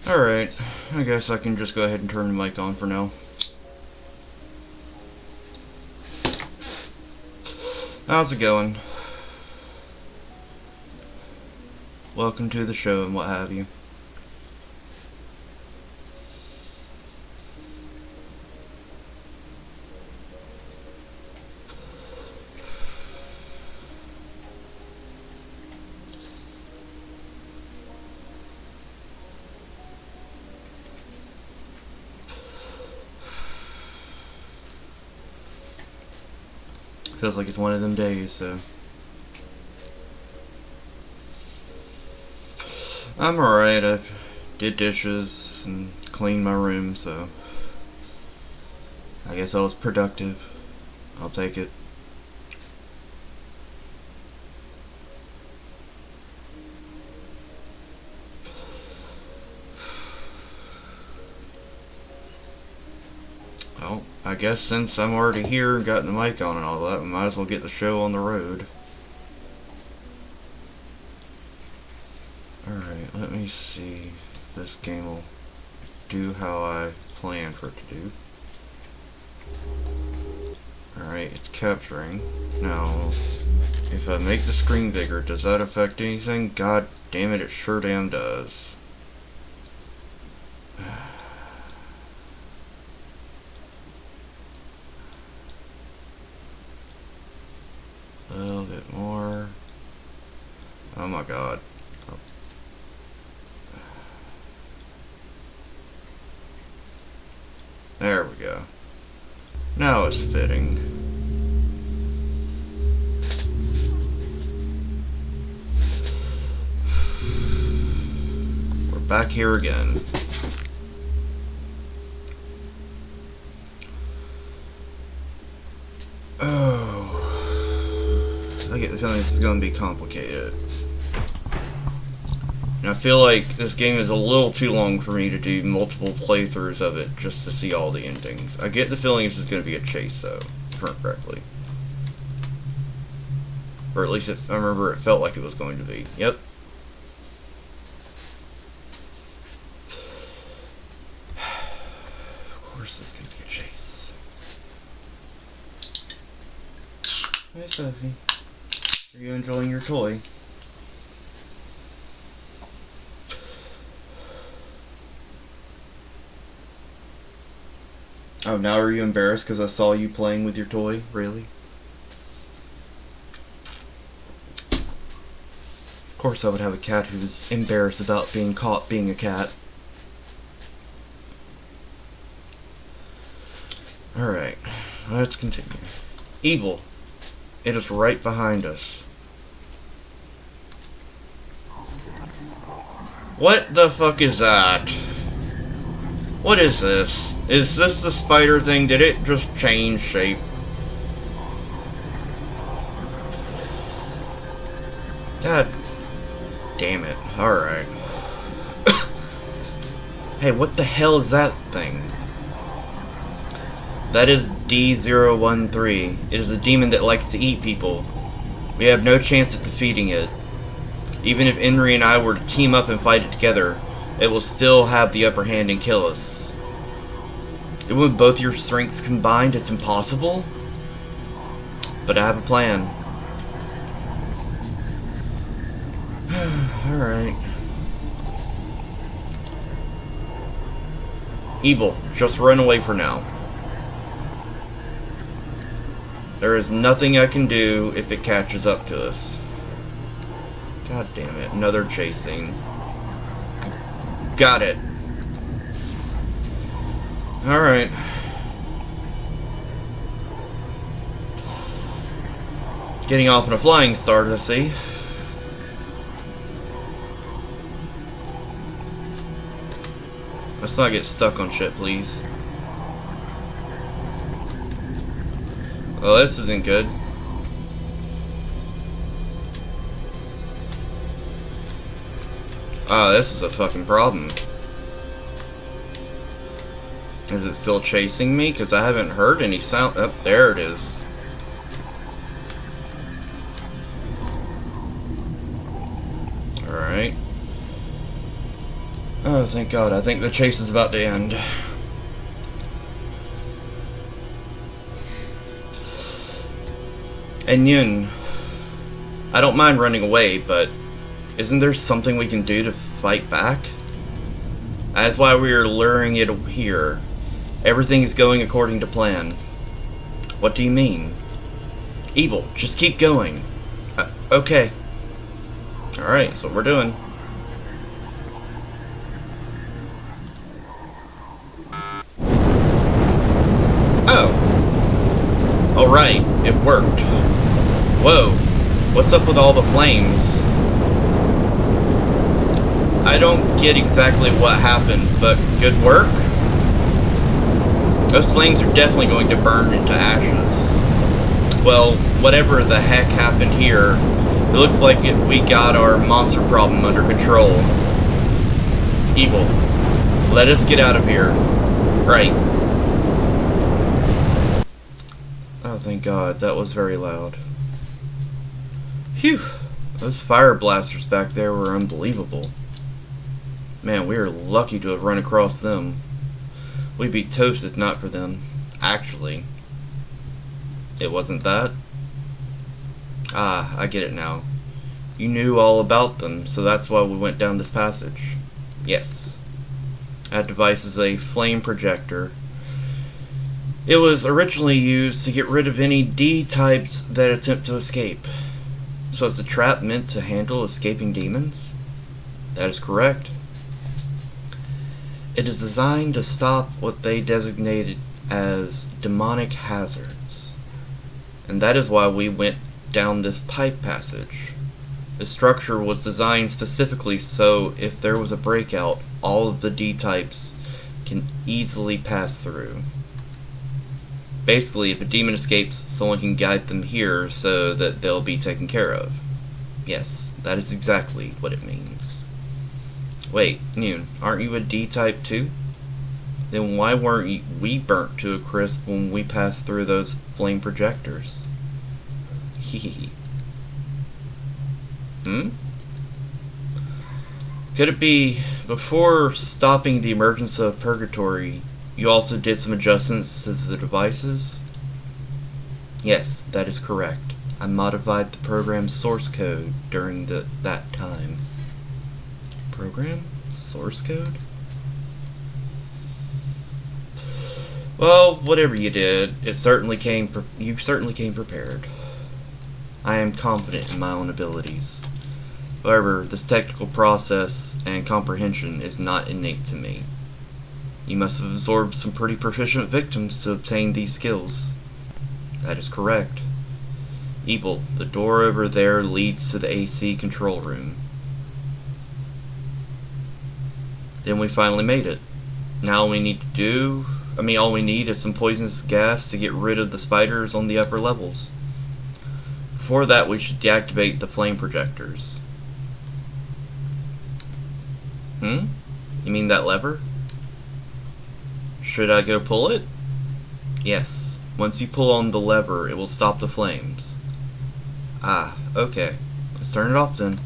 Alright, I guess I can just go ahead and turn the mic on for now. How's it going? Welcome to the show and what have you. Feels like it's one of them days, so I'm alright. I did dishes and cleaned my room, so I guess I was productive. I'll take it. Well, I guess since I'm already here and got the mic on and all that, we might as well get the show on the road. Alright, let me see if this game will do how I planned for it to do. Alright, it's capturing. Now, if I make the screen bigger, does that affect anything? God damn it, it sure damn does. A little bit more. Oh my god. Oh. There we go. Now it's fitting. We're back here again. Oh. I get the feeling this is going to be complicated. And I feel like this game is a little too long for me to do multiple playthroughs of it just to see all the endings. I get the feeling this is going to be a chase, though, if I remember correctly. Or at least I remember it felt like it was going to be. Yep. Of course it's going to be a chase. Hey, Sophie. Are you enjoying your toy? Oh, now are you embarrassed because I saw you playing with your toy? Really? Of course I would have a cat who's embarrassed about being caught being a cat. Alright, let's continue. Evil. It is right behind us. What the fuck is that? What is this? Is this the spider thing? Did it just change shape? God damn it. Alright. Hey, what the hell is that thing? That is D013. It is a demon that likes to eat people. We have no chance of defeating it. Even if Henry and I were to team up and fight it together, it will still have the upper hand and kill us. Even with both your strengths combined, it's impossible. But I have a plan. Alright. Evil, just run away for now. There is nothing I can do if it catches up to us. God damn it, another chasing. Got it. Alright. Getting off on a flying start, I see. Let's not get stuck on shit, please. Well, this isn't good. Ah, this is a fucking problem. Is it still chasing me? Because I haven't heard any sound. Oh, there it is. Alright. Oh, thank God. I think the chase is about to end. And Yun, I don't mind running away, but isn't there something we can do to fight back? That's why we are luring it here. Everything is going according to plan. What do you mean? Evil, just keep going. Okay. Alright, so we're doing. Oh. Alright, it worked. Whoa. What's up with all the flames? I don't get exactly what happened, but good work? Those flames are definitely going to burn into ashes. Well, whatever the heck happened here, it looks like we got our monster problem under control. Evil, let us get out of here. Right. Oh, thank God, that was very loud. Phew, those fire blasters back there were unbelievable. Man, we are lucky to have run across them. We'd be toast if not for them. Actually, it wasn't that. Ah, I get it now. You knew all about them, so that's why we went down this passage. Yes. That device is a flame projector. It was originally used to get rid of any D-types that attempt to escape. So is the trap meant to handle escaping demons? That is correct. It is designed to stop what they designated as demonic hazards. And that is why we went down this pipe passage. The structure was designed specifically so if there was a breakout, all of the D-types can easily pass through. Basically, if a demon escapes, someone can guide them here so that they'll be taken care of. Yes, that is exactly what it means. Wait, Noon, aren't you a D-type too? Then why weren't we burnt to a crisp when we passed through those flame projectors? Hehe. Could it be, before stopping the emergence of Purgatory, you also did some adjustments to the devices? Yes, that is correct. I modified the program's source code during that time. Program? Source code? Well, whatever you did, you certainly came prepared. I am confident in my own abilities. However, this technical process and comprehension is not innate to me. You must have absorbed some pretty proficient victims to obtain these skills. That is correct. Evil, the door over there leads to the AC control room. Then we finally made it. Now all we need is some poisonous gas to get rid of the spiders on the upper levels. Before that, we should deactivate the flame projectors. You mean that lever? Should I go pull it? Yes. Once you pull on the lever, it will stop the flames. Ah, okay. Let's turn it off then.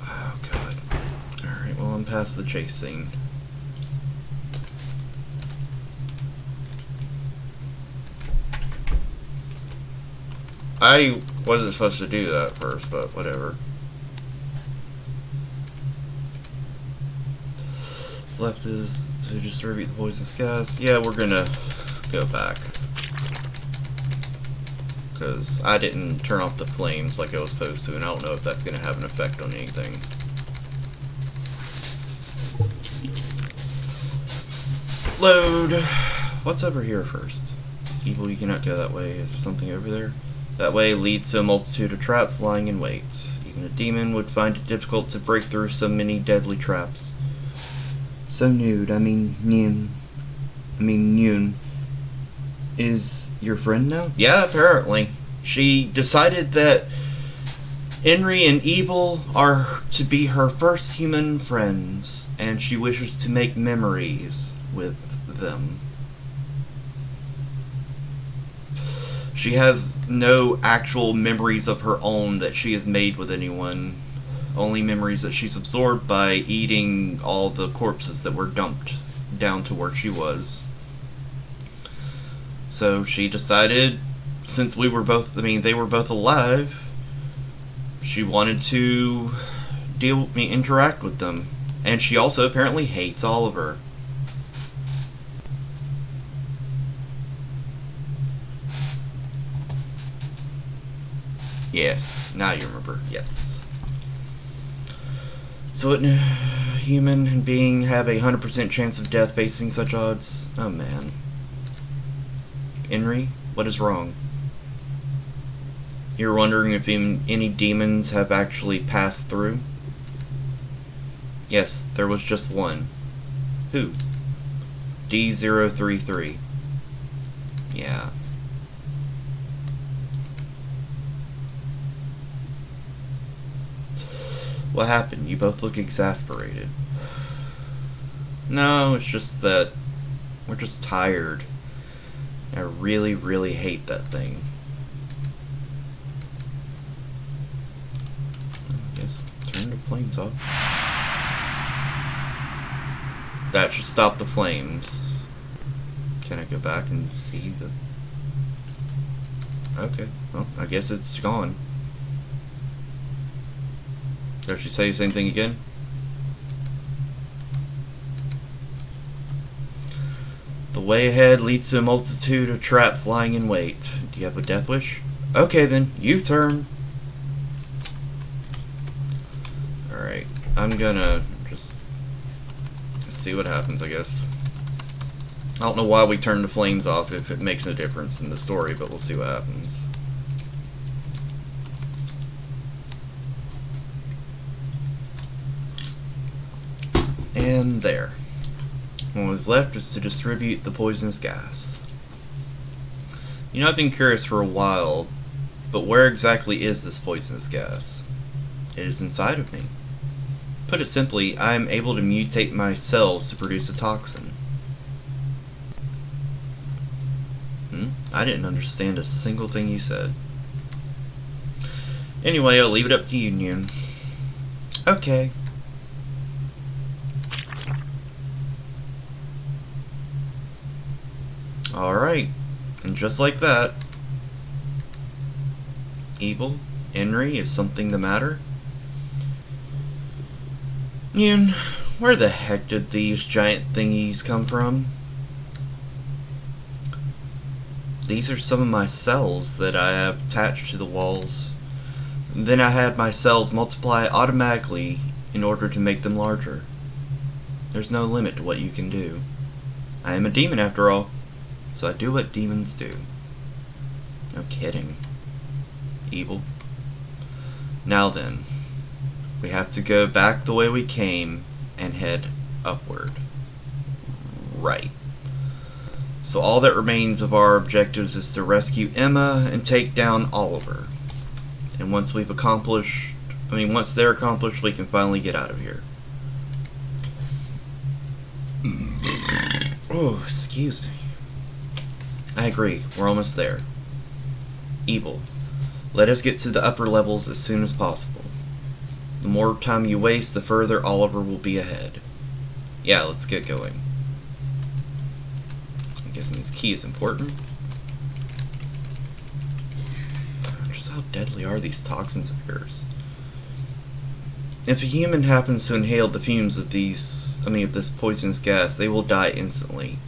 Oh, God. Alright, well, I'm past the chase scene. I wasn't supposed to do that first, but whatever. Left is to distribute the poisonous gas. Yeah, we're gonna go back. Because I didn't turn off the flames like I was supposed to, and I don't know if that's gonna have an effect on anything. Load! What's over here first? Evil, you cannot go that way. Is there something over there? That way leads to a multitude of traps lying in wait. Even a demon would find it difficult to break through so many deadly traps. So Nude, Yoon, is your friend now? Yeah, apparently. She decided that Henry and Evil are to be her first human friends, and she wishes to make memories with them. She has no actual memories of her own that she has made with anyone. only memories that she's absorbed by eating all the corpses that were dumped down to where she was. So she decided, since they were both alive, she wanted to interact with them. And she also apparently hates Oliver. Yes, now you remember. Yes. So wouldn't a human being have a 100% chance of death facing such odds? Oh man. Henry, what is wrong? You're wondering if any demons have actually passed through? Yes, there was just one. Who? D033. Yeah. What happened? You both look exasperated. No, it's just that we're just tired. I really, really hate that thing. I guess turn the flames off. That should stop the flames. Can I go back and see the... Okay, well, I guess it's gone. Did she say the same thing again? The way ahead leads to a multitude of traps lying in wait. Do you have a death wish? Okay then, U-turn. Alright, I'm gonna just see what happens, I guess. I don't know why we turned the flames off if it makes no difference in the story, but we'll see what happens. And there. What was left is to distribute the poisonous gas. You know, I've been curious for a while, but where exactly is this poisonous gas? It is inside of me. Put it simply, I am able to mutate my cells to produce a toxin. I didn't understand a single thing you said. Anyway, I'll leave it up to you, Union. Okay. Alright, and just like that, evil, Henry, is something the matter? Yoon, where the heck did these giant thingies come from? These are some of my cells that I have attached to the walls. Then I had my cells multiply automatically in order to make them larger. There's no limit to what you can do. I am a demon after all. So I do what demons do. No kidding. Evil. Now then, we have to go back the way we came and head upward. Right. So all that remains of our objectives is to rescue Emma and take down Oliver. And once they're accomplished, we can finally get out of here. Oh, excuse me. I agree, we're almost there. Evil. Let us get to the upper levels as soon as possible. The more time you waste, the further Oliver will be ahead. Yeah, let's get going. I'm guessing this key is important. Just how deadly are these toxins of yours? If a human happens to inhale the fumes of this poisonous gas, they will die instantly.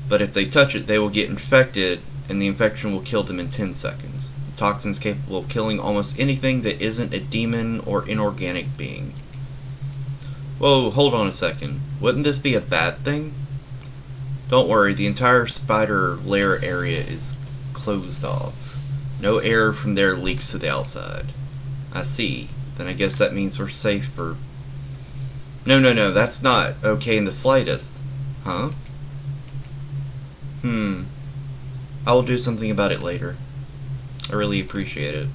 But if they touch it, they will get infected, and the infection will kill them in 10 seconds. The toxin is capable of killing almost anything that isn't a demon or inorganic being. Whoa, hold on a second. Wouldn't this be a bad thing? Don't worry, the entire spider lair area is closed off. No air from there leaks to the outside. I see. Then I guess that means we're safe for... No, that's not okay in the slightest. Huh? I will do something about it later. I really appreciate it.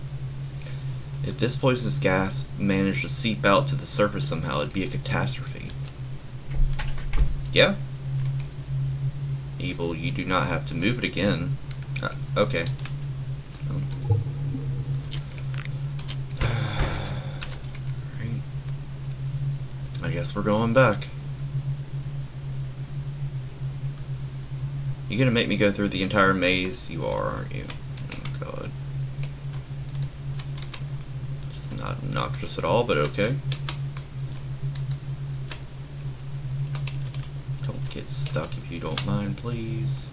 If this poisonous gas managed to seep out to the surface somehow, it'd be a catastrophe. Yeah? Evil, you do not have to move it again. Okay. Right. guess we're going back. You gonna make me go through the entire maze? You are, aren't you? Oh god. It's not obnoxious at all, but okay. Don't get stuck if you don't mind, please.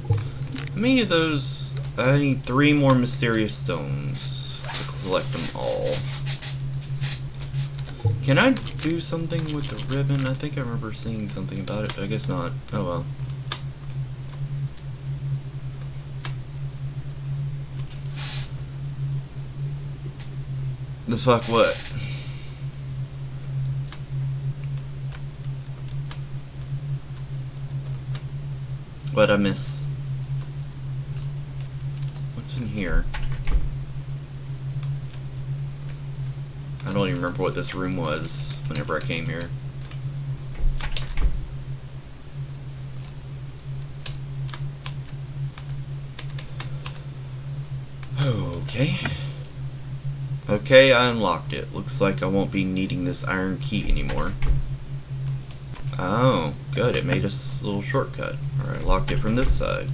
How many of those? I need 3 more mysterious stones to collect them all. Can I do something with the ribbon? I think I remember seeing something about it, but I guess not. Oh well. The fuck what? What'd I miss? What's in here? I don't even remember what this room was whenever I came here. Okay. Okay, I unlocked it. Looks like I won't be needing this iron key anymore. Oh, good. It made us a little shortcut. Alright, locked it from this side.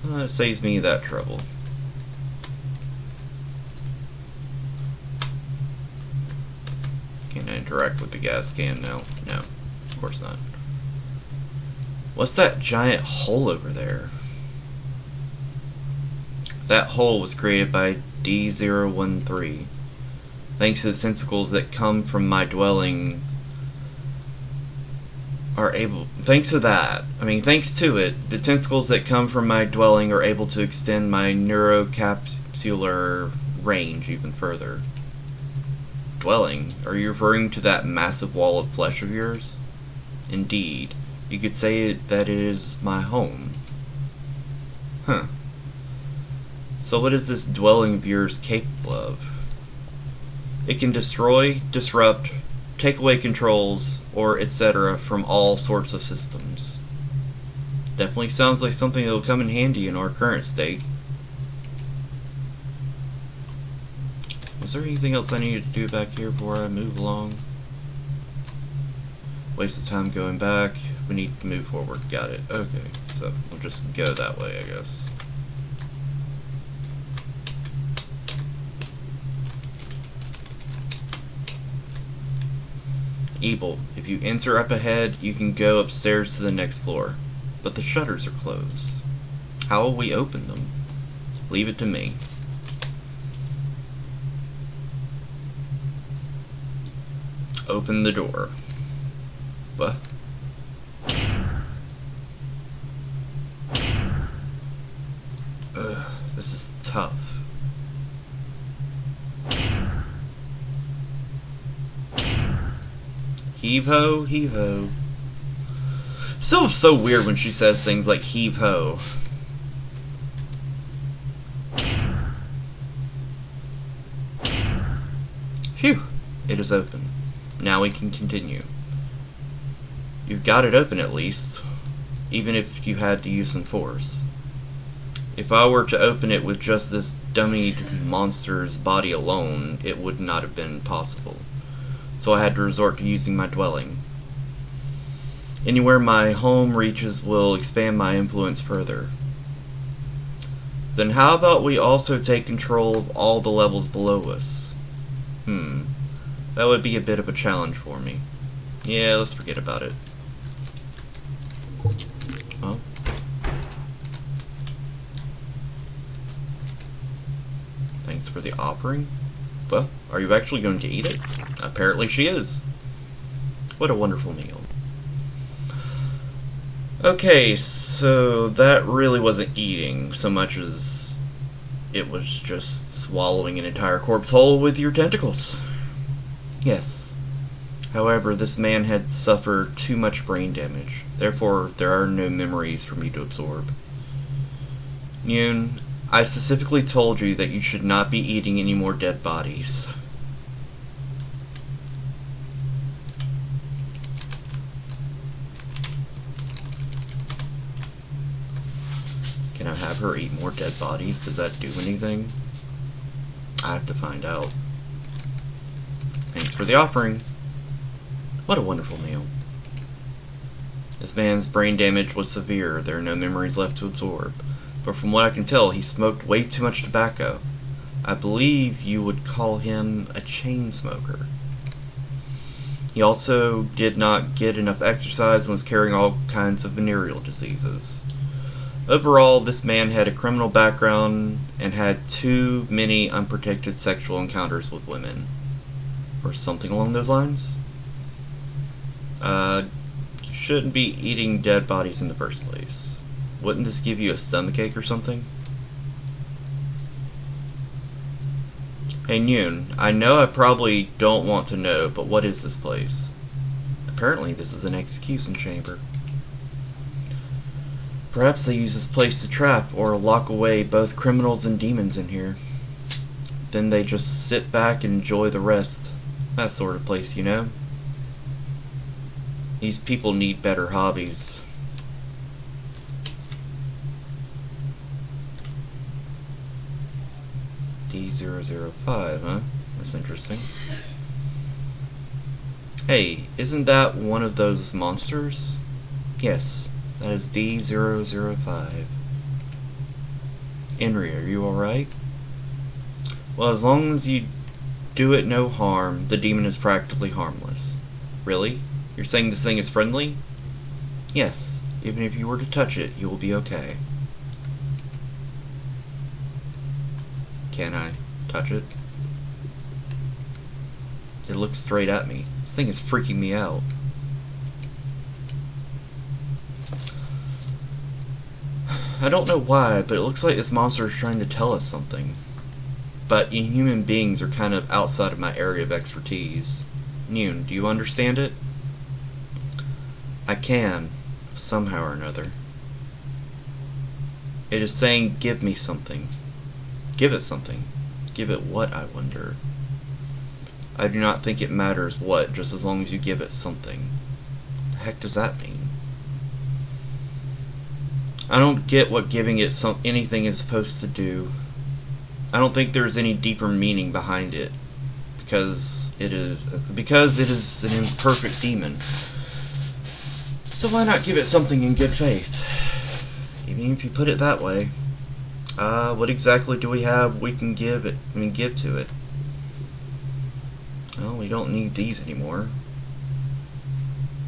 It saves me that trouble. Can I interact with the gas can now? No, of course not. What's that giant hole over there? That hole was created by D013. Thanks to the tentacles that come from my dwelling thanks to it, the tentacles that come from my dwelling are able to extend my neurocapsular range even further. Dwelling? Are you referring to that massive wall of flesh of yours? Indeed. You could say that it is my home. Huh. So what is this dwelling of yours capable of? It can destroy, disrupt, take away controls, or etc. from all sorts of systems. Definitely sounds like something that will come in handy in our current state. Was there anything else I needed to do back here before I move along? Waste of time going back. We need to move forward. Got it. Okay, so we'll just go that way, I guess. Evil. If you enter up ahead, you can go upstairs to the next floor. But the shutters are closed. How will we open them? Leave it to me. Open the door. What? Ugh, this is tough. Heave ho, heave ho. Still so weird when she says things like heave ho. Phew, it is open. Now we can continue. You've got it open at least, even if you had to use some force. If I were to open it with just this dummied monster's body alone, it would not have been possible. So I had to resort to using my dwelling. Anywhere my home reaches will expand my influence further. Then how about we also take control of all the levels below us? That would be a bit of a challenge for me. Yeah, let's forget about it. Well. Thanks for the offering. Well, are you actually going to eat it? Apparently she is. What a wonderful meal. Okay, so that really wasn't eating so much as it was just swallowing an entire corpse whole with your tentacles. Yes. However, this man had suffered too much brain damage. Therefore, there are no memories for me to absorb. Yoon, I specifically told you that you should not be eating any more dead bodies. Can I have her eat more dead bodies? Does that do anything? I have to find out. Thanks for the offering. What a wonderful meal. This man's brain damage was severe. There are no memories left to absorb. But from what I can tell, he smoked way too much tobacco. I believe you would call him a chain smoker. He also did not get enough exercise and was carrying all kinds of venereal diseases. Overall, this man had a criminal background and had too many unprotected sexual encounters with women. Or something along those lines. You shouldn't be eating dead bodies in the first place. Wouldn't this give you a stomachache or something? Hey Noon, I know I probably don't want to know, but what is this place? Apparently this is an execution chamber. Perhaps they use this place to trap or lock away both criminals and demons in here. Then they just sit back and enjoy the rest. That sort of place, you know? These people need better hobbies. D005, huh? That's interesting. Hey, isn't that one of those monsters? Yes, that is D005. Henry, are you alright? Well, as long as you do it no harm, the demon is practically harmless. Really? You're saying this thing is friendly? Yes, even if you were to touch it, you will be okay. Can I touch it? It looks straight at me. This thing is freaking me out. I don't know why, but it looks like this monster is trying to tell us something. But human beings are kind of outside of my area of expertise. Noon, do you understand it? I can, somehow or another. It is saying, give me something. Give it something. Give it what, I wonder? I do not think it matters what, just as long as you give it something. The heck does that mean? I don't get what giving it anything is supposed to do. I don't think there's any deeper meaning behind it. Because it is an imperfect demon. So why not give it something in good faith? Even if you put it that way. What exactly do we have we can give to it? Well, we don't need these anymore.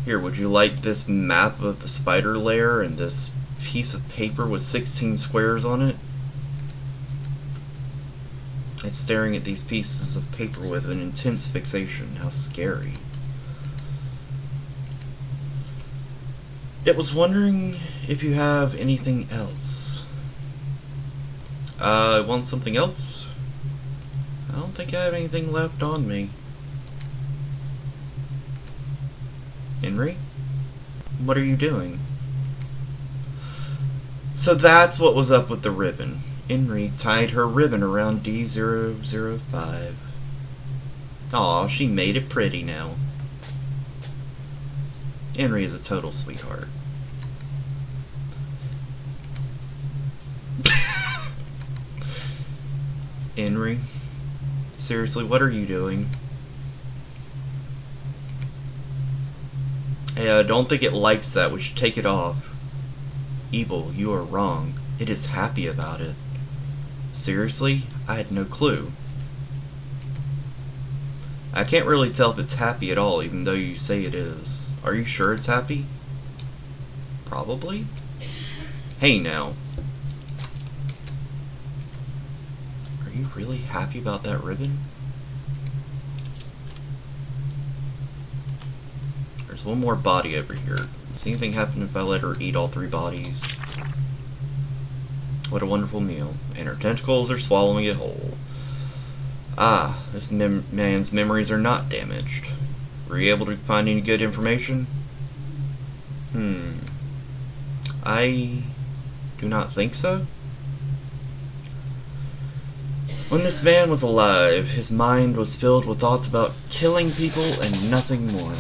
Here, would you like this map of the spider lair and this piece of paper with 16 squares on it? It's staring at these pieces of paper with an intense fixation. How scary. It was wondering if you have anything else. Want something else? I don't think I have anything left on me. Henry? What are you doing? So that's what was up with the ribbon. Henry tied her ribbon around D005. Aw, she made it pretty now. Henry is a total sweetheart. Henry, seriously, what are you doing? Hey, I don't think it likes that. We should take it off. Evil, you are wrong. It is happy about it. Seriously? I had no clue. I can't really tell if it's happy at all, even though you say it is. Are you sure it's happy? Probably? Hey now. Are you really happy about that ribbon? There's one more body over here. Does anything happen if I let her eat all 3 bodies? What a wonderful meal. And her tentacles are swallowing it whole. Ah, this man's memories are not damaged. Were you able to find any good information? I do not think so. When this man was alive, his mind was filled with thoughts about killing people and nothing more.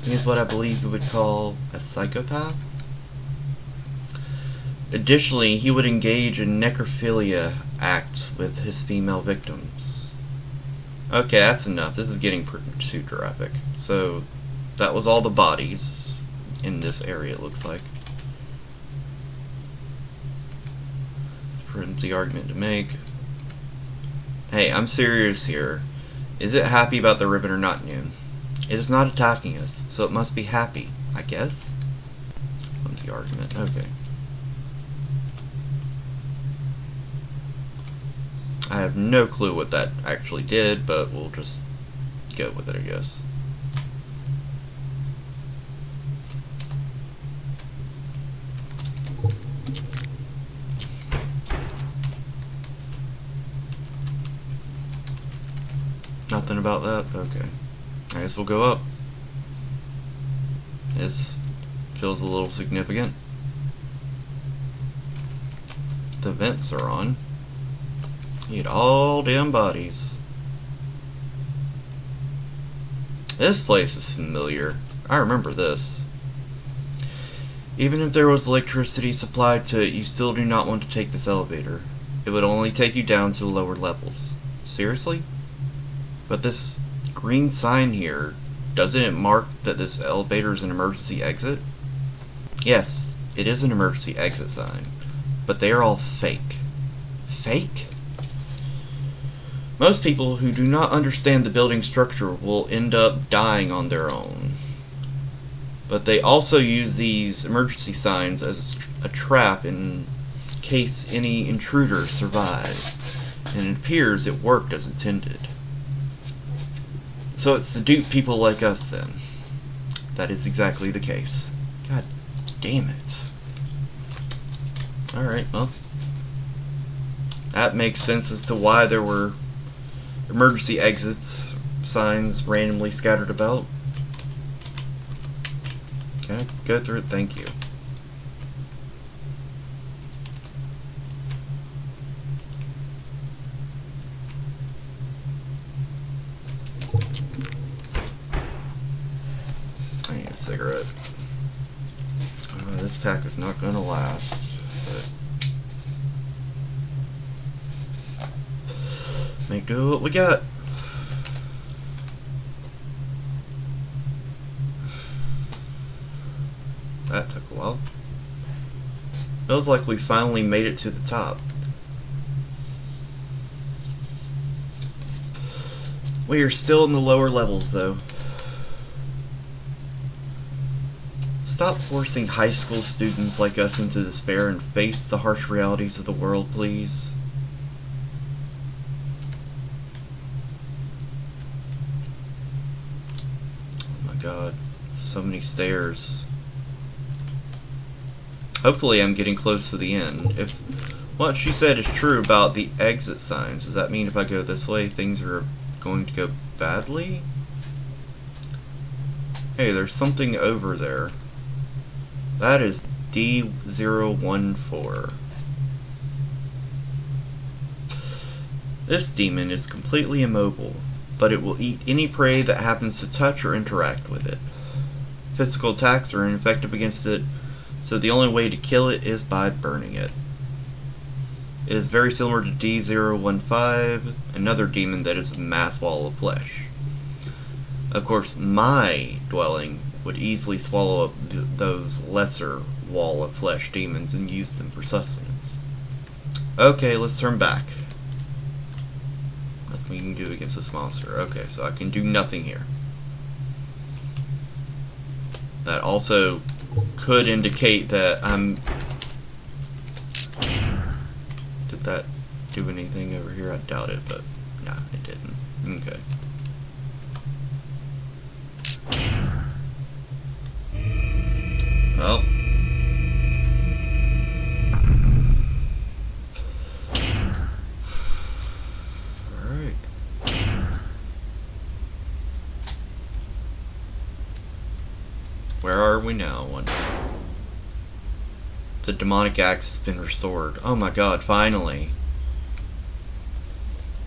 He is what I believe you would call a psychopath. Additionally, he would engage in necrophilia acts with his female victims. Okay, that's enough. This is getting too graphic. So, that was all the bodies in this area, it looks like. Pretty the argument to make. Hey, I'm serious here. Is it happy about the ribbon or not, Noon? It is not attacking us, so it must be happy, I guess? What's the argument? Okay. I have no clue what that actually did, but we'll just go with it, I guess. Nothing about that? Okay. I guess we'll go up. This feels a little significant. The vents are on. Need all damn bodies. This place is familiar. I remember this. Even if there was electricity supplied to it, you still do not want to take this elevator. It would only take you down to the lower levels. Seriously? But this green sign here, doesn't it mark that this elevator is an emergency exit? Yes, it is an emergency exit sign, but they are all fake. Fake? Most people who do not understand the building structure will end up dying on their own. But they also use these emergency signs as a trap in case any intruders survive, and it appears it worked as intended. So it's to dupe people like us, then. That is exactly the case. God damn it. Alright, well. That makes sense as to why there were emergency exits signs randomly scattered about. Can I go through it? Thank you. I need a cigarette. This pack is not going to last. But make do what we got. That took a while. Feels like we finally made it to the top. We are still in the lower levels, though. Stop forcing high school students like us into despair and face the harsh realities of the world, please. Oh my god, so many stairs. Hopefully I'm getting close to the end. If what she said is true about the exit signs, does that mean if I go this way, things are going to go badly? Hey, there's something over there. That is D014. This demon is completely immobile, but it will eat any prey that happens to touch or interact with it. Physical attacks are ineffective against it, so the only way to kill it is by burning it. It is very similar to D015, another demon that is a mass wall of flesh. Of course, my dwelling would easily swallow up those lesser wall of flesh demons and use them for sustenance. Okay, let's turn back. Nothing we can do against this monster. Okay, so I can do nothing here. That also could indicate that I'm... Did that do anything over here? I doubt it, but nah, it didn't. Okay. Well. Alright. Where are we now? The demonic axe has been restored. Oh my god, finally.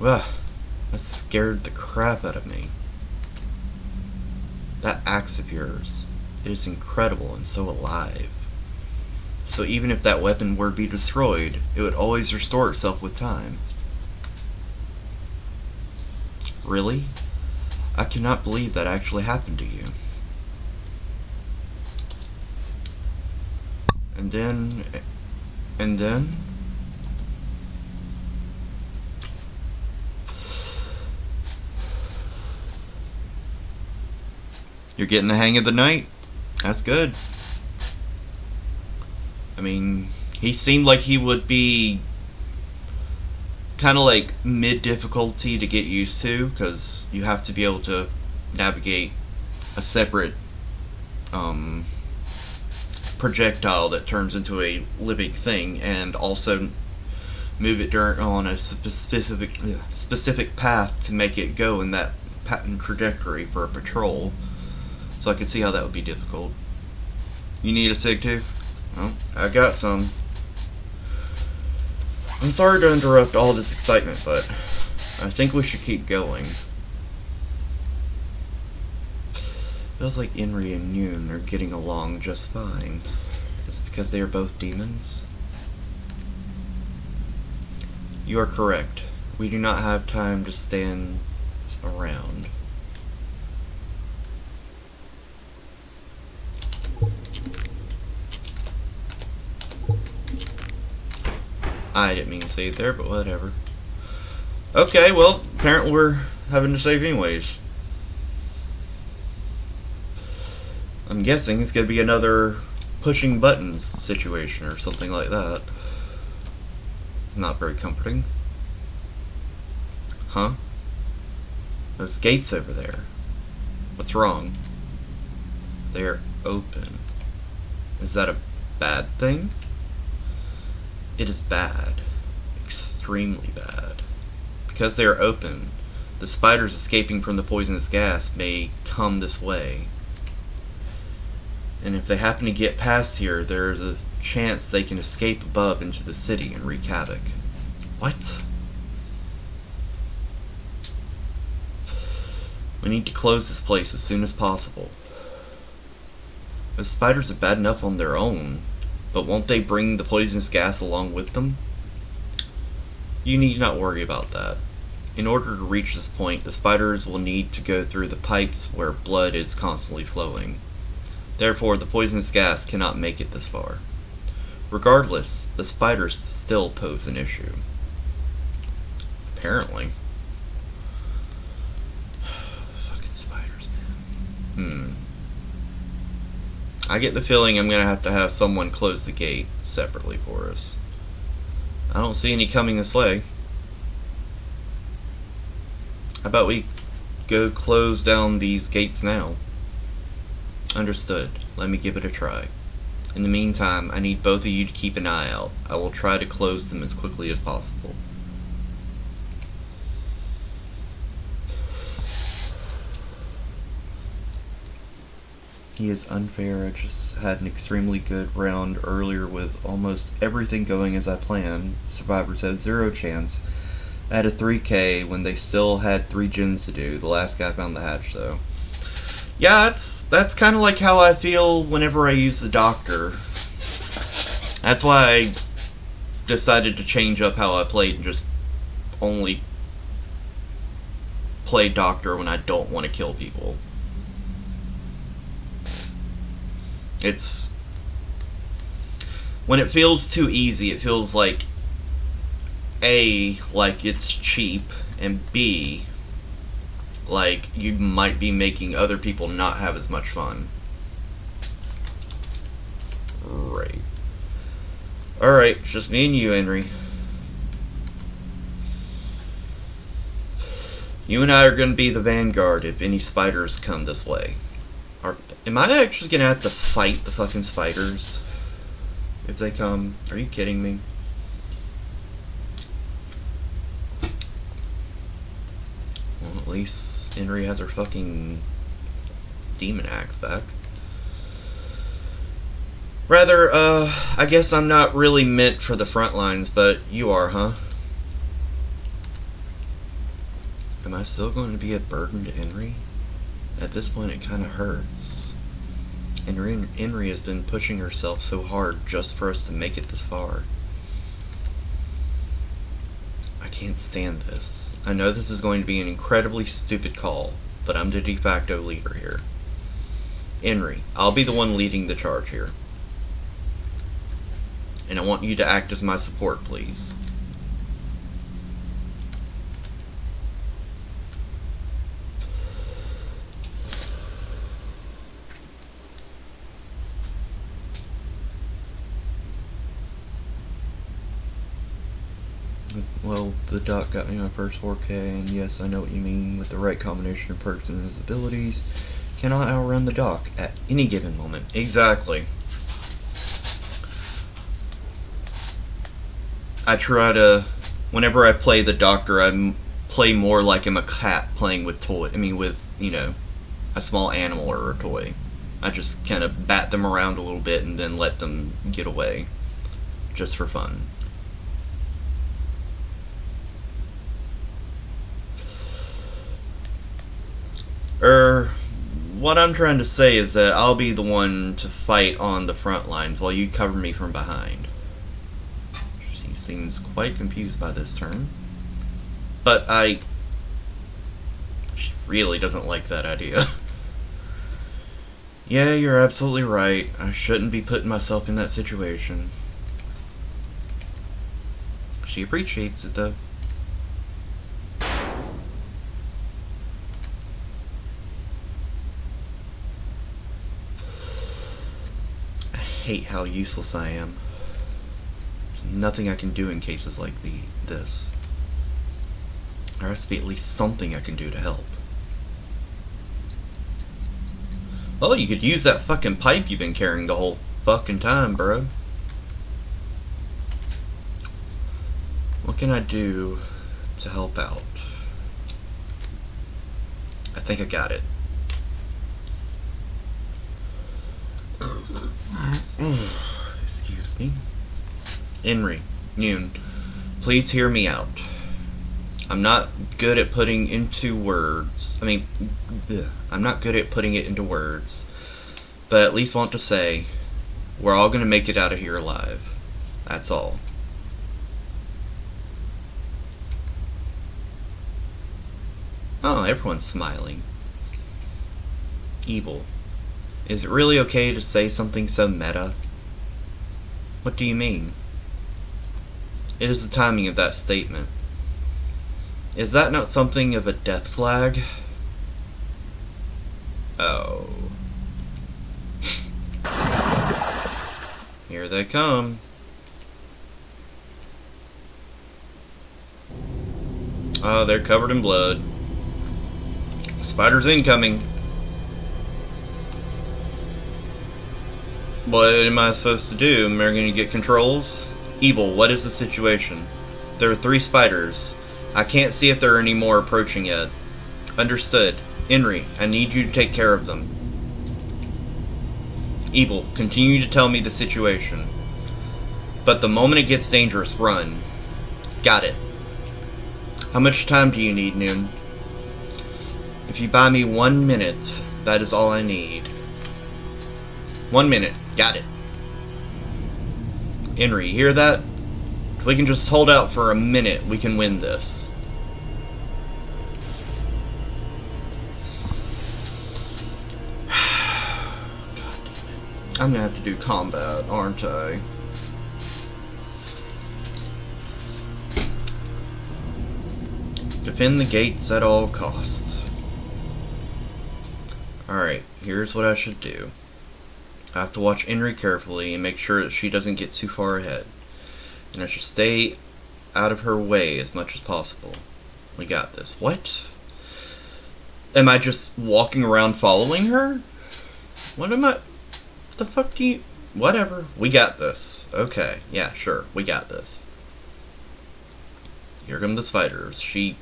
Ugh, that scared the crap out of me. That axe of yours. It is incredible and so alive. So even if that weapon were to be destroyed, it would always restore itself with time. Really? I cannot believe that actually happened to you. And then... And then... You're getting the hang of the night. That's good. I mean, he seemed like he would be kind of like mid-difficulty to get used to, because you have to be able to navigate a separate projectile that turns into a living thing, and also move it on a specific path to make it go in that pattern trajectory for a patrol. So I could see how that would be difficult. You need a sig too? Well, I got some. I'm sorry to interrupt all this excitement, but I think we should keep going. Feels like Inri and Yoon are getting along just fine. Is it because they are both demons? You are correct. We do not have time to stand around. I didn't mean to say it there, but whatever. Okay, well, apparently we're having to save anyways. I'm guessing it's gonna be another pushing buttons situation or something like that. Not very comforting. Huh? Those gates over there. What's wrong? They're open. Is that a bad thing? It is bad. Extremely bad. Because they are open, the spiders escaping from the poisonous gas may come this way. And if they happen to get past here, there is a chance they can escape above into the city and wreak havoc. What? We need to close this place as soon as possible. The spiders are bad enough on their own, but won't they bring the poisonous gas along with them? You need not worry about that. In order to reach this point, the spiders will need to go through the pipes where blood is constantly flowing. Therefore, the poisonous gas cannot make it this far. Regardless, the spiders still pose an issue. Apparently. Fucking spiders, man. I get the feeling I'm gonna have to have someone close the gate separately for us. I don't see any coming this way. How about we go close down these gates now? Understood. Let me give it a try. In the meantime, I need both of you to keep an eye out. I will try to close them as quickly as possible. He is unfair. I just had an extremely good round earlier with almost everything going as I planned. Survivors had 0 chance. I had a 3K when they still had 3 gens to do. The last guy found the hatch, though. Yeah, that's kind of like how I feel whenever I use the doctor. That's why I decided to change up how I played and just only play doctor when I don't want to kill people. It's... when it feels too easy, it feels like A, like it's cheap, and B, like you might be making other people not have as much fun. Right. Alright, it's just me and you, Henry. You and I are going to be the vanguard if any spiders come this way. Am I actually going to have to fight the fucking spiders if they come? Are you kidding me? Well, at least Henry has her fucking demon axe back. Rather, I guess I'm not really meant for the front lines, but you are, huh? Am I still going to be a burden to Henry? At this point, it kind of hurts. Henry has been pushing herself so hard just for us to make it this far. I can't stand this. I know this is going to be an incredibly stupid call, but I'm the de facto leader here. Henry, I'll be the one leading the charge here. And I want you to act as my support, please. Well, the doc got me my first 4K, and yes, I know what you mean. With the right combination of perks and his abilities, cannot outrun the doc at any given moment. Exactly. I try to, whenever I play the doctor, I play more like I'm a cat playing with toy. I mean, with, you know, a small animal or a toy. I just kind of bat them around a little bit and then let them get away, just for fun. What I'm trying to say is that I'll be the one to fight on the front lines while you cover me from behind. She seems quite confused by this term. But she really doesn't like that idea. Yeah, you're absolutely right. I shouldn't be putting myself in that situation. She appreciates it, though. I hate how useless I am. There's nothing I can do in cases like this. There has to be at least something I can do to help. Well, you could use that fucking pipe you've been carrying the whole fucking time, bro. What can I do to help out? I think I got it. Excuse me. Henry, Yoon, please hear me out. I'm not good at putting into words. I'm not good at putting it into words. But at least want to say, we're all gonna make it out of here alive. That's all. Oh, everyone's smiling. Evil. Is it really okay to say something so meta? What do you mean? It is the timing of that statement. Is that not something of a death flag? Oh. Here they come. Oh, they're covered in blood. Spider's incoming. What am I supposed to do? Am I going to get controls? Evil, what is the situation? There are 3 spiders. I can't see if there are any more approaching yet. Understood. Henry, I need you to take care of them. Evil, continue to tell me the situation. But the moment it gets dangerous, run. Got it. How much time do you need, Noon? If you buy me 1 minute, that is all I need. 1 minute. Got it. Henry, you hear that? If we can just hold out for a minute, we can win this. God damn it. I'm gonna have to do combat, aren't I? Defend the gates at all costs. Alright, here's what I should do. I have to watch Henry carefully and make sure that she doesn't get too far ahead. And I should stay out of her way as much as possible. We got this. What? Am I just walking around following her? What am I... the fuck do you... Whatever. We got this. Okay. Yeah, sure. We got this. Here come the spiders. She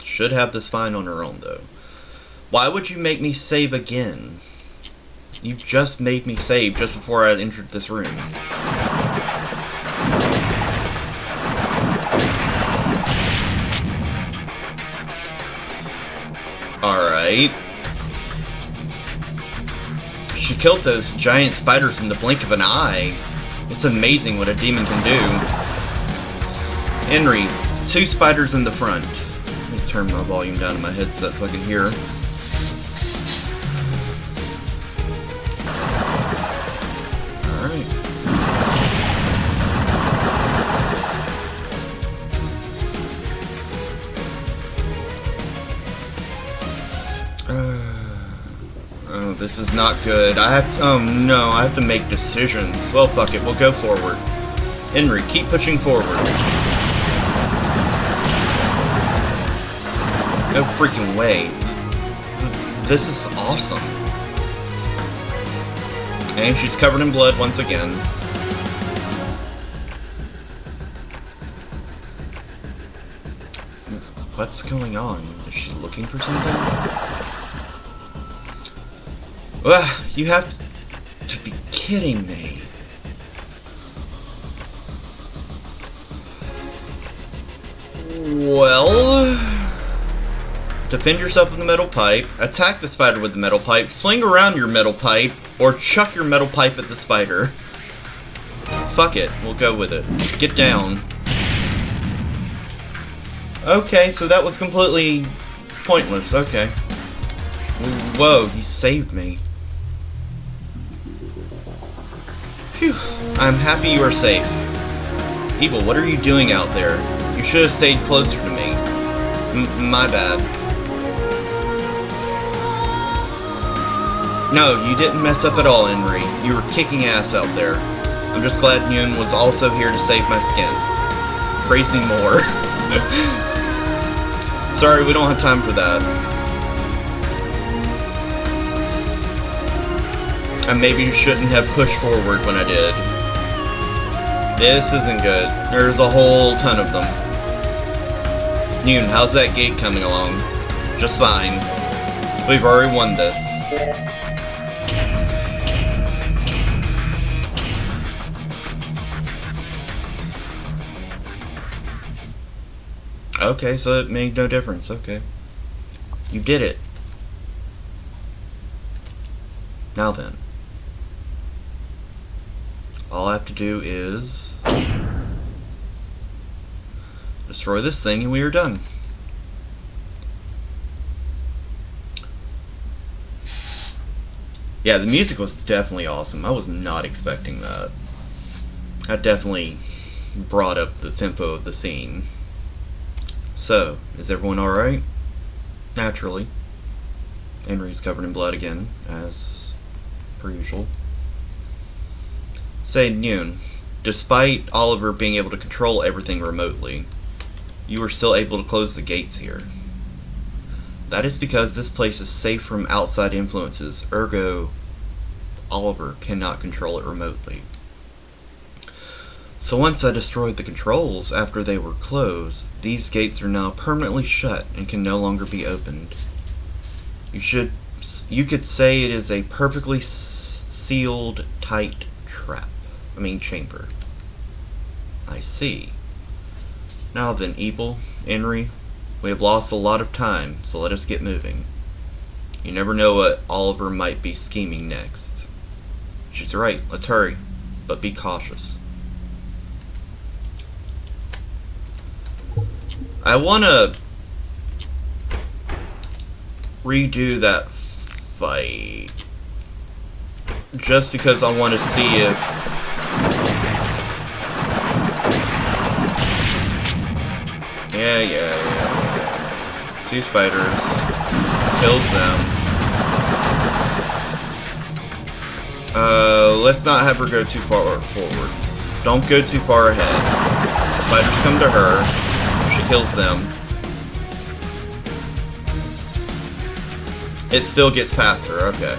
should have this fine on her own, though. Why would you make me save again? You just made me save just before I entered this room. Alright. She killed those giant spiders in the blink of an eye. It's amazing what a demon can do. Henry, 2 spiders in the front. turn my volume down in my headset so I can hear. Alright. Oh, this is not good. I have to, oh no, I have to make decisions. Well, fuck it, we'll go forward. Henry, keep pushing forward. No freaking way. This is awesome. And she's covered in blood once again. What's going on? Is she looking for something? Ugh, you have to be kidding me. Well, defend yourself with the metal pipe, attack the spider with the metal pipe, swing around your metal pipe, or chuck your metal pipe at the spider. Fuck it, we'll go with it. Get down. Okay, so that was completely pointless, okay. Whoa, you saved me. Phew, I'm happy you are safe. Evil, what are you doing out there? You should have stayed closer to me. My bad. No, you didn't mess up at all, Henry. You were kicking ass out there. I'm just glad Yoon was also here to save my skin. Praise me more. Sorry, we don't have time for that. And maybe you shouldn't have pushed forward when I did. This isn't good. There's a whole ton of them. Yoon, how's that gate coming along? Just fine. We've already won this. Okay, so it made no difference. Okay. You did it. Now then. All I have to do is destroy this thing and we are done. Yeah, the music was definitely awesome. I was not expecting that. That definitely brought up the tempo of the scene. So, is everyone alright? Naturally. Henry's covered in blood again, as per usual. Say, Yoon, despite Oliver being able to control everything remotely, you were still able to close the gates here. That is because this place is safe from outside influences, ergo, Oliver cannot control it remotely. So once I destroyed the controls after they were closed, these gates are now permanently shut and can no longer be opened. You could say it is a perfectly sealed, tight chamber. I see. Now then, Evil, Henry, we have lost a lot of time, so let us get moving. You never know what Oliver might be scheming next. She's right, let's hurry, but be cautious. I wanna redo that fight just because I want to see if yeah. Two spiders, kills them. Let's not have her go too far forward. Don't go too far ahead. Spiders come to her. She kills them. It still gets past her, okay.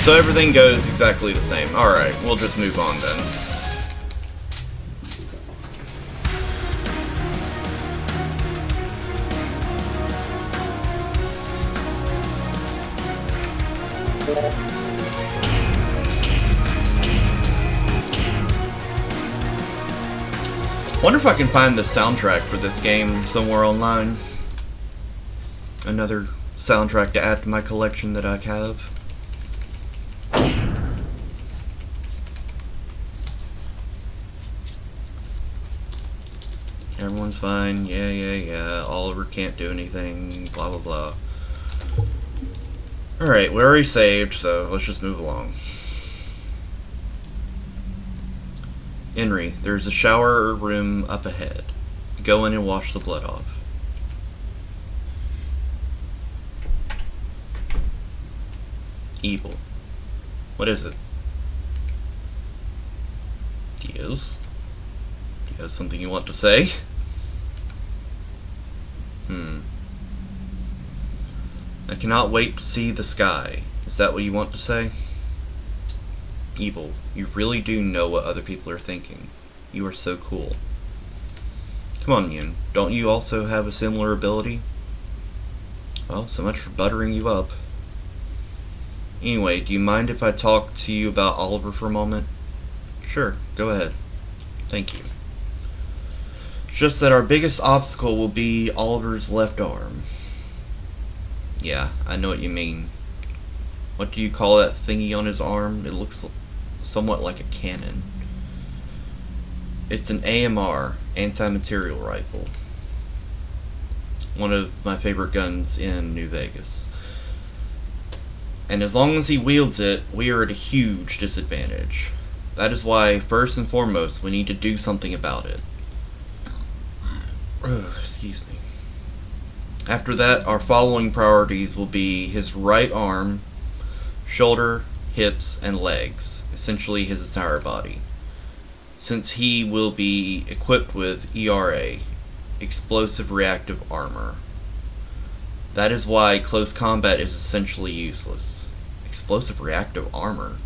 So everything goes exactly the same. Alright, we'll just move on then. Wonder if I can find the soundtrack for this game somewhere online. Another soundtrack to add to my collection that I have. Everyone's fine. Yeah. Oliver can't do anything. Blah, blah, blah. Alright, we already saved, so let's just move along. Henry, there's a shower room up ahead. Go in and wash the blood off. Evil. What is it? Dios? Do you have something you want to say? I cannot wait to see the sky. Is that what you want to say? Evil, you really do know what other people are thinking. You are so cool. Come on, Yun. Don't you also have a similar ability? Well, so much for buttering you up. Anyway, do you mind if I talk to you about Oliver for a moment? Sure, go ahead. Thank you. Just that our biggest obstacle will be Oliver's left arm. Yeah, I know what you mean. What do you call that thingy on his arm? It looks somewhat like a cannon. It's an AMR, anti-material rifle. One of my favorite guns in New Vegas. And as long as he wields it, we are at a huge disadvantage. That is why, first and foremost, we need to do something about it. Excuse me. After that, our following priorities will be his right arm, shoulder, hips, and legs, essentially his entire body. Since he will be equipped with ERA, Explosive Reactive Armor. That is why close combat is essentially useless. Explosive Reactive Armor?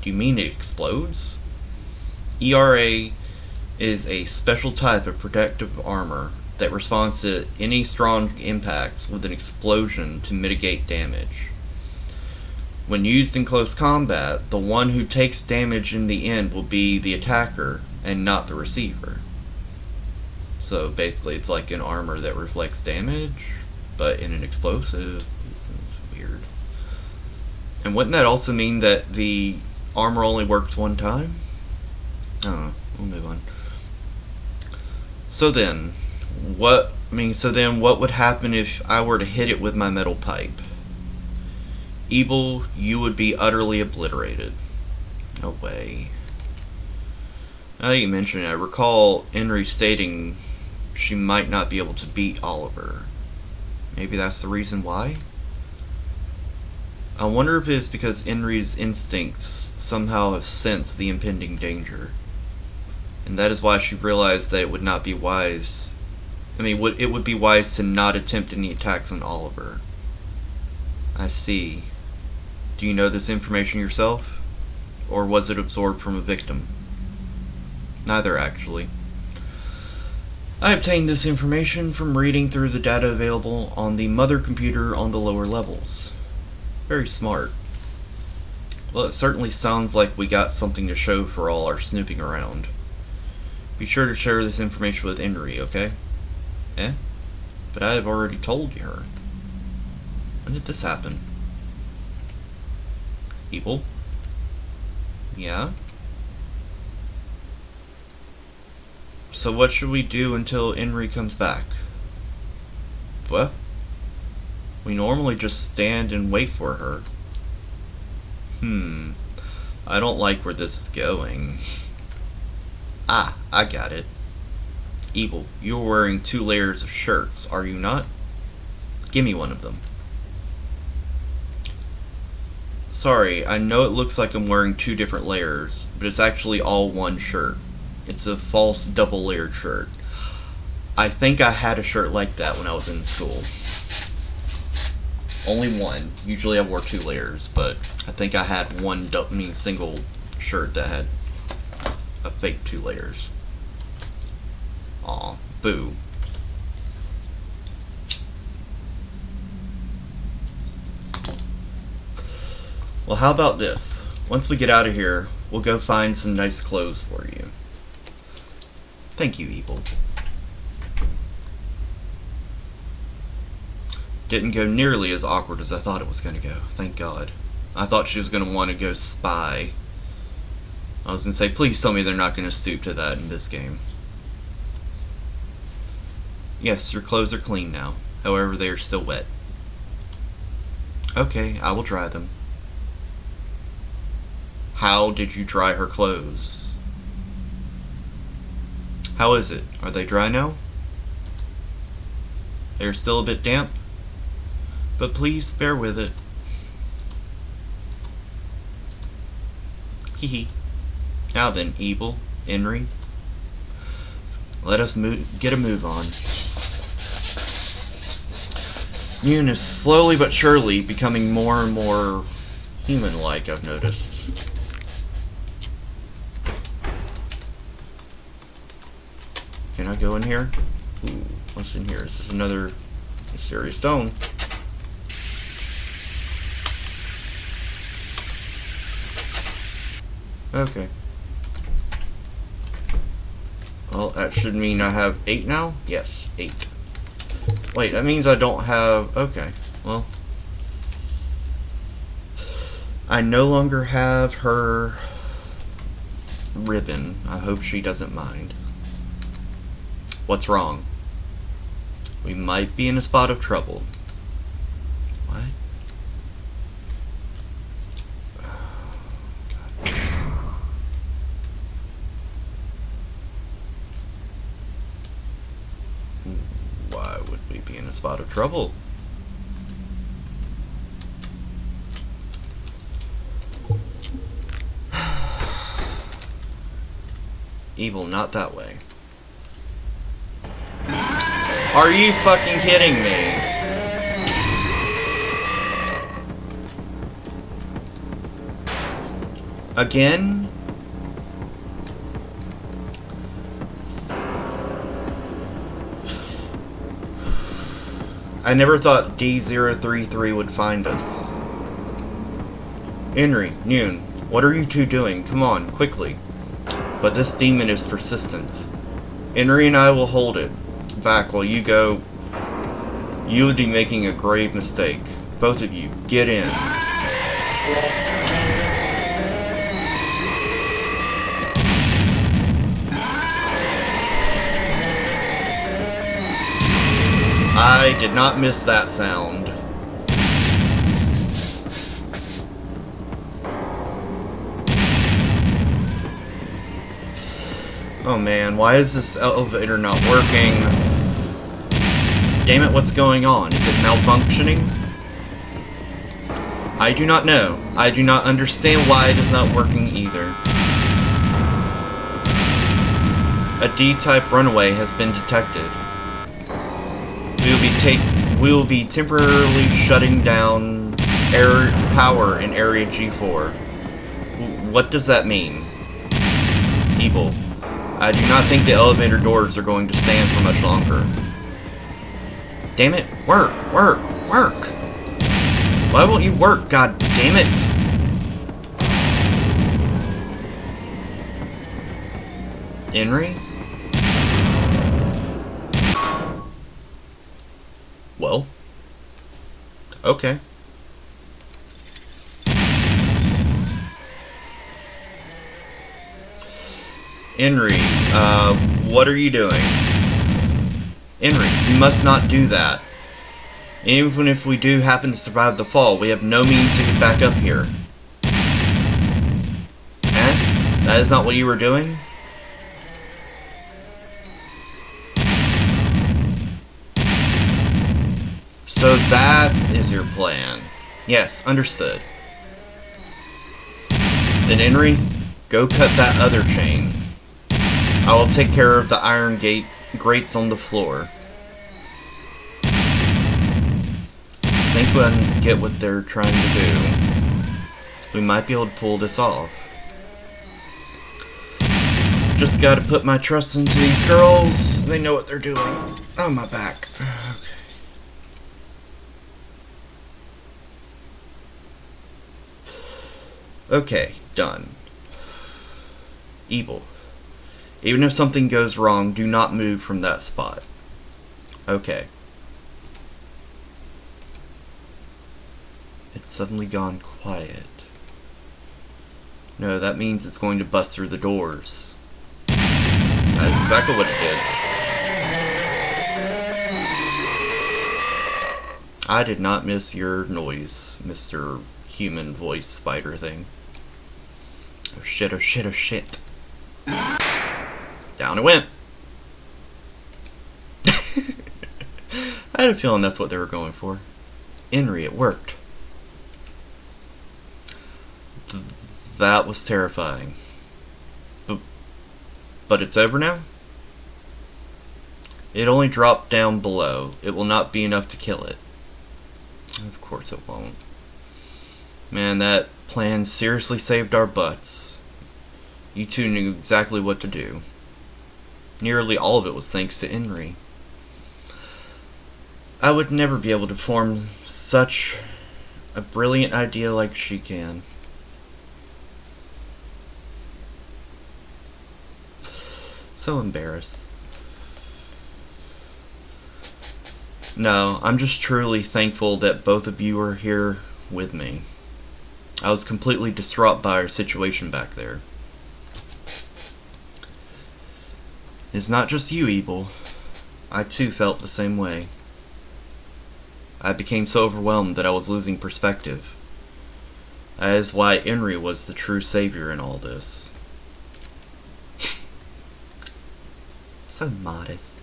Do you mean it explodes? ERA is a special type of protective armor that responds to any strong impacts with an explosion to mitigate damage. When used in close combat, the one who takes damage in the end will be the attacker and not the receiver. So basically it's like an armor that reflects damage, but in an explosive. It's weird. And wouldn't that also mean that the armor only works one time? Oh, we'll move on. So then, what would happen if I were to hit it with my metal pipe? Evil, you would be utterly obliterated. No way. Now that you mention it, I recall Henry stating she might not be able to beat Oliver. Maybe that's the reason why? I wonder if it's because Henry's instincts somehow have sensed the impending danger. And that is why she realized that it would not be wise. It would be wise to not attempt any attacks on Oliver. I see. Do you know this information yourself? Or was it absorbed from a victim? Neither, actually. I obtained this information from reading through the data available on the mother computer on the lower levels. Very smart. Well, it certainly sounds like we got something to show for all our snooping around. Be sure to share this information with Henry, okay? Eh? But I have already told her. When did this happen? Evil? Yeah? So what should we do until Henry comes back? What? We normally just stand and wait for her. I don't like where this is going. Ah, I got it. Evil, you're wearing 2 layers of shirts, are you not? Give me one of them. Sorry, I know it looks like I'm wearing 2 different layers, but it's actually all one shirt. It's a false double-layered shirt. I think I had a shirt like that when I was in school. Only one. Usually I wore 2 layers, but I think I had one single shirt that had a fake 2 layers. Aw, boo. Well, how about this? Once we get out of here, we'll go find some nice clothes for you. Thank you, Evil. Didn't go nearly as awkward as I thought it was going to go. Thank God. I thought she was going to want to go spy. I was going to say, please tell me they're not going to stoop to that in this game. Yes, your clothes are clean now. However, they are still wet. Okay, I will dry them. How did you dry her clothes? How is it? Are they dry now? They're still a bit damp? But please bear with it. Hee. Now then, Evil, Henry, let us get a move on. Yoon is slowly but surely becoming more and more human-like, I've noticed. Can I go in here? Ooh, what's in here? Is this another mysterious stone? Okay. Well, that should mean I have 8 now? Yes, 8. Wait, that means I don't have... Okay, well... I no longer have her ribbon. I hope she doesn't mind. What's wrong? We might be in a spot of trouble. What? Why would we be in a spot of trouble? Evil, not that way. Are you fucking kidding me? Again? I never thought D033 would find us. Henry, Noon, what are you two doing? Come on, quickly. But this demon is persistent. Henry and I will hold it back while you go. You would be making a grave mistake. Both of you, get in. I did not miss that sound. Oh man, why is this elevator not working? Damn it, what's going on? Is it malfunctioning? I do not know. I do not understand why it is not working either. A D-type runaway has been detected. We will be temporarily shutting down air power in Area G4. What does that mean? Evil. I do not think the elevator doors are going to stand for much longer. Damn it! Work! Work! Work! Why won't you work? God damn it! Henry? Well. Okay. Henry, what are you doing? Henry, you must not do that. Even if we do happen to survive the fall, we have no means to get back up here. Eh? That is not what you were doing? So that is your plan. Yes, understood. Then Henry, go cut that other chain. I will take care of the iron grates on the floor. I think we can get what they're trying to do. We might be able to pull this off. Just gotta put my trust into these girls. They know what they're doing. Oh, my back. Okay, done. Evil. Even if something goes wrong, do not move from that spot. Okay. It's suddenly gone quiet. No, that means it's going to bust through the doors. That's exactly what it I did not miss your noise, Mr. Human Voice Spider thing. Oh shit, oh shit, oh shit. Down it went. I had a feeling that's what they were going for. Henry, it worked. That was terrifying. But it's over now? It only dropped down below. It will not be enough to kill it. Of course it won't. Man, that plan seriously saved our butts. You two knew exactly what to do. Nearly all of it was thanks to Henry. I would never be able to form such a brilliant idea like she can. So embarrassed. No, I'm just truly thankful that both of you are here with me. I was completely distraught by our situation back there. It's not just you, Evil. I too felt the same way. I became so overwhelmed that I was losing perspective. That is why Henry was the true savior in all this. So modest.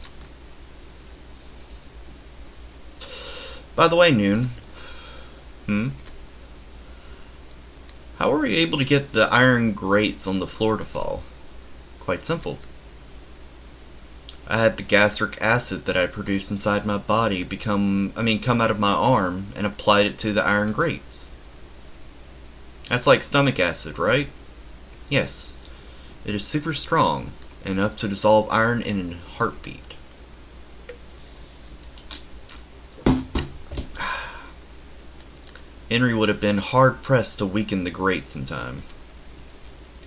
By the way, Noon. How were we able to get the iron grates on the floor to fall? Quite simple. I had the gastric acid that I produced inside my body come out of my arm and applied it to the iron grates. That's like stomach acid, right? Yes. It is super strong, enough to dissolve iron in a heartbeat. Henry would have been hard-pressed to weaken the grates in time.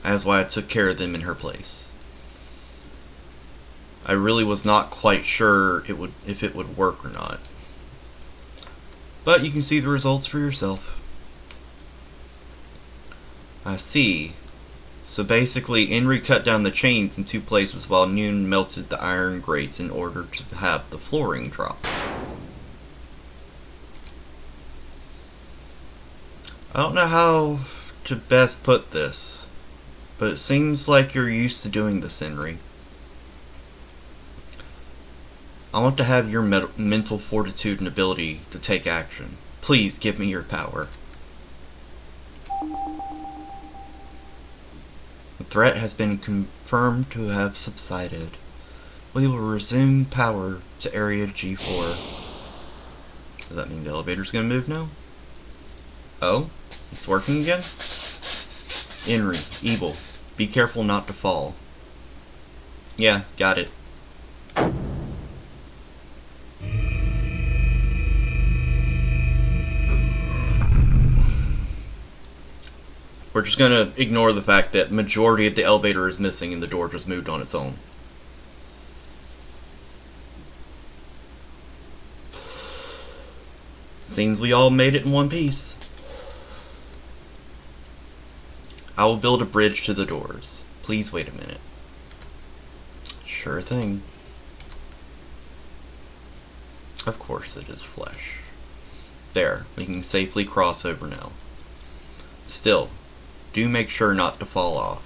That's why I took care of them in her place. I really was not quite sure if it would work or not. But you can see the results for yourself. I see. So basically, Henry cut down the chains in two places while Noon melted the iron grates in order to have the flooring drop. I don't know how to best put this, but it seems like you're used to doing this, Henry. I want to have your mental fortitude and ability to take action. Please give me your power. The threat has been confirmed to have subsided. We will resume power to Area G4. Does that mean the elevator's gonna move now? Oh? It's working again? Henry, Evil, be careful not to fall. Yeah, got it. We're just gonna ignore the fact that majority of the elevator is missing and the door just moved on its own. Seems we all made it in one piece. I will build a bridge to the doors. Please wait a minute. Sure thing. Of course it is flesh. There, we can safely cross over now. Still, do make sure not to fall off.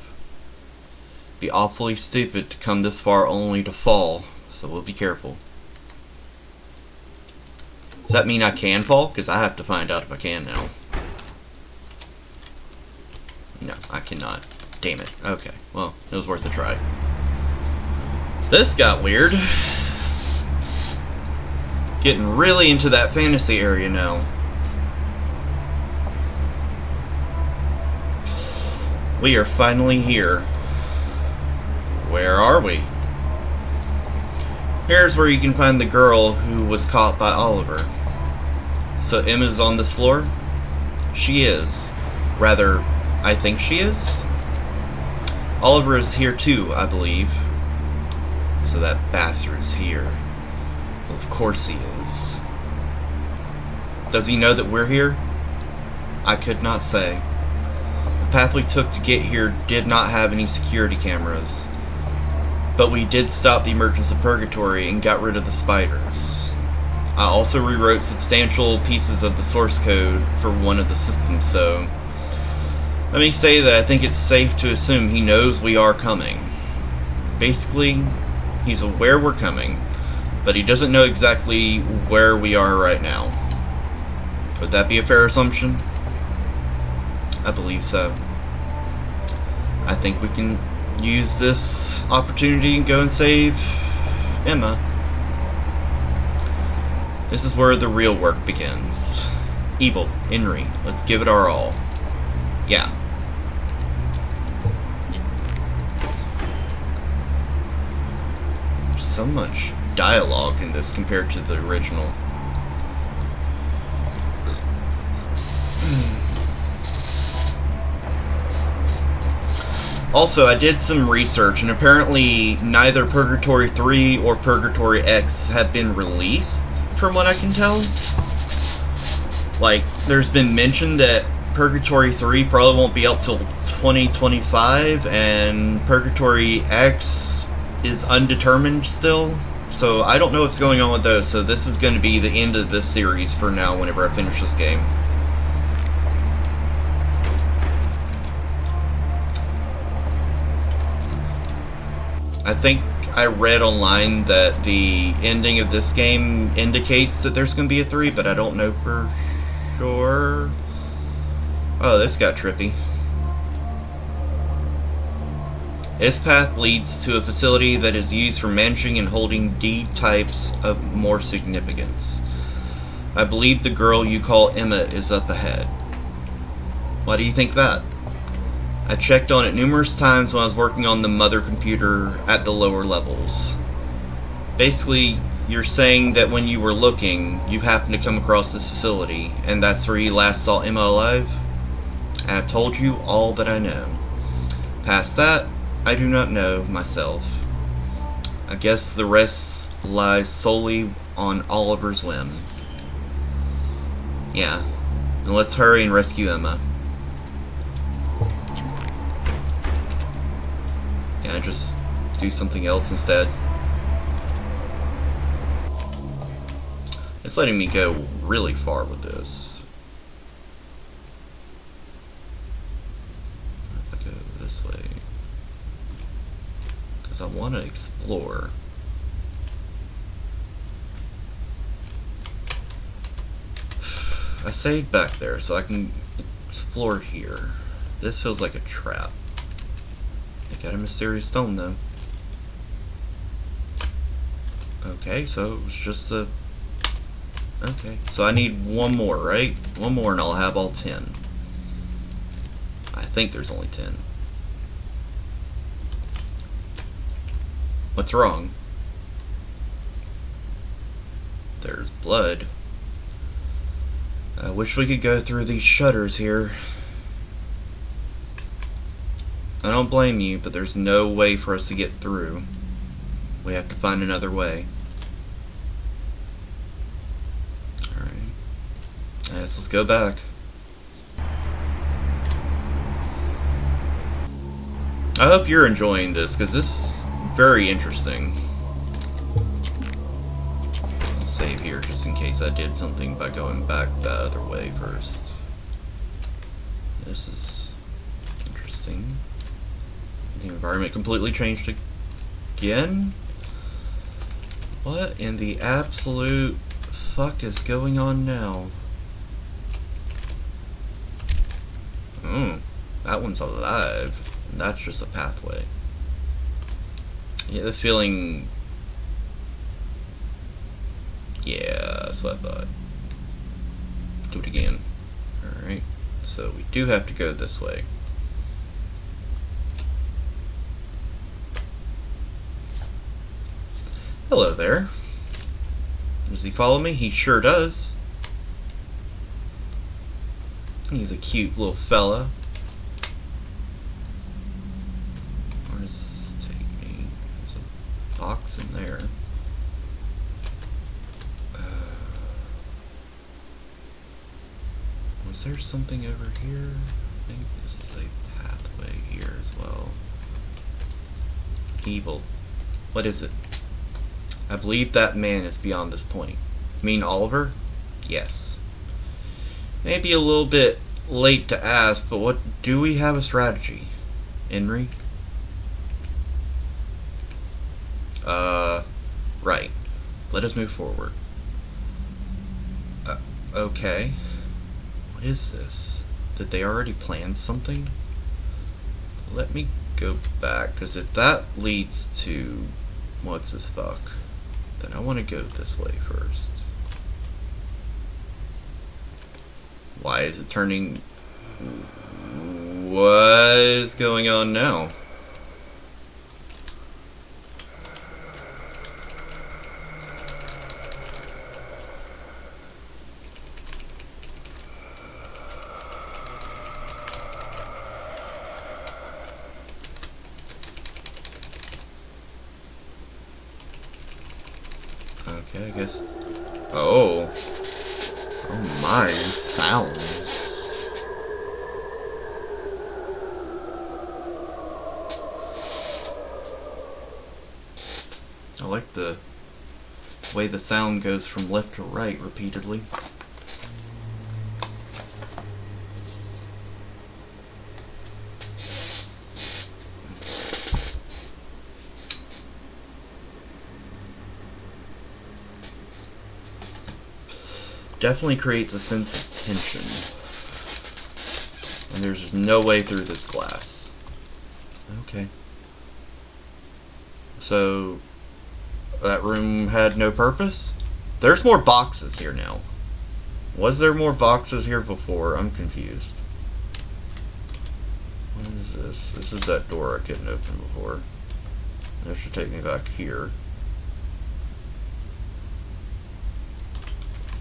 Be awfully stupid to come this far only to fall, so we'll be careful. Does that mean I can fall? Because I have to find out if I can now. No, I cannot. Damn it. Okay, well, it was worth a try. This got weird. Getting really into that fantasy area now. We are finally here. Where are we? Here's where you can find the girl who was caught by Oliver. So Emma's on this floor? She is. Rather, I think she is. Oliver is here too, I believe. So that bastard is here. Well, of course he is. Does he know that we're here? I could not say. The path we took to get here did not have any security cameras. But we did stop the emergence of Purgatory and got rid of the spiders. I also rewrote substantial pieces of the source code for one of the systems, so let me say that I think it's safe to assume he knows we are coming. Basically, he's aware we're coming, but he doesn't know exactly where we are right now. Would that be a fair assumption? I believe so. I think we can use this opportunity and go and save Emma. This is where the real work begins. Evil, Henry, let's give it our all. Yeah. There's so much dialogue in this compared to the original. Also, I did some research, and apparently neither Purgatory 3 or Purgatory X have been released, from what I can tell. Like, there's been mention that Purgatory 3 probably won't be out till 2025, and Purgatory X is undetermined still. So I don't know what's going on with those, so this is going to be the end of this series for now whenever I finish this game. I think I read online that the ending of this game indicates that there's going to be a 3, but I don't know for sure. Oh, this got trippy. Its path leads to a facility that is used for managing and holding D types of more significance. I believe the girl you call Emma is up ahead. Why do you think that? I checked on it numerous times when I was working on the mother computer at the lower levels. Basically, you're saying that when you were looking, you happened to come across this facility, and that's where you last saw Emma alive? I have told you all that I know. Past that, I do not know myself. I guess the rest lies solely on Oliver's whim. Yeah, then let's hurry and rescue Emma. Can I just do something else instead? It's letting me go really far with this. If I go this way, because I want to explore. I saved back there so I can explore here. This feels like a trap. I got a mysterious stone though. Okay, so it was just a... Okay, so I need one more, right? One more and I'll have all 10. I think there's only 10. What's wrong? There's blood. I wish we could go through these shutters here. I don't blame you, but there's no way for us to get through. We have to find another way. Alright. Yes, let's go back. I hope you're enjoying this, because this is very interesting. I'll save here just in case I did something by going back that other way first. This is interesting. The environment completely changed again? What in the absolute fuck is going on now? That one's alive. And that's just a pathway. Yeah, the feeling... Yeah, that's what I thought. Do it again. Alright, so we do have to go this way. Hello there. Does he follow me? He sure does. He's a cute little fella. Where does this take me? There's a box in there. Was there something over here? I think this is a pathway here as well. Evil. What is it? I believe that man is beyond this point. Mean Oliver? Yes. Maybe a little bit late to ask, but what do we have a strategy? Henry? Right. Let us move forward. Okay. What is this? Did they already plan something? Let me go back, because if that leads to what's this fuck, then I want to go this way first. Why is it turning? What is going on now? Okay, I guess. Oh. Oh my, sounds. I like the way the sound goes from left to right repeatedly. Definitely creates a sense of tension. And there's no way through this glass. Okay. So, that room had no purpose? There's more boxes here now. Was there more boxes here before? I'm confused. What is this? This is that door I couldn't open before. That should take me back here.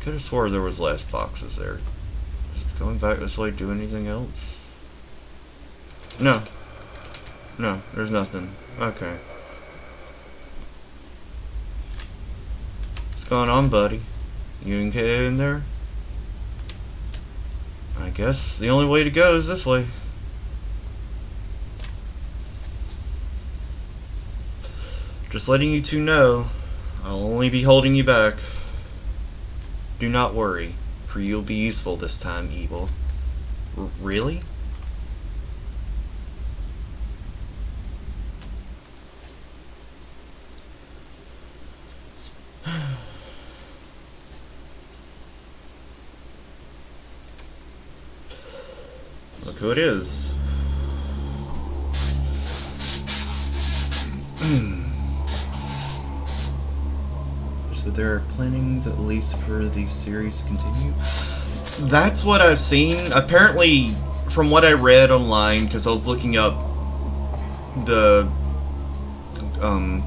Could have swore there was less boxes there. Is going back this way do anything else? No. No, there's nothing. Okay. What's going on, buddy? You can get in there? I guess the only way to go is this way. Just letting you two know, I'll only be holding you back. Do not worry, for you'll be useful this time, Evil. Really? Look who it is. So there are plannings at least for the series to continue. That's what I've seen. Apparently, from what I read online, because I was looking up the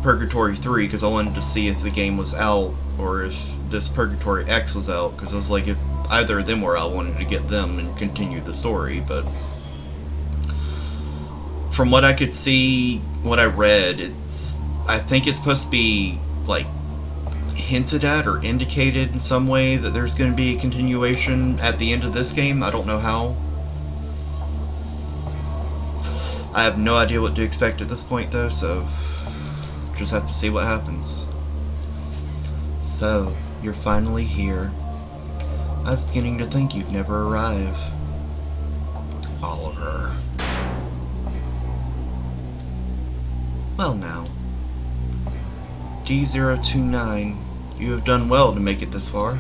Purgatory 3, because I wanted to see if the game was out or if this Purgatory X was out, because I was like, if either of them were out, I wanted to get them and continue the story. But from what I could see, what I read, I think it's supposed to be like hinted at or indicated in some way that there's going to be a continuation at the end of this game. I don't know how. I have no idea what to expect at this point though, so just have to see what happens. So, you're finally here. I was beginning to think you'd never arrive. Oliver. Well now. D029, you have done well to make it this far.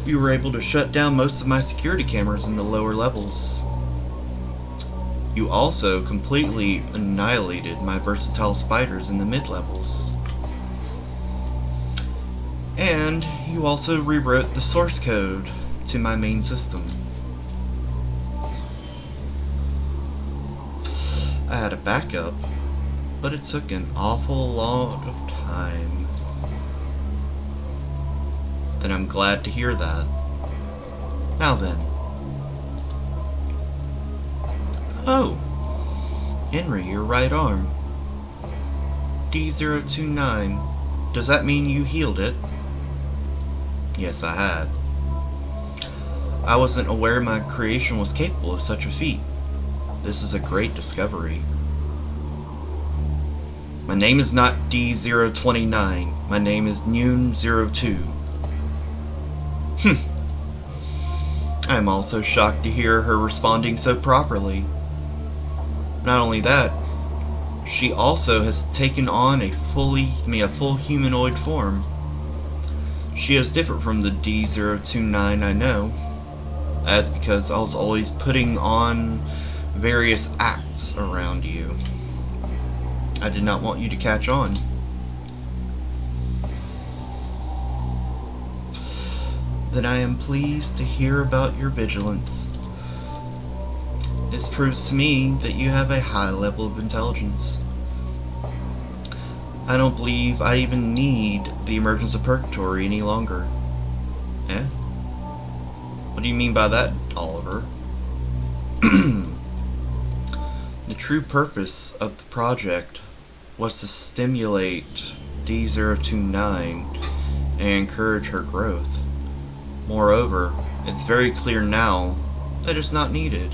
You were able to shut down most of my security cameras in the lower levels. You also completely annihilated my versatile spiders in the mid-levels. And you also rewrote the source code to my main system. I had a backup, but it took an awful lot of time. Then I'm glad to hear that. Now then. Oh! Henry, your right arm. D029. Does that mean you healed it? Yes, I had. I wasn't aware my creation was capable of such a feat. This is a great discovery. My name is not D029. My name is Noon02. I am also shocked to hear her responding so properly. Not only that, she also has taken on a full humanoid form. She is different from the D029 I know. That's because I was always putting on various acts around you. I did not want you to catch on. Then I am pleased to hear about your vigilance. This proves to me that you have a high level of intelligence. I don't believe I even need the emergence of Purgatory any longer. Eh? What do you mean by that, Oliver? The true purpose of the project was to stimulate D029 and encourage her growth. Moreover, it's very clear now that it's not needed,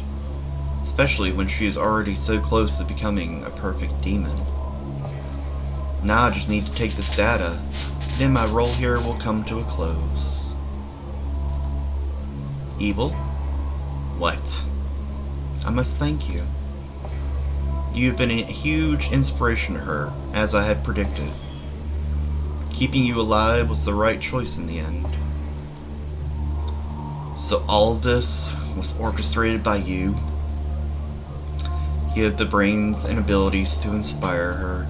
especially when she is already so close to becoming a perfect demon. Now I just need to take this data, then my role here will come to a close. Evil? What? I must thank you. You have been a huge inspiration to her, as I had predicted. Keeping you alive was the right choice in the end. So all of this was orchestrated by you? You have the brains and abilities to inspire her.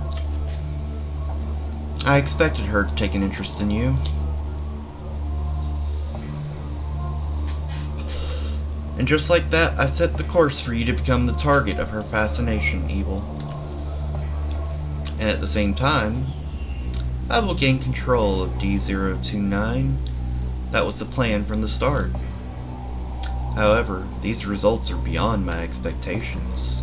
I expected her to take an interest in you. And just like that, I set the course for you to become the target of her fascination, Evil. And at the same time, I will gain control of D029. That was the plan from the start. However, these results are beyond my expectations.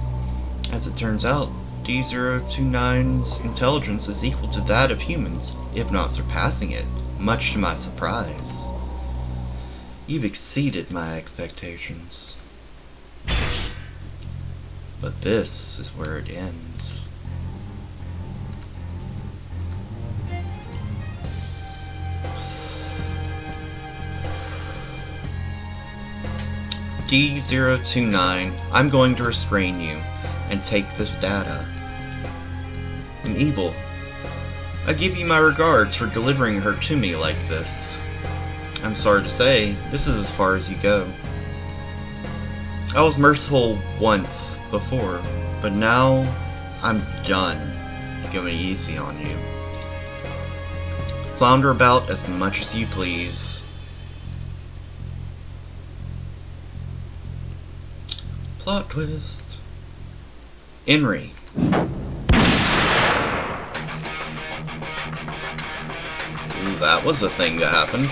As it turns out, D029's intelligence is equal to that of humans, if not surpassing it, much to my surprise. You've exceeded my expectations. But this is where it ends. D029, I'm going to restrain you and take this data. And Evil, I give you my regards for delivering her to me like this. I'm sorry to say, this is as far as you go. I was merciful once before, but now I'm done going easy on you. Flounder about as much as you please. Plot twist. Henry. Ooh, that was a thing that happened.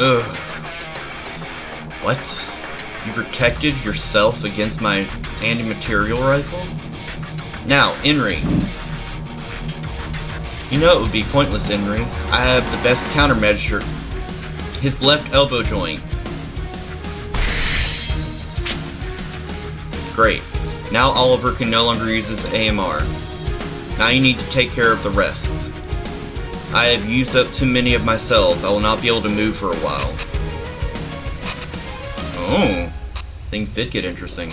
Ugh. What? You protected yourself against my anti-material rifle? Now, Henry. You know it would be pointless, Henry. I have the best countermeasure. His left elbow joint. Great. Now Oliver can no longer use his AMR. Now you need to take care of the rest. I have used up too many of my cells. I will not be able to move for a while. Oh, things did get interesting.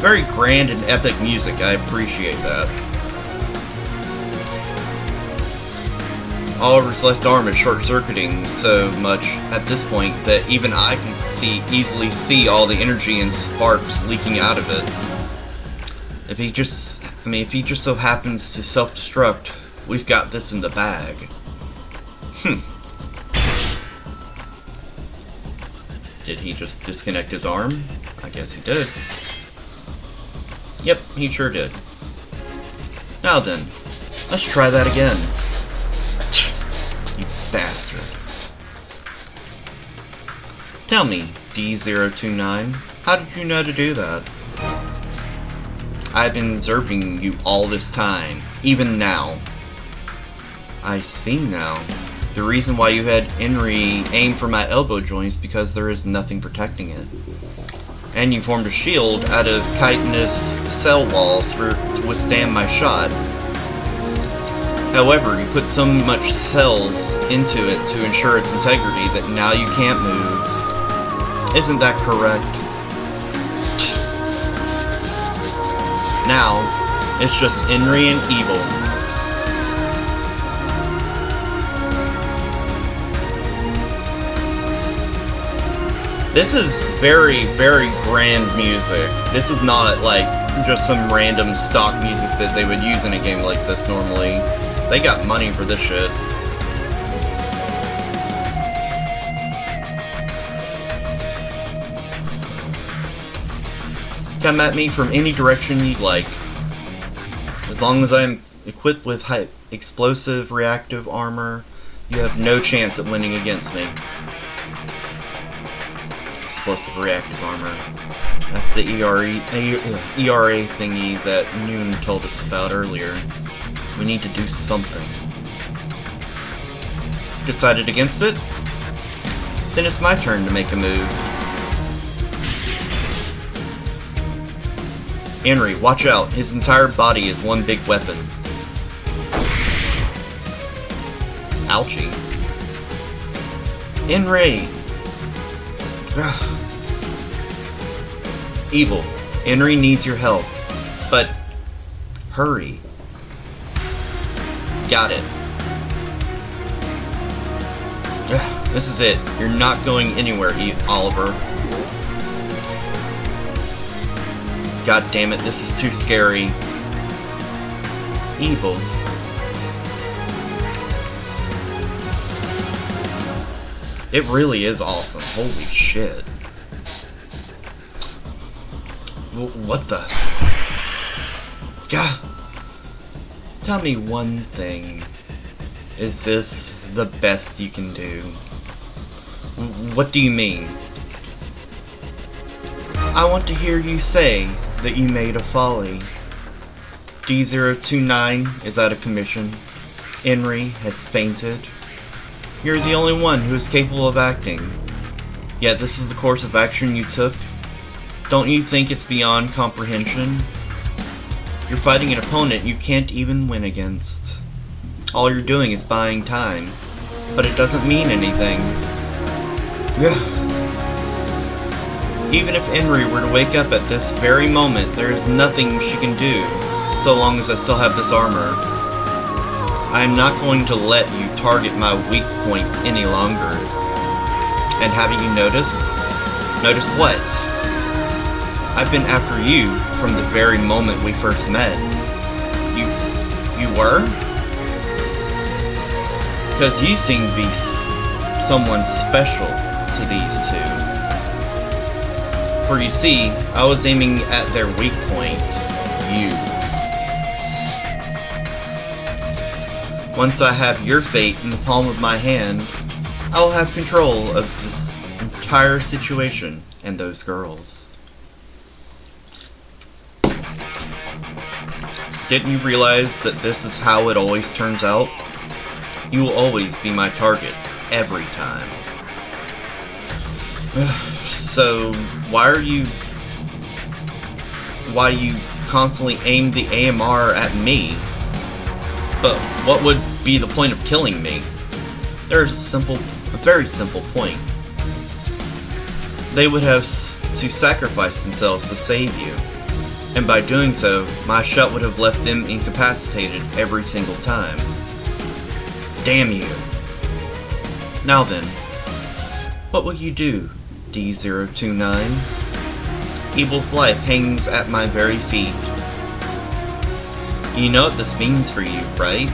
Very grand and epic music. I appreciate that. Oliver's left arm is short-circuiting so much at this point that even I can easily see all the energy and sparks leaking out of it. If he just so happens to self-destruct, we've got this in the bag. Did he just disconnect his arm? I guess he did. Yep, he sure did. Now then, let's try that again. You bastard. Tell me, D029, how did you know to do that? I've been observing you all this time, even now. I see now. The reason why you had Henry aim for my elbow joint is because there is nothing protecting it. And you formed a shield out of chitinous cell walls to withstand my shot. However, you put so much cells into it to ensure its integrity that now you can't move. Isn't that correct? Now, it's just Inri and Evil. This is very, very grand music. This is not like just some random stock music that they would use in a game like this normally. They got money for this shit. Come at me from any direction you'd like. As long as I'm equipped with explosive reactive armor, you have no chance at winning against me. Explosive reactive armor. That's the ERA thingy that Noon told us about earlier. We need to do something. Decided against it? Then it's my turn to make a move. Henry, watch out. His entire body is one big weapon. Ouchie. Henry! Evil, Henry needs your help. But hurry. Got it. This is it. You're not going anywhere, Oliver. God damn it, this is too scary. Evil. It really is awesome. Holy shit. What the? God. Tell me one thing. Is this the best you can do? What do you mean? I want to hear you say that you made a folly. D029 is out of commission. Henry has fainted. You're the only one who is capable of acting. Yet this is the course of action you took? Don't you think it's beyond comprehension? You're fighting an opponent you can't even win against. All you're doing is buying time, but it doesn't mean anything. Even if Henry were to wake up at this very moment, there is nothing she can do, so long as I still have this armor. I am not going to let you target my weak points any longer. And haven't you noticed? Notice what? I've been after you from the very moment we first met. You were? Because you seem to be someone special to these two. For you see, I was aiming at their weak point, you. Once I have your fate in the palm of my hand, I will have control of this entire situation and those girls. Didn't you realize that this is how it always turns out? You will always be my target, every time. So, why you constantly aim the AMR at me? But what would be the point of killing me? There's a very simple point. They would have to sacrifice themselves to save you. And by doing so, my shot would have left them incapacitated every single time. Damn you. Now then, what will you do, D029? Evil's life hangs at my very feet. You know what this means for you, right?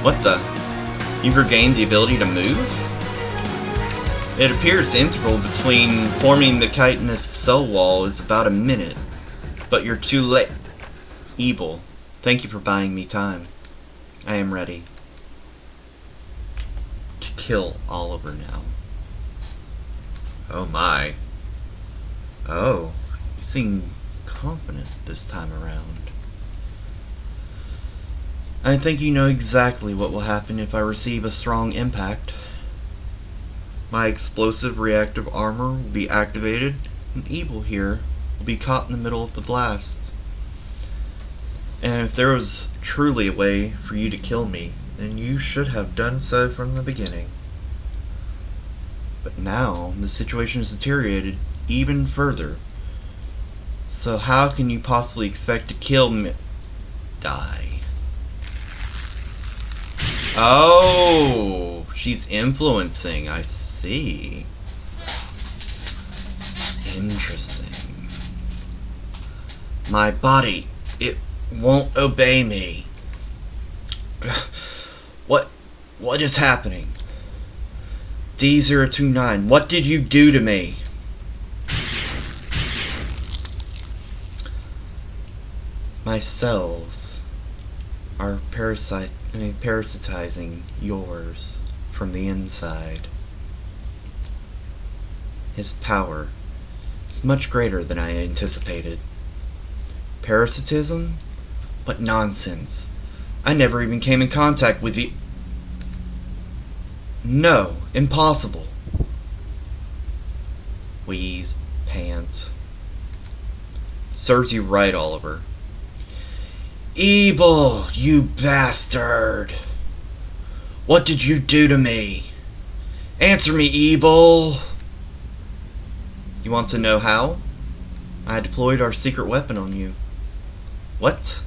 What the? You've regained the ability to move? It appears the interval between forming the chitinous cell wall is about a minute, but you're too late. Evil, thank you for buying me time. I am ready to kill Oliver now. Oh my. Oh, you seem confident this time around. I think you know exactly what will happen if I receive a strong impact. My explosive reactive armor will be activated, and Evil here will be caught in the middle of the blast. And if there was truly a way for you to kill me, then you should have done so from the beginning. But now, the situation has deteriorated even further. So how can you possibly expect to kill me? Die. Oh, she's influencing, I see. Interesting. My body, it won't obey me. What is happening? D029, what did you do to me? My cells are parasitizing yours from the inside. His power is much greater than I anticipated. Parasitism? What nonsense. I never even came in contact with the... No, impossible. Wheeze, pants. Serves you right, Oliver. Evil, you bastard! What did you do to me? Answer me, Evil! You want to know how? I deployed our secret weapon on you. What?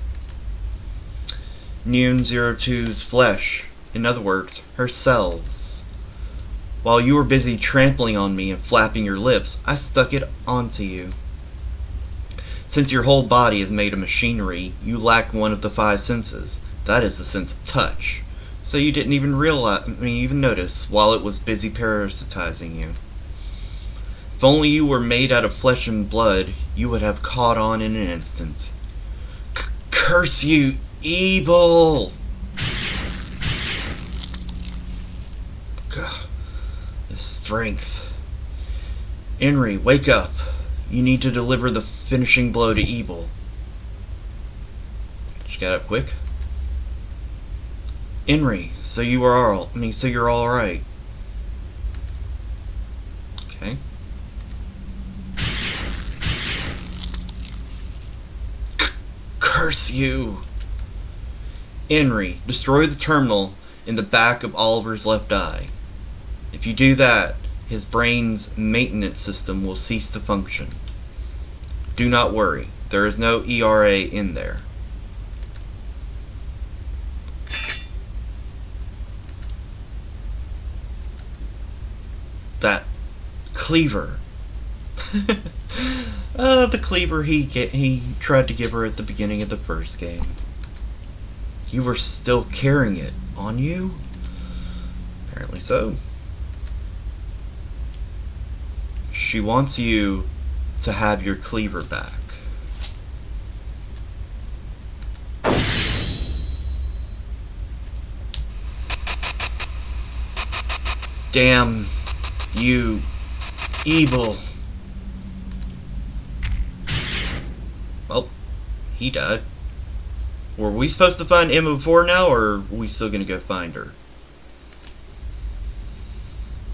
Neon 02's flesh. In other words, her cells. While you were busy trampling on me and flapping your lips, I stuck it onto you. Since your whole body is made of machinery, you lack one of the 5 senses. That is the sense of touch. So you didn't even even notice while it was busy parasitizing you. If only you were made out of flesh and blood, you would have caught on in an instant. Curse you, evil! God, the strength. Henry, wake up. You need to deliver the finishing blow to evil. She got up quick. Henry, so you're all right. Okay. Curse you! Henry, destroy the terminal in the back of Oliver's left eye. If you do that, his brain's maintenance system will cease to function. Do not worry, there is no ERA in there. That cleaver. The cleaver he tried to give her at the beginning of the first game. You were still carrying it on you? Apparently so. She wants you to have your cleaver back. Damn you, evil. Well, he died. Were we supposed to find Emma before now, or are we still gonna go find her?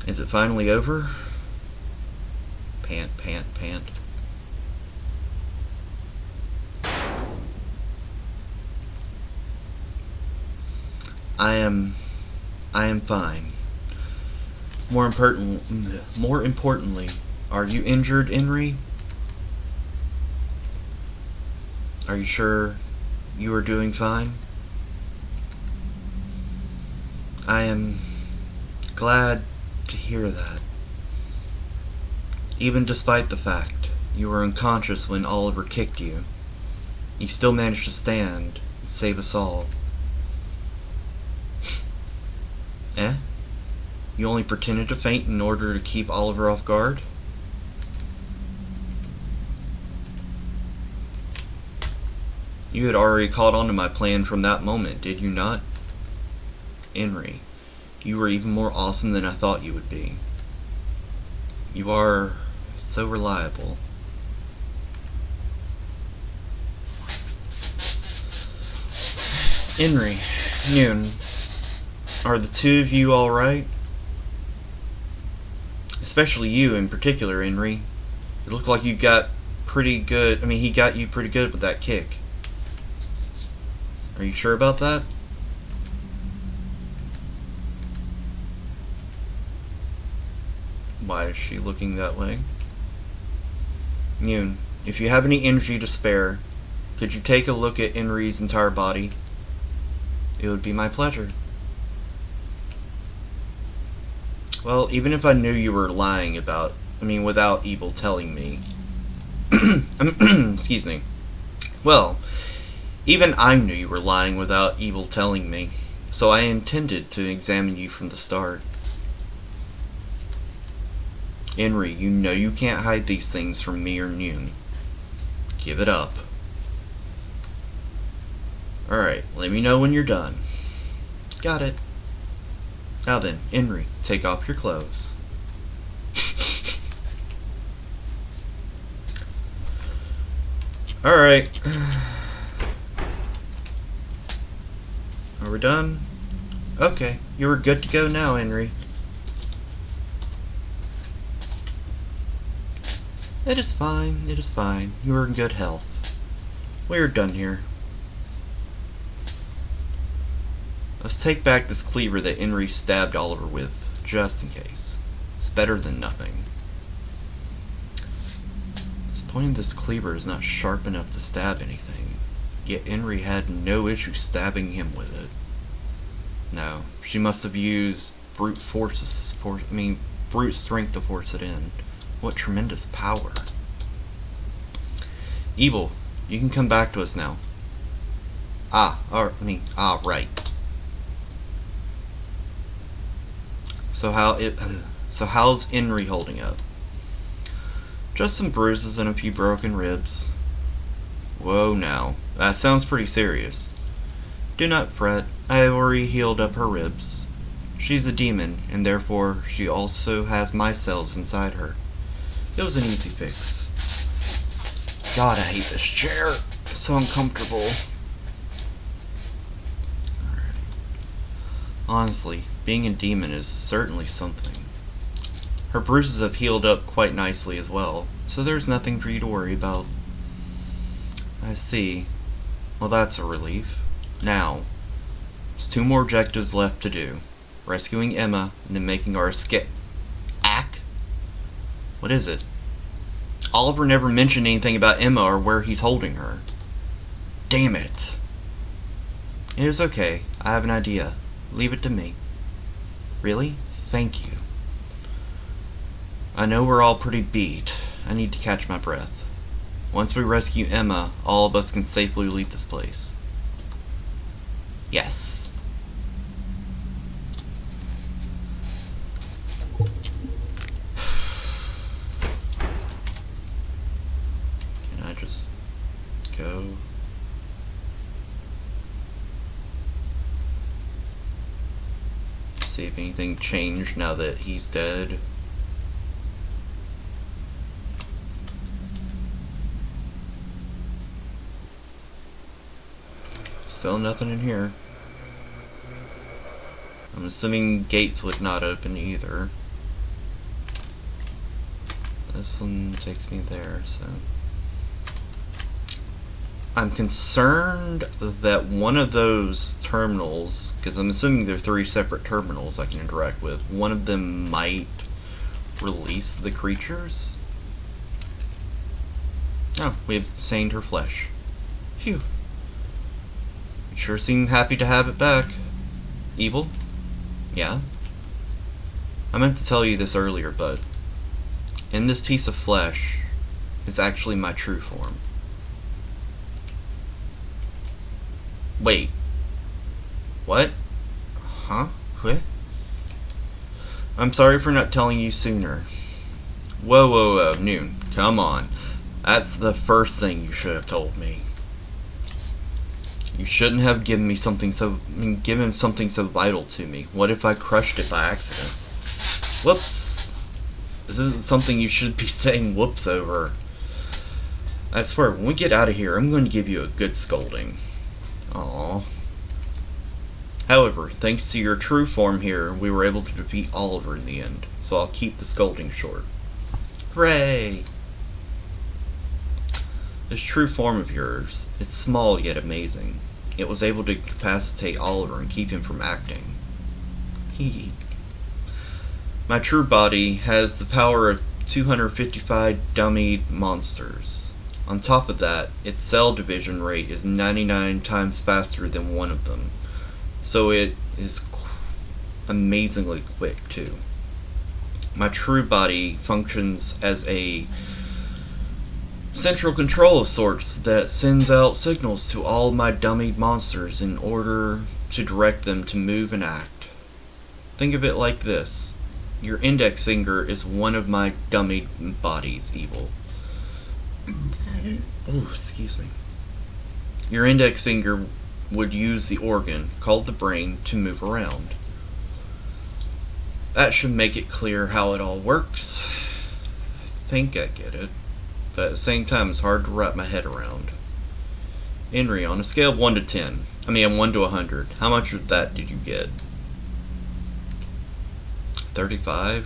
Is it finally over? Pant, pant, pant. I am fine. More importantly, are you injured, Henry? Are you sure you are doing fine? I am glad to hear that. Even despite the fact you were unconscious when Oliver kicked you, you still managed to stand and save us all. Eh? You only pretended to faint in order to keep Oliver off guard? You had already caught on to my plan from that moment, did you not? Henry, you were even more awesome than I thought you would be. You are so reliable. Henry, Noon, are the two of you alright? Especially you in particular, Henry. You look like you got pretty good. I mean, he got you pretty good with that kick. Are you sure about that? Why is she looking that way? Yoon, if you have any energy to spare, could you take a look at Inri's entire body? It would be my pleasure. Well, even if I knew you were lying without evil telling me. Excuse me. Well, even I knew you were lying without evil telling me, so I intended to examine you from the start. Inri, you know you can't hide these things from me or Noon. Give it up. Alright, let me know when you're done. Got it. Now then, Inri, take off your clothes. Alright. Are we done? Okay, you're good to go now, Inri. It is fine, it is fine. You are in good health. We are done here. Let's take back this cleaver that Inri stabbed Oliver with, just in case. It's better than nothing. This point of this cleaver is not sharp enough to stab anything, yet Inri had no issue stabbing him with it. No, she must have used brute strength to force it in. What tremendous power. Evil, you can come back to us now. Right. So how's Inri holding up? Just some bruises and a few broken ribs. Whoa now, that sounds pretty serious. Do not fret, I have already healed up her ribs. She's a demon, and therefore she also has my cells inside her. It was an easy fix. God, I hate this chair. It's so uncomfortable. Alright. Honestly, being a demon is certainly something. Her bruises have healed up quite nicely as well, so there's nothing for you to worry about. I see. Well, that's a relief. Now, there's 2 more objectives left to do. Rescuing Emma, and then making our escape. What is it? Oliver never mentioned anything about Emma or where he's holding her. Damn it. It is okay. I have an idea. Leave it to me. Really? Thank you. I know we're all pretty beat. I need to catch my breath. Once we rescue Emma, all of us can safely leave this place. Yes. Just go. See if anything changed now that he's dead. Still nothing in here. I'm assuming gates would not open either. This one takes me there, so. I'm concerned that one of those terminals, because I'm assuming there are 3 separate terminals I can interact with, one of them might release the creatures. Oh, we have stained her flesh. Phew. You sure seem happy to have it back. Evil? Yeah? I meant to tell you this earlier, but in this piece of flesh is actually my true form. Wait. What? Huh? What? I'm sorry for not telling you sooner. Whoa, Noon. Come on. That's the first thing you should have told me. You shouldn't have given something so vital to me. What if I crushed it by accident? Whoops. This isn't something you should be saying whoops over. I swear, when we get out of here, I'm going to give you a good scolding. Aww. However, thanks to your true form here, we were able to defeat Oliver in the end, so I'll keep the scolding short. Hooray! This true form of yours, it's small yet amazing. It was able to incapacitate Oliver and keep him from acting. My true body has the power of 255 dummied monsters. On top of that, its cell division rate is 99 times faster than one of them. So it is amazingly quick, too. My true body functions as a central control of sorts that sends out signals to all my dummied monsters in order to direct them to move and act. Think of it like this. Your index finger is one of my dummied bodies, evil. Oh, excuse me. Your index finger would use the organ, called the brain, to move around. That should make it clear how it all works. I think I get it, but at the same time it's hard to wrap my head around. Henry, on a scale of 1 to 100, how much of that did you get? 35?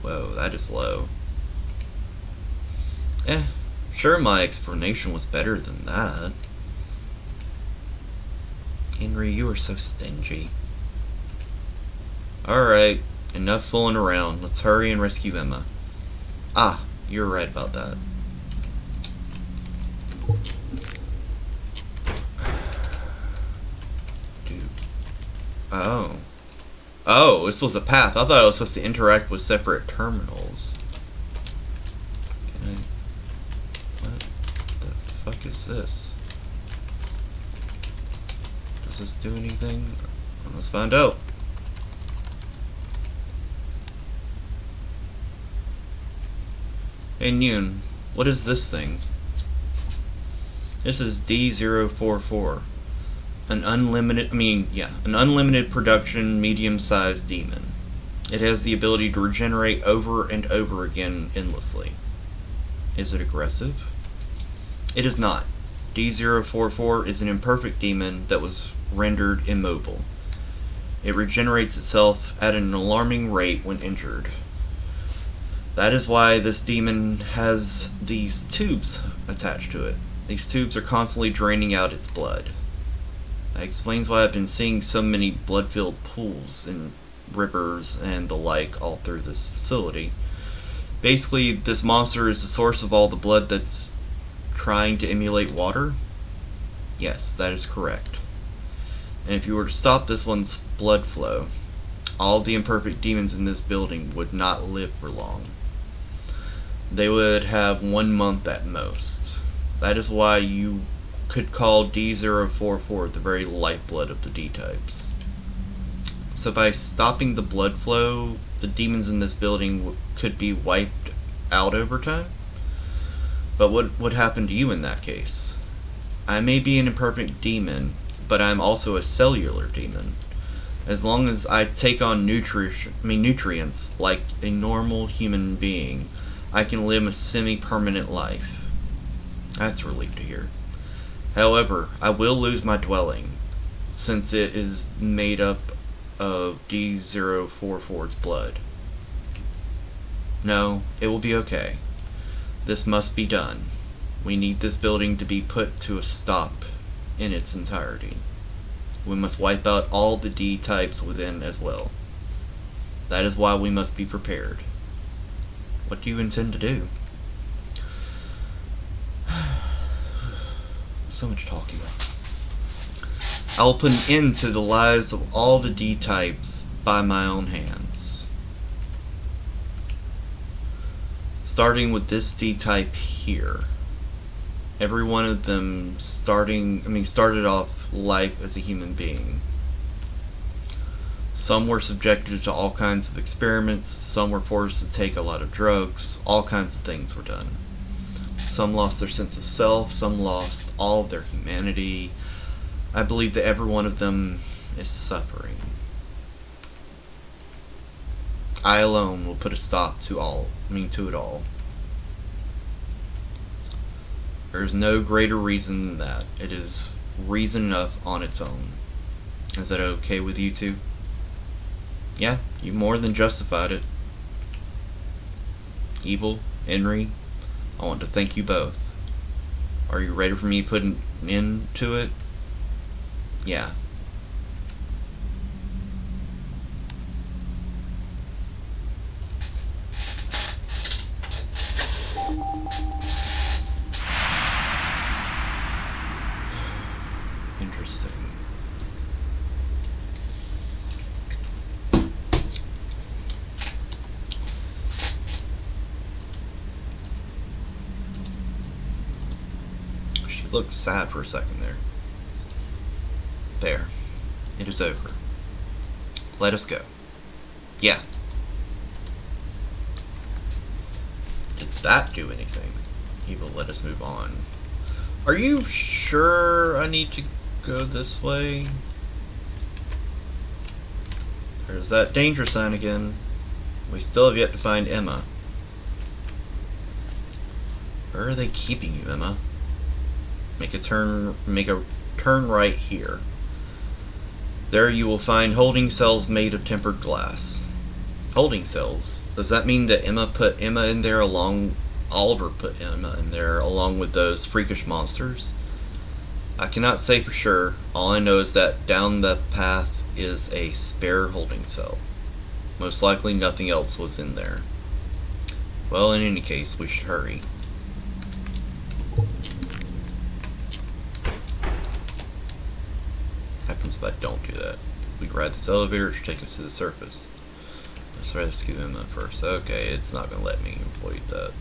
Whoa, that is low. Sure, my explanation was better than that. Henry, you are so stingy. Alright, enough fooling around. Let's hurry and rescue Emma. Ah, you're right about that. Dude. Oh. Oh, this was a path. I thought I was supposed to interact with separate terminals. Can I... What the fuck is this? Does this do anything? Let's find out. Hey Noon, what is this thing? This is D044. An unlimited production, medium-sized demon. It has the ability to regenerate over and over again endlessly. Is it aggressive? It is not. D044 is an imperfect demon that was rendered immobile. It regenerates itself at an alarming rate when injured. That is why this demon has these tubes attached to it. These tubes are constantly draining out its blood. That explains why I've been seeing so many blood-filled pools and rivers and the like all through this facility. Basically, this monster is the source of all the blood that's trying to emulate water. Yes, that is correct. And if you were to stop this one's blood flow, all the imperfect demons in this building would not live for long. They would have 1 month at most. That is why you could call D044 the very lifeblood of the D-types. So by stopping the blood flow, the demons in this building could be wiped out over time? But what would happen to you in that case? I may be an imperfect demon, but I'm also a cellular demon. As long as I take on nutrients like a normal human being, I can live a semi-permanent life. That's a relief to hear. However, I will lose my dwelling, since it is made up of D044's blood. No, it will be okay. This must be done. We need this building to be put to a stop in its entirety. We must wipe out all the D-types within as well. That is why we must be prepared. What do you intend to do? So much talking. I will put an end to the lives of all the D-types by my own hands. Starting with this D-type here. Every one of them started off life as a human being. Some were subjected to all kinds of experiments, some were forced to take a lot of drugs, all kinds of things were done. Some lost their sense of self, some lost all of their humanity. I believe that every one of them is suffering. I alone will put a stop to it all. There is no greater reason than that. It is reason enough on its own. Is that okay with you two? Yeah, you more than justified it. Evil, Henry, I want to thank you both. Are you ready for me putting into it? Yeah. Interesting. She looked sad for a second there. There. It is over. Let us go. Yeah. Did that do anything? He will let us move on. Are you sure I need to go this way? There's that danger sign again. We still have yet to find Emma. Where are they keeping you, Emma? Make a turn right here. There you will find holding cells made of tempered glass. Holding cells? Does that mean that Oliver put Emma in there along with those freakish monsters? I cannot say for sure. All I know is that down the path is a spare holding cell. Most likely nothing else was in there. Well, in any case, we should hurry. Happens if I don't do that. We can ride this elevator to take us to the surface. Let's rescue Emma first. Okay, it's not going to let me avoid that.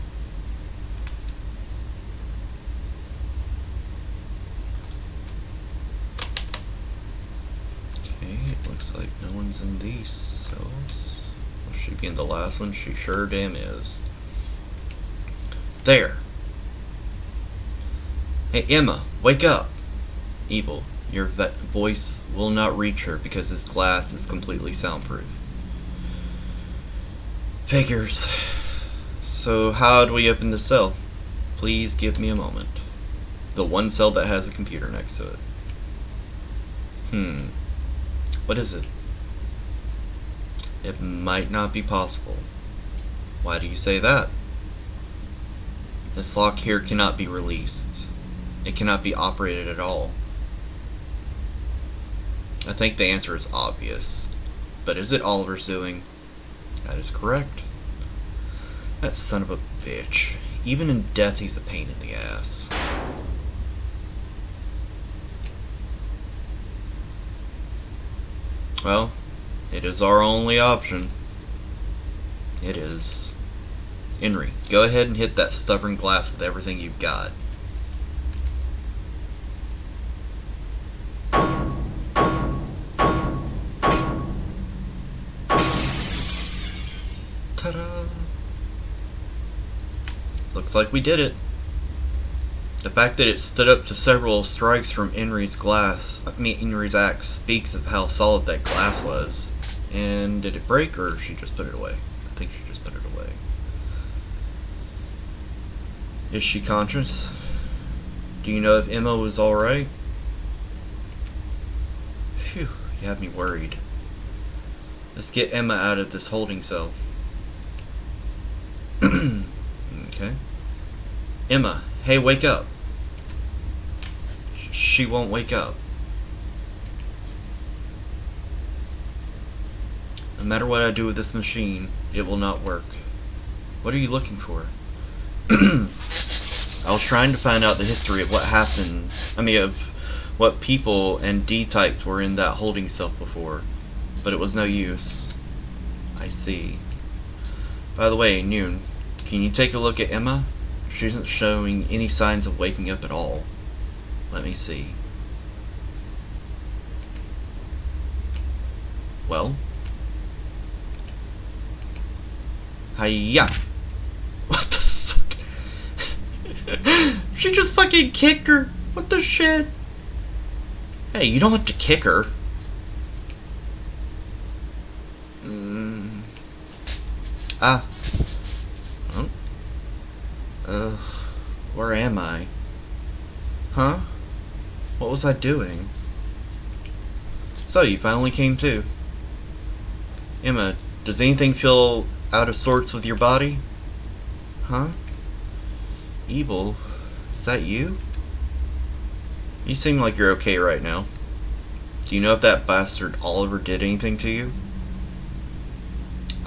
Okay, it looks like no one's in these cells. Will she be in the last one? She sure damn is. There! Hey, Emma, wake up! Evil, your voice will not reach her because this glass is completely soundproof. Figures. So how do we open the cell? Please give me a moment. The one cell that has a computer next to it. What is it? It might not be possible. Why do you say that? This lock here cannot be released. It cannot be operated at all. I think the answer is obvious. But is it Oliver's doing? That is correct. That son of a bitch. Even in death, he's a pain in the ass. Well, it is our only option. It is. Henry, go ahead and hit that stubborn glass with everything you've got. Ta-da! Looks like we did it. The fact that it stood up to several strikes from Henry's axe speaks of how solid that glass was. And did it break, or she just put it away? I think she just put it away. Is she conscious? Do you know if Emma was alright? Phew, you have me worried. Let's get Emma out of this holding cell. Okay. Emma, hey, wake up. She won't wake up. No matter what I do with this machine, it will not work. What are you looking for? I was trying to find out the history of what happened, of what people and D-types were in that holding cell before, but it was no use. I see. By the way, Noon, can you take a look at Emma? She isn't showing any signs of waking up at all. Let me see. Well? Hiya! What the fuck? She just fucking kicked her! What the shit? Hey, you don't have to kick her. Ah. Oh. Where am I? Huh? What was I doing? So, you finally came to. Emma, does anything feel out of sorts with your body? Huh? Evil, is that you? You seem like you're okay right now. Do you know if that bastard Oliver did anything to you?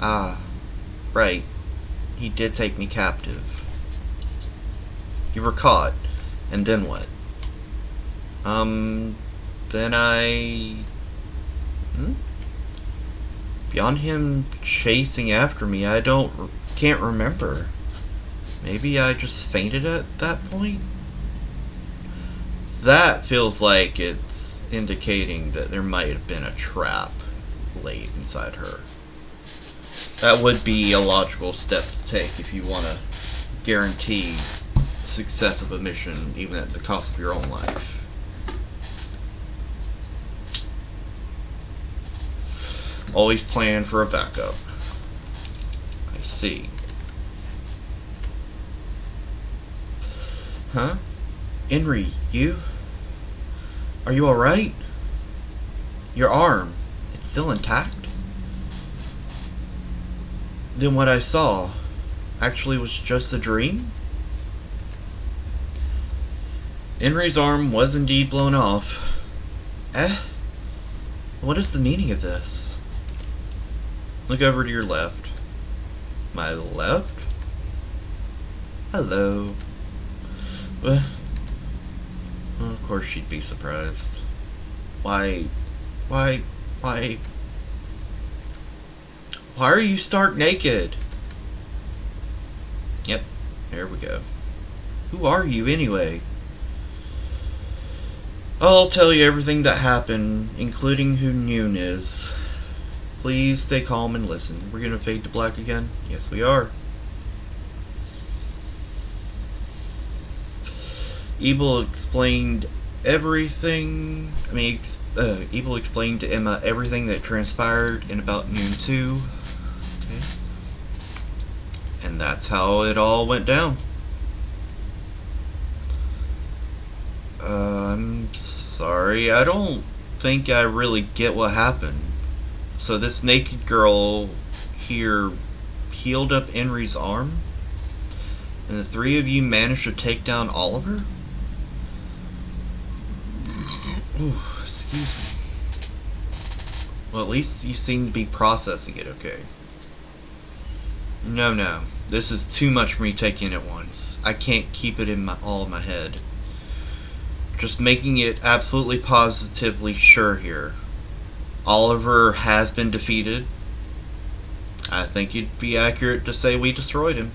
Ah, right. He did take me captive. You were caught. And then what? Then I... Beyond him chasing after me, can't remember. Maybe I just fainted at that point? That feels like it's indicating that there might have been a trap laid inside her. That would be a logical step to take if you want to guarantee success of a mission, even at the cost of your own life. Always plan for a backup. I see. Huh? Henry, you? Are you alright? Your arm, it's still intact? Then what I saw actually was just a dream? Henry's arm was indeed blown off. What is the meaning of this? Look over to your left. My left? Hello. Well, of course she'd be surprised. Why are you stark naked? Yep, there we go. Who are you anyway? I'll tell you everything that happened, including who Noon is. Please stay calm and listen. We're gonna fade to black again? Yes, we are. Evil explained everything. Evil explained to Emma everything that transpired in about noon 2. Okay. And that's how it all went down. I'm sorry. I don't think I really get what happened. So this naked girl here healed up Henry's arm? And the three of you managed to take down Oliver? Ooh, excuse me. Well, at least you seem to be processing it okay. No. This is too much for me taking at once. I can't keep it in all in my head. Just making it absolutely positively sure here. Oliver has been defeated. I think it'd be accurate to say we destroyed him.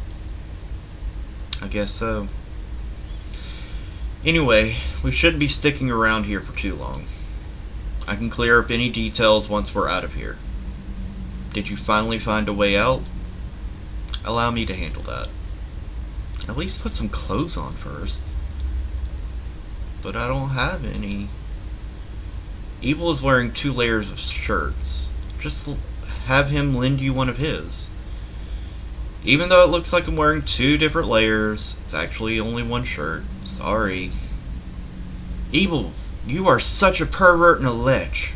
I guess so. Anyway, we shouldn't be sticking around here for too long. I can clear up any details once we're out of here. Did you finally find a way out? Allow me to handle that. At least put some clothes on first. But I don't have any. Evil is wearing 2 layers of shirts. Just have him lend you one of his. Even though it looks like I'm wearing 2 different layers, it's actually only 1 shirt. Sorry. Evil, you are such a pervert and a lich.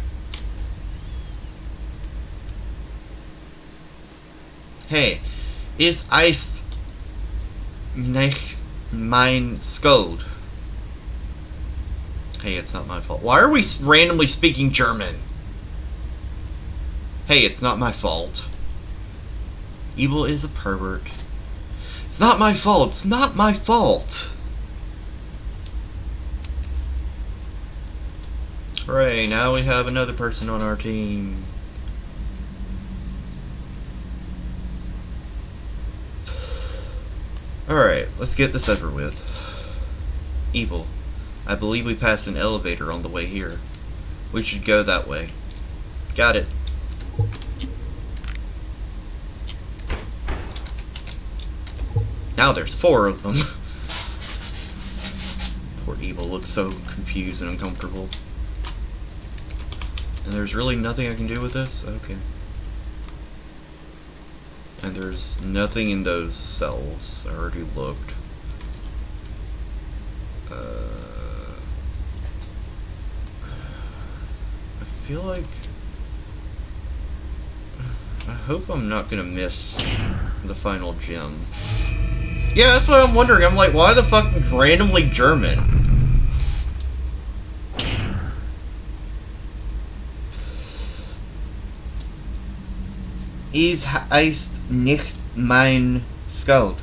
Hey, is iced nicht mein Skuld? Hey, it's not my fault. Why are we randomly speaking German? Hey, it's not my fault. Evil is a pervert. It's not my fault. It's not my fault. Hooray, now we have another person on our team. Alright, let's get this over with. Evil. I believe we passed an elevator on the way here. We should go that way. Got it. Now there's 4 of them. Poor Evil looks so confused and uncomfortable. And there's really nothing I can do with this? Okay. And there's nothing in those cells. I already looked. I feel like... I hope I'm not gonna miss the final gem. Yeah, that's what I'm wondering. I'm like, why the fuck randomly German? Is heißt nicht mein Skuld.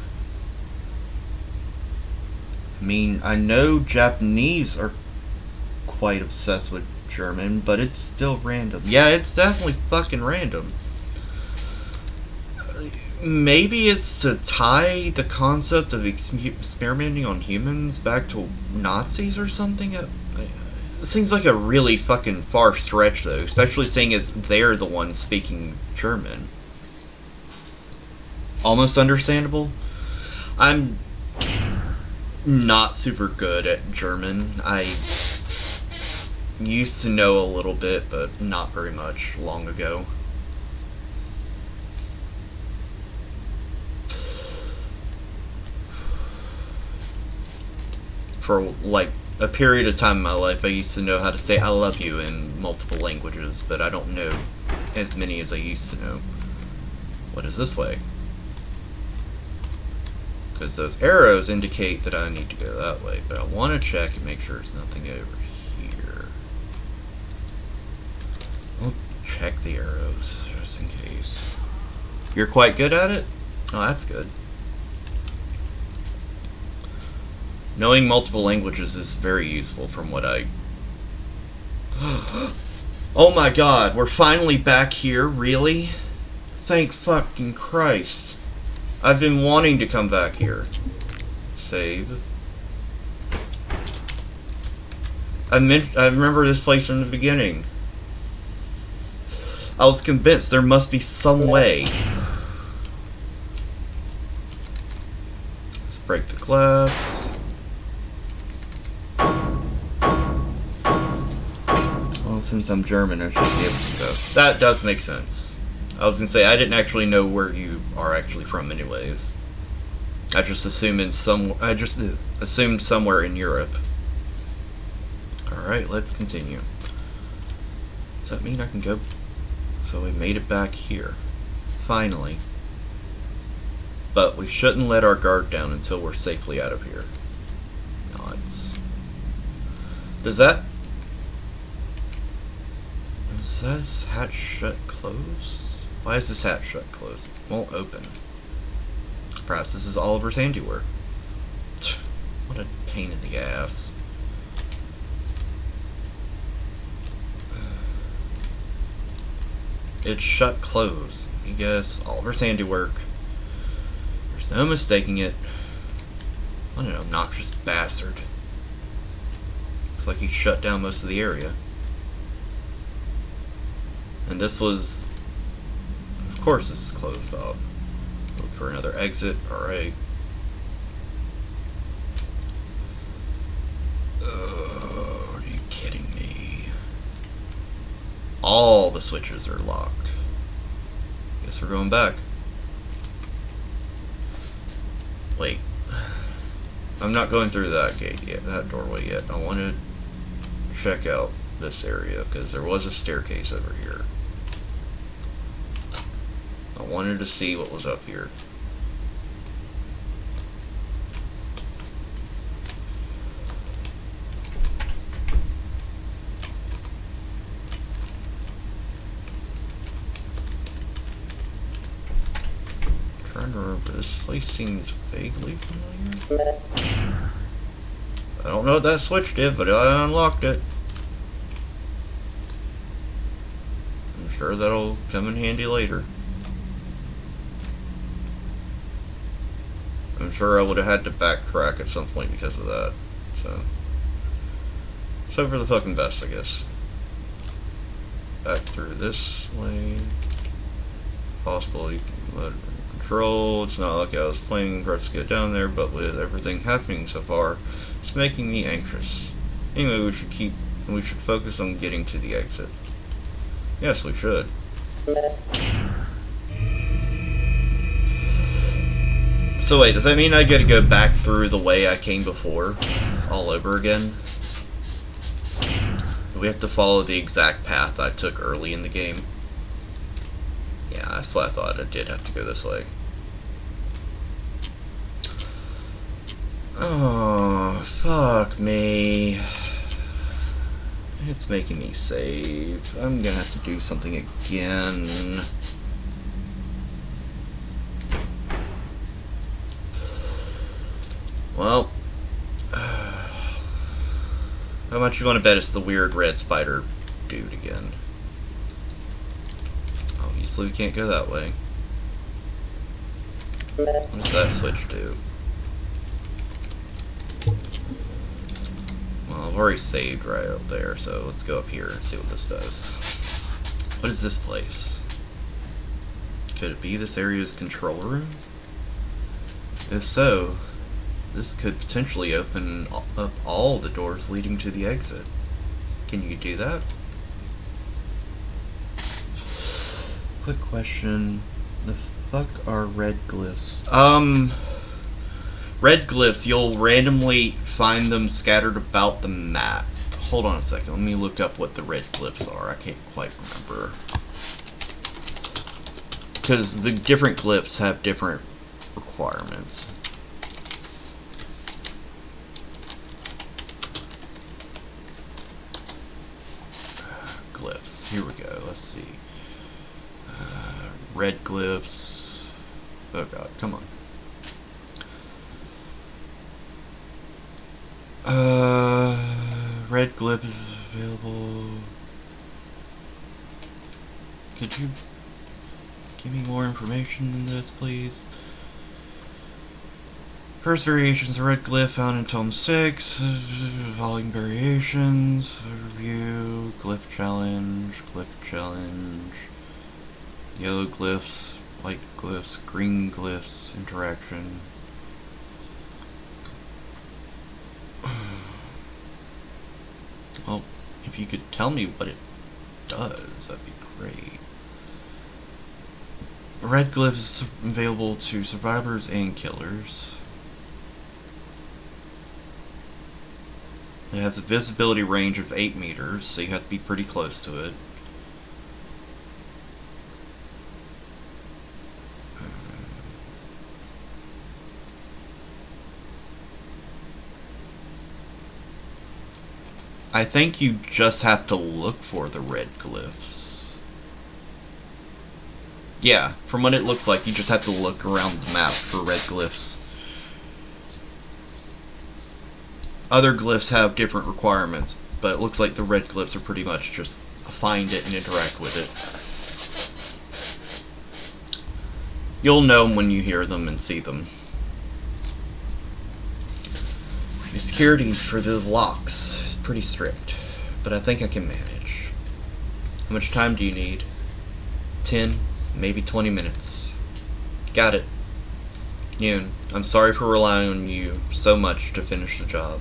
I mean, I know Japanese are quite obsessed with German, but it's still random. Yeah, it's definitely fucking random. Maybe it's to tie the concept of experimenting on humans back to Nazis or something. It seems like a really fucking far stretch, though, especially seeing as they're the ones speaking German. Almost understandable. I'm not super good at German. I used to know a little bit, but not very much long ago. For like a period of time in my life, I used to know how to say I love you in multiple languages, but I don't know as many as I used to know. What is this way? Because those arrows indicate that I need to go that way, but I want to check and make sure there's nothing over here. I'll check the arrows just in case. You're quite good at it? Oh, that's good. Knowing multiple languages is very useful from what I... Oh my god, we're finally back here, really? Thank fucking Christ. I've been wanting to come back here. Save. I remember this place from the beginning. I was convinced there must be some way. Let's break the glass. Well, since I'm German, I should be able to go. That does make sense. I was gonna say, I didn't actually know where you are actually from anyways. I just assumed somewhere in Europe. Alright, let's continue. Does that mean I can go? So we made it back here. Finally. But we shouldn't let our guard down until we're safely out of here. Nods. Does that hatch shut close? Why is this hatch shut closed? It won't open. Perhaps this is Oliver's handiwork. What a pain in the ass. It's shut closed. You guess Oliver's handiwork. There's no mistaking it. What an obnoxious bastard. Looks like he shut down most of the area. And this was... Of course this is closed off. Look for another exit. Alright. Are you kidding me? All the switches are locked. Guess we're going back. Wait. I'm not going through that gate yet, that doorway yet. I want to check out this area, because there was a staircase over here. I wanted to see what was up here. Trying to remember, this place seems vaguely familiar. I don't know what that switch did, but I unlocked it. I'm sure that'll come in handy later. I'm sure I would have had to backtrack at some point because of that. So for the fucking best, I guess. Back through this way. Possible control. It's not like I was planning for us to get down there, but with everything happening so far, it's making me anxious. Anyway, we should focus on getting to the exit. Yes, we should. So wait, does that mean I gotta go back through the way I came before, all over again? Do we have to follow the exact path I took early in the game? Yeah, that's what I thought. I did have to go this way. Oh, fuck me. It's making me save. I'm gonna have to do something again. Well, how much you want to bet it's the weird red spider dude again? Obviously we can't go that way. What does that switch do? Well, I've already saved right up there, so let's go up here and see what this does. What is this place? Could it be this area's control room? If so, this could potentially open up all the doors leading to the exit. Can you do that? Quick question. The fuck are red glyphs? Red glyphs, you'll randomly find them scattered about the map. Hold on a second, let me look up what the red glyphs are. I can't quite remember. Because the different glyphs have different requirements. Glyphs, here we go, let's see. Red glyphs. Oh god, come on. Red glyph is available. Could you give me more information than this, please? First variations of red glyph found in Tome 6. Volume variations. Review. Glyph challenge. Yellow glyphs. White glyphs. Green glyphs. Interaction. Well, if you could tell me what it does, that'd be great. Red glyph is available to survivors and killers. It has a visibility range of 8 meters, so you have to be pretty close to it. I think you just have to look for the red glyphs. Yeah, from what it looks like, you just have to look around the map for red glyphs. Other glyphs have different requirements, but it looks like the red glyphs are pretty much just find it and interact with it. You'll know them when you hear them and see them. The security for the locks is pretty strict, but I think I can manage. How much time do you need? 10, maybe 20 minutes. Got it. Yoon, I'm sorry for relying on you so much to finish the job.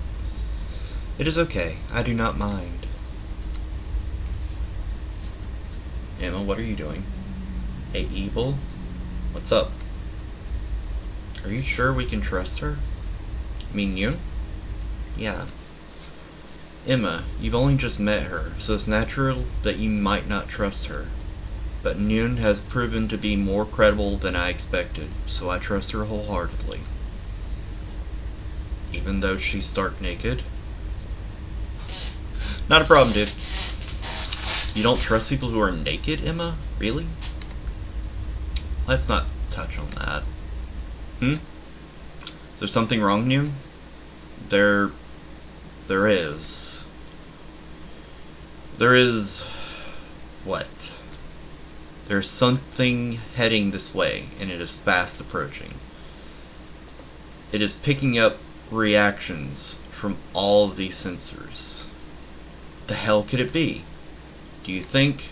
It is okay. I do not mind. Emma, what are you doing? Hey, Evil? What's up? Are you sure we can trust her? You mean you? Yeah. Emma, you've only just met her, so it's natural that you might not trust her. But Noon has proven to be more credible than I expected, so I trust her wholeheartedly. Even though she's stark naked? Not a problem, dude. You don't trust people who are naked, Emma? Really? Let's not touch on that. Is there something wrong, Noon? There is. There is... what? There's something heading this way, and it is fast approaching. It is picking up reactions from all of these sensors. The hell could it be? Do you think?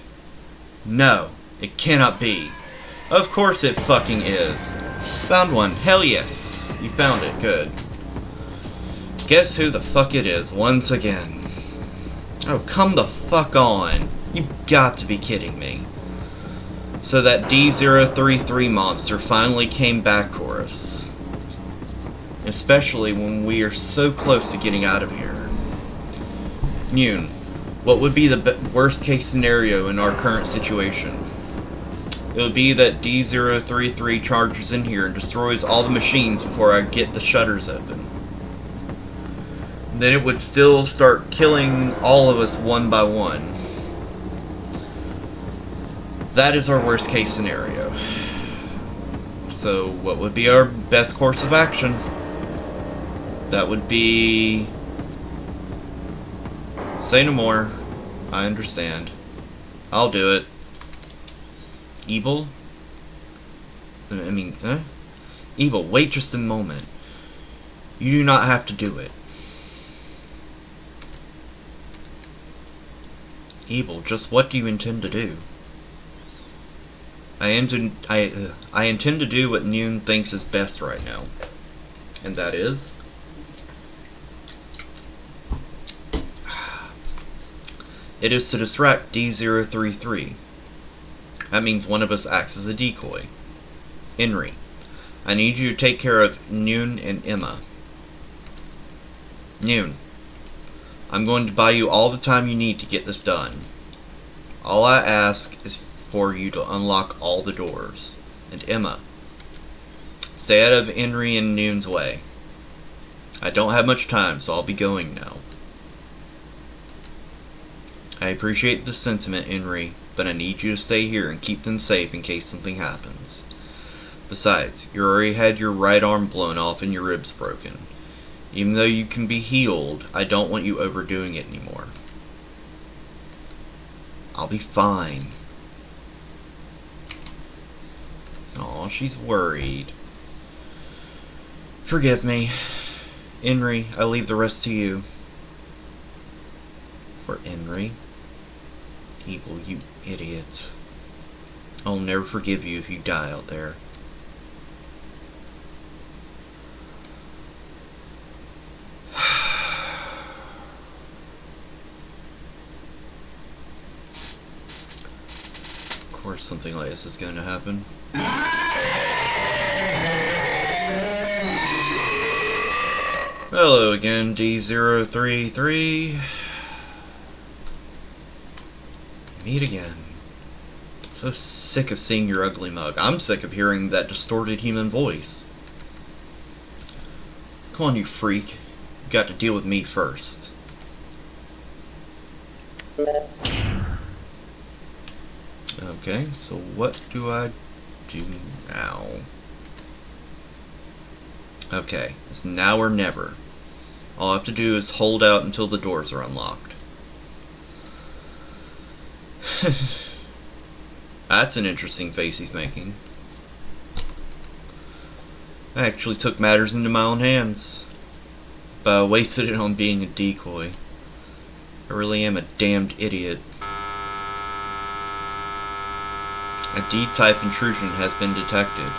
No, it cannot be. Of course it fucking is. Found one. Hell yes. You found it. Good. Guess who the fuck it is once again. Oh, come the fuck on. You've got to be kidding me. So that D033 monster finally came back for us. Especially when we are so close to getting out of here. Noon, what would be the worst case scenario in our current situation? It would be that D033 charges in here and destroys all the machines before I get the shutters open. Then it would still start killing all of us one by one. That is our worst case scenario. So what would be our best course of action? That would be... Say no more. I understand. I'll do it. Evil? I mean, huh? Evil, wait just a moment. You do not have to do it. Evil, just what do you intend to do? I intend to do what Noon thinks is best right now. And that is... It is to distract D033. That means one of us acts as a decoy. Henry, I need you to take care of Noon and Emma. Noon, I'm going to buy you all the time you need to get this done. All I ask is for you to unlock all the doors. And Emma, stay out of Henry and Noon's way. I don't have much time, so I'll be going now. I appreciate the sentiment, Henry, but I need you to stay here and keep them safe in case something happens. Besides, you already had your right arm blown off and your ribs broken. Even though you can be healed, I don't want you overdoing it anymore. I'll be fine. Aw, she's worried. Forgive me. Henry, I leave the rest to you. For Henry? Evil, you idiot. I'll never forgive you if you die out there. Of course something like this is going to happen. Hello again, D033. Meet again. So sick of seeing your ugly mug. I'm sick of hearing that distorted human voice. Come on, you freak. You got to deal with me first. Okay, so what do I do now? Okay, it's now or never. All I have to do is hold out until the doors are unlocked. That's an interesting face he's making. I actually took matters into my own hands, but I wasted it on being a decoy. I really am a damned idiot. A D-type intrusion has been detected.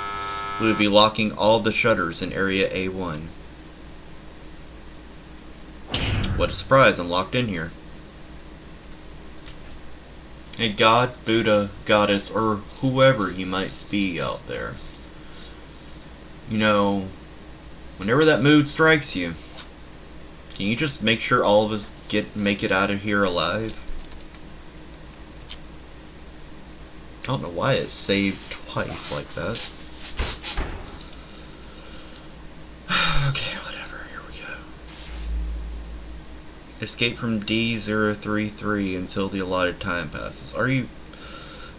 We will be locking all the shutters in Area A1. What a surprise, I'm locked in here. A god, Buddha, goddess, or whoever he might be out there. You know, whenever that mood strikes you, can you just make sure all of us make it out of here alive? I don't know why it saved twice like that. Okay, whatever, here we go. Escape from D033 until the allotted time passes. Are you...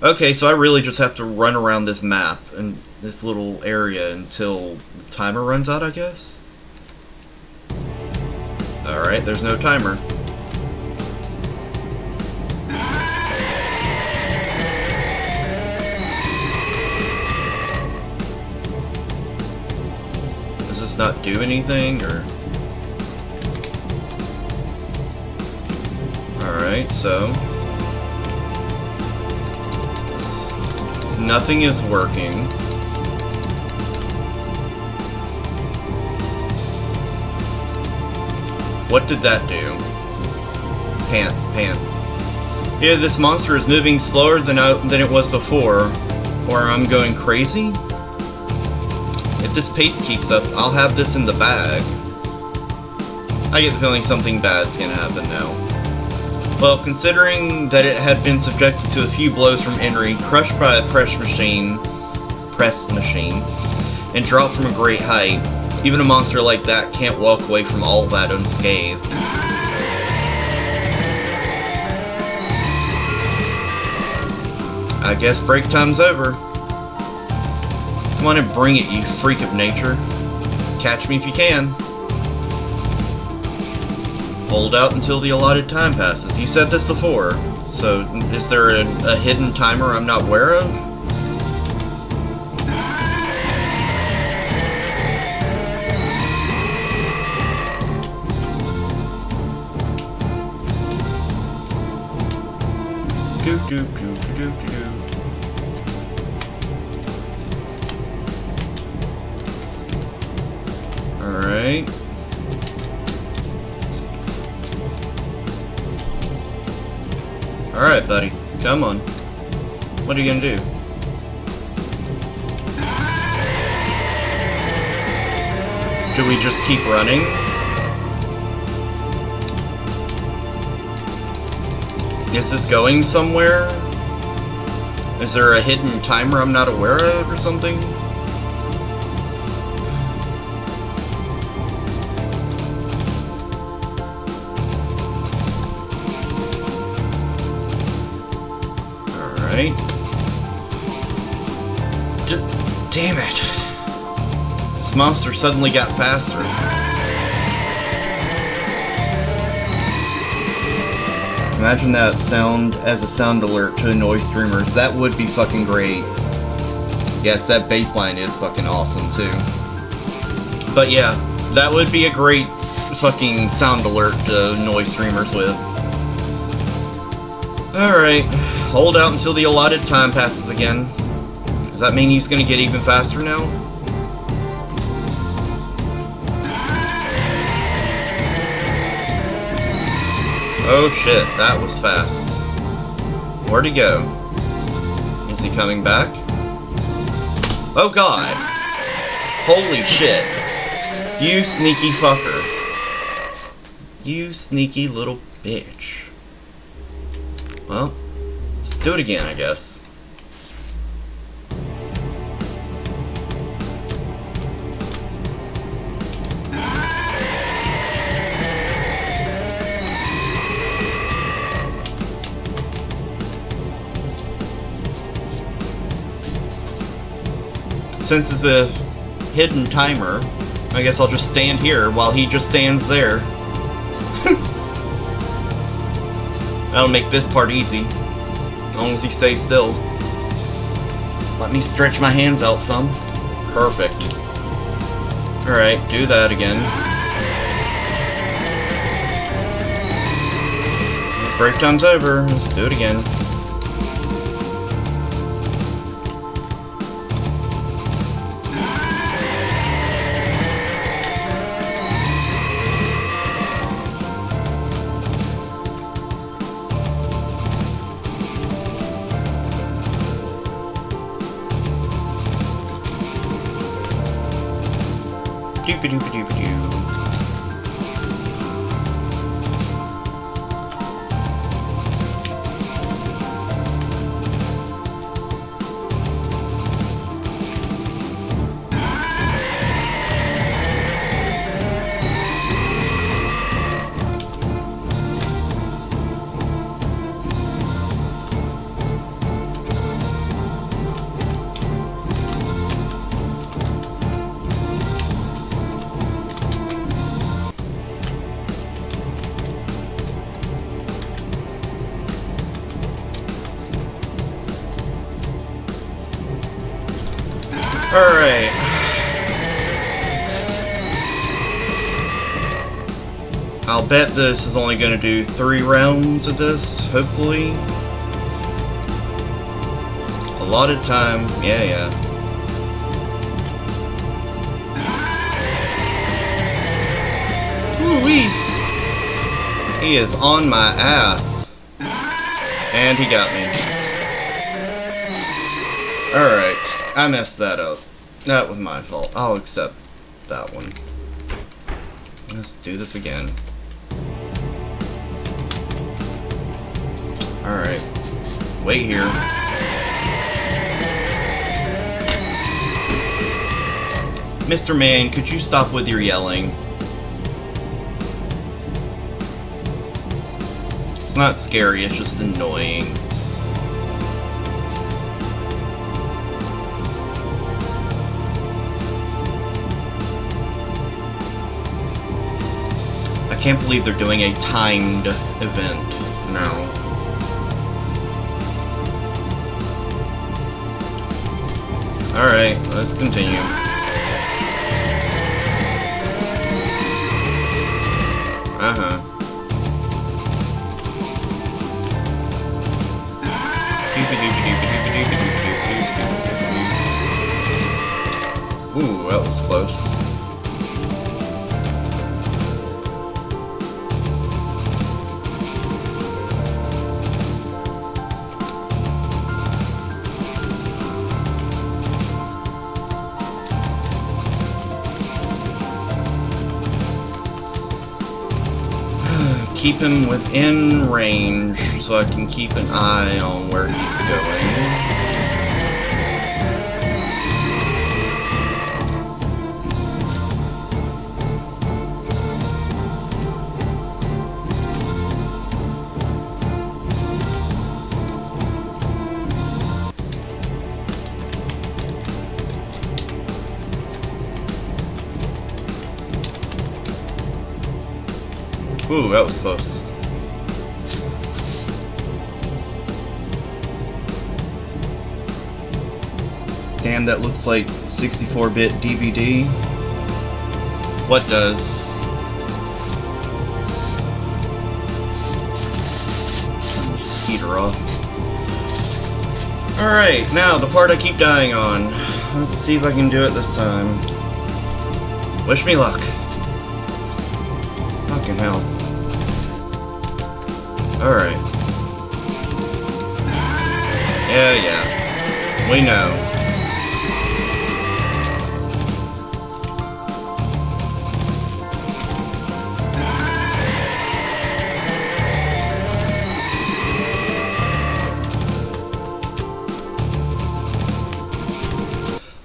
Okay, so I really just have to run around this map and this little area until the timer runs out, I guess? Alright, there's no timer. Does this not do anything, or... Alright, so... Nothing is working. What did that do? Pant. Yeah, this monster is moving slower than it was before. Or I'm going crazy? If this pace keeps up, I'll have this in the bag. I get the feeling something bad's gonna happen now. Well, considering that it had been subjected to a few blows from Henry, crushed by a press machine, and dropped from a great height, even a monster like that can't walk away from all that unscathed. I guess break time's over. Come on and bring it, you freak of nature. Catch me if you can. Hold out until the allotted time passes. You said this before, so is there a hidden timer I'm not aware of? Alright. Alright, buddy. Come on. What are you gonna do? Do we just keep running? Is this going somewhere? Is there a hidden timer I'm not aware of or something? Alright. Damn it. This monster suddenly got faster. Imagine that sound as a sound alert to annoy streamers. That would be fucking great. Yes, that bass line is fucking awesome too. But yeah, that would be a great fucking sound alert to annoy streamers with. Alright, hold out until the allotted time passes again. Does that mean he's gonna get even faster now? Oh shit, that was fast. Where'd he go? Is he coming back? Oh god! Holy shit! You sneaky fucker. You sneaky little bitch. Well, let's do it again, I guess. Since it's a hidden timer, I guess I'll just stand here while he just stands there. That'll make this part easy, as long as he stays still. Let me stretch my hands out some. Perfect. Alright, do that again. Break time's over, let's do it again. Doop-a-doop-a-doop-a-doo. Alright. I'll bet this is only going to do 3 rounds of this, hopefully. A lot of time, yeah. Woo-wee! He is on my ass. And he got me. Alright, I messed that up. That was my fault. I'll accept that one. Let's do this again. Alright. Wait here. Mr. Man, could you stop with your yelling? It's not scary, it's just annoying. I can't believe they're doing a timed event now. Alright, let's continue. Uh-huh. Ooh, that was close. Keep him within range so I can keep an eye on where he's going. Ooh, that was close. Damn, that looks like 64-bit DVD. What does? Turn the speeder off. Alright, now the part I keep dying on. Let's see if I can do it this time. Wish me luck. Fucking hell. Alright. Yeah. We know.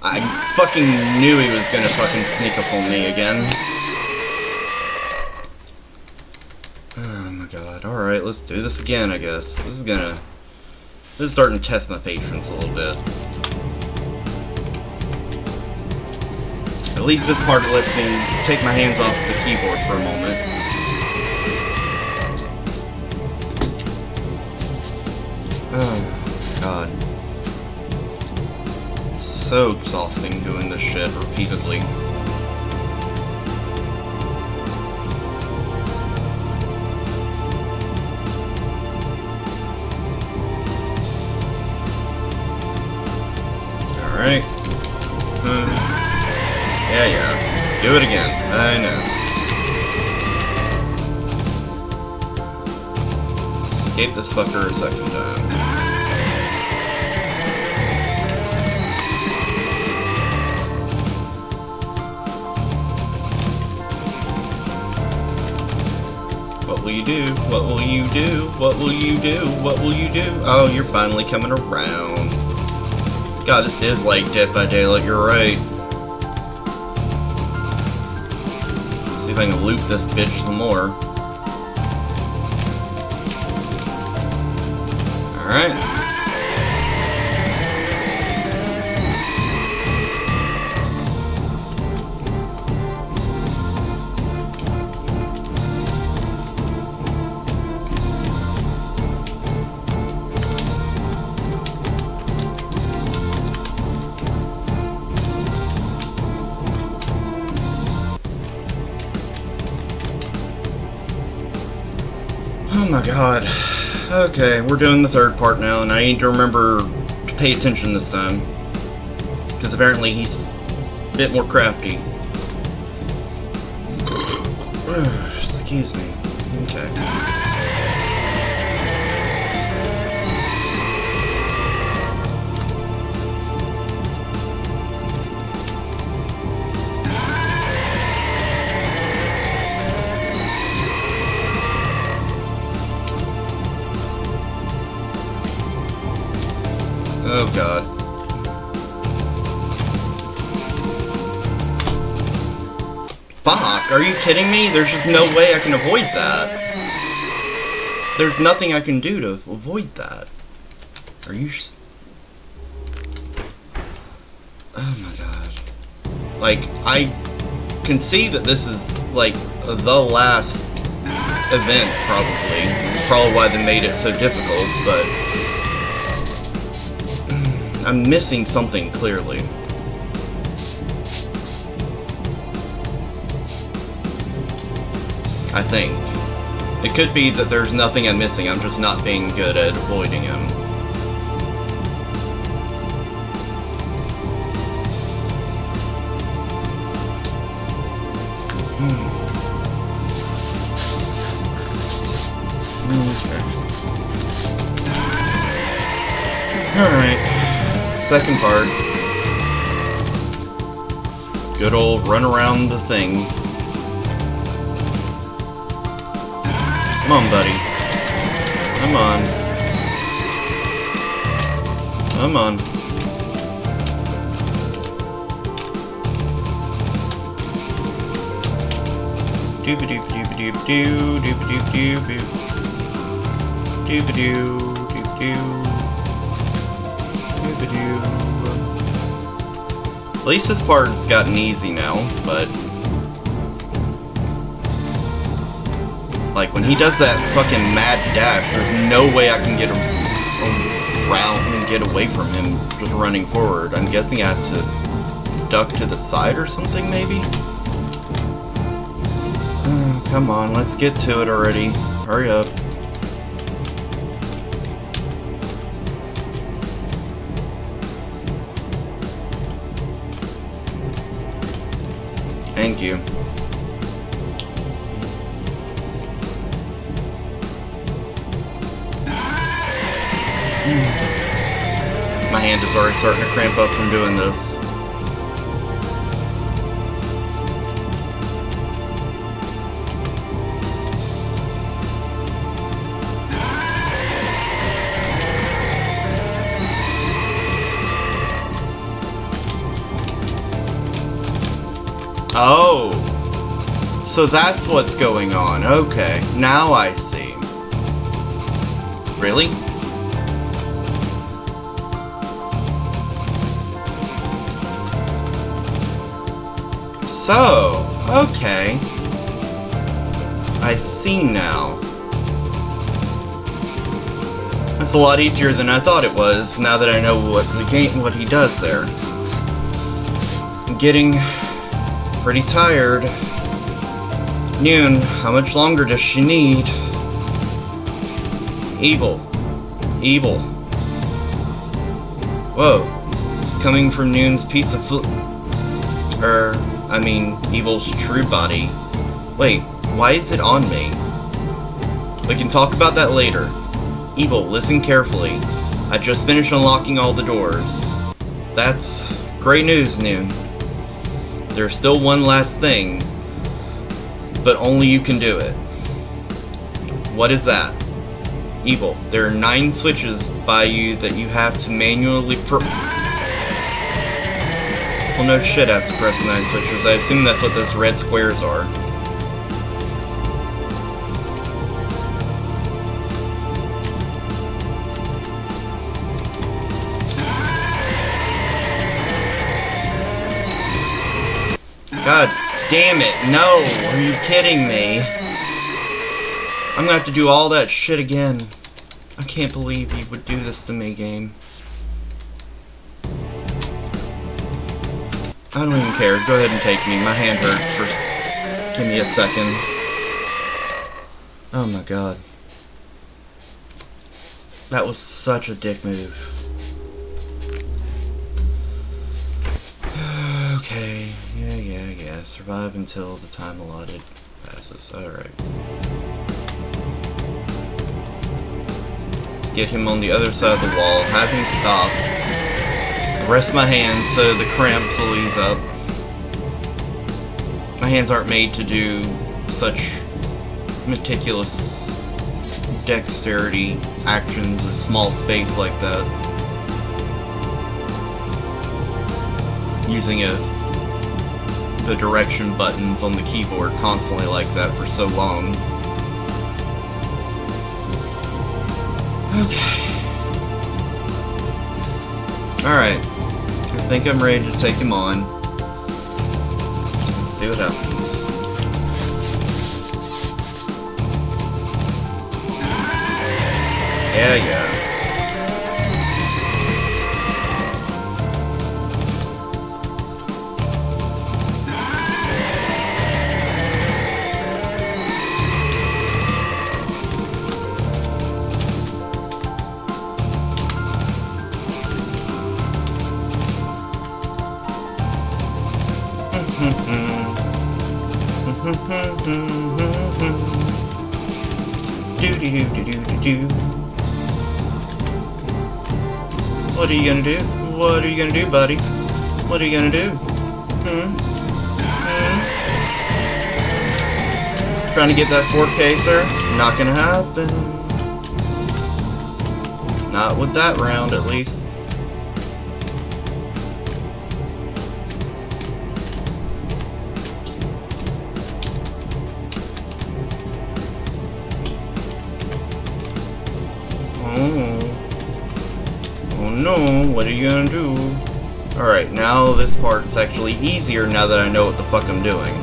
I fucking knew he was gonna fucking sneak up on me again. Alright, let's do this again, I guess. This is starting to test my patience a little bit. At least this part lets me take my hands off the keyboard for a moment. Oh, God. So exhausting doing this shit repeatedly. Alright. Yeah. Do it again. I know. Escape this fucker a second time. What will you do? What will you do? What will you do? What will you do? Oh, you're finally coming around. God, this is like Dead by Daylight, you're right. Let's see if I can loop this bitch some more. Alright. Oh my god. Okay, we're doing the third part now, and I need to remember to pay attention this time. Because apparently he's a bit more crafty. Excuse me. Okay. Oh god. Fuck, are you kidding me? There's just no way I can avoid that. There's nothing I can do to avoid that. Are you Oh my god. Like, I can see that this is, like, the last event, probably. It's probably why they made it so difficult, but I'm missing something clearly. I think. It could be that there's nothing I'm missing, I'm just not being good at avoiding him. Alright. Second part. Good old run around the thing. Come on, buddy. Come on. Come on. Doop-a-doop-doop-a-doop-doo, doop-a-doop-doop-doo. Doop-a-doo, doop-doo. Doop-a-doo. At least this part's gotten easy now, but... like, when he does that fucking mad dash, there's no way I can get around and get away from him just running forward. I'm guessing I have to duck to the side or something, maybe? Come on, let's get to it already. Hurry up. Thank you. My hand is already starting to cramp up from doing this. Oh, so that's what's going on. Okay, now I see. Really? So, okay. I see now. That's a lot easier than I thought it was, now that I know what he does there. I'm getting pretty tired. Noon, how much longer does she need? Evil. Evil. Whoa. It's coming from Noon's piece of Evil's true body. Wait, why is it on me? We can talk about that later. Evil, listen carefully. I just finished unlocking all the doors. That's great news, Noon. There's still one last thing, but only you can do it. What is that? Evil, there are 9 switches by you that you have to manually well, no shit, I have to press 9 switches. I assume that's what those red squares are. God damn it, no! Are you kidding me? I'm gonna have to do all that shit again. I can't believe you would do this to me, game. I don't even care. Go ahead and take me. My hand hurts. Give me a second. Oh my god. That was such a dick move. Okay. Yeah. Survive until the time allotted passes. Alright. Let's get him on the other side of the wall. Have him stop. Rest my hands so the cramps will ease up. My hands aren't made to do such meticulous dexterity actions in small space like that. Using the direction buttons on the keyboard constantly like that for so long. Okay. Alright. I think I'm ready to take him on. Let's see what happens. Yeah, yeah. What are you gonna do? What are you gonna do, buddy? What are you gonna do? Trying to get that 4K, sir? Not gonna happen. Not with that round, at least. Oh no, what are you gonna do? Alright, now this part's actually easier now that I know what the fuck I'm doing.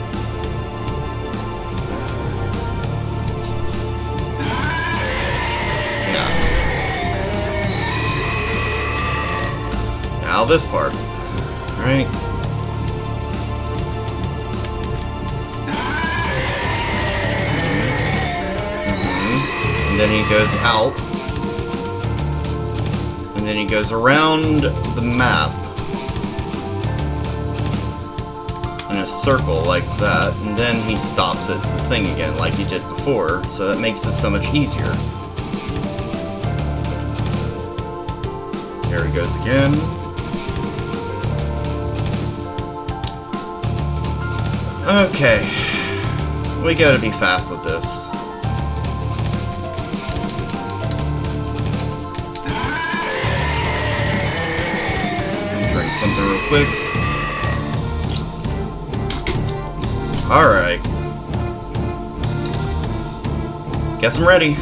Yeah. Now this part. Alright. And then he goes out. And then he goes around the map in a circle like that, and then he stops at the thing again like he did before, so that makes it so much easier. There he goes again. Okay, we gotta be fast with this. Something real quick. Alright. Guess I'm ready.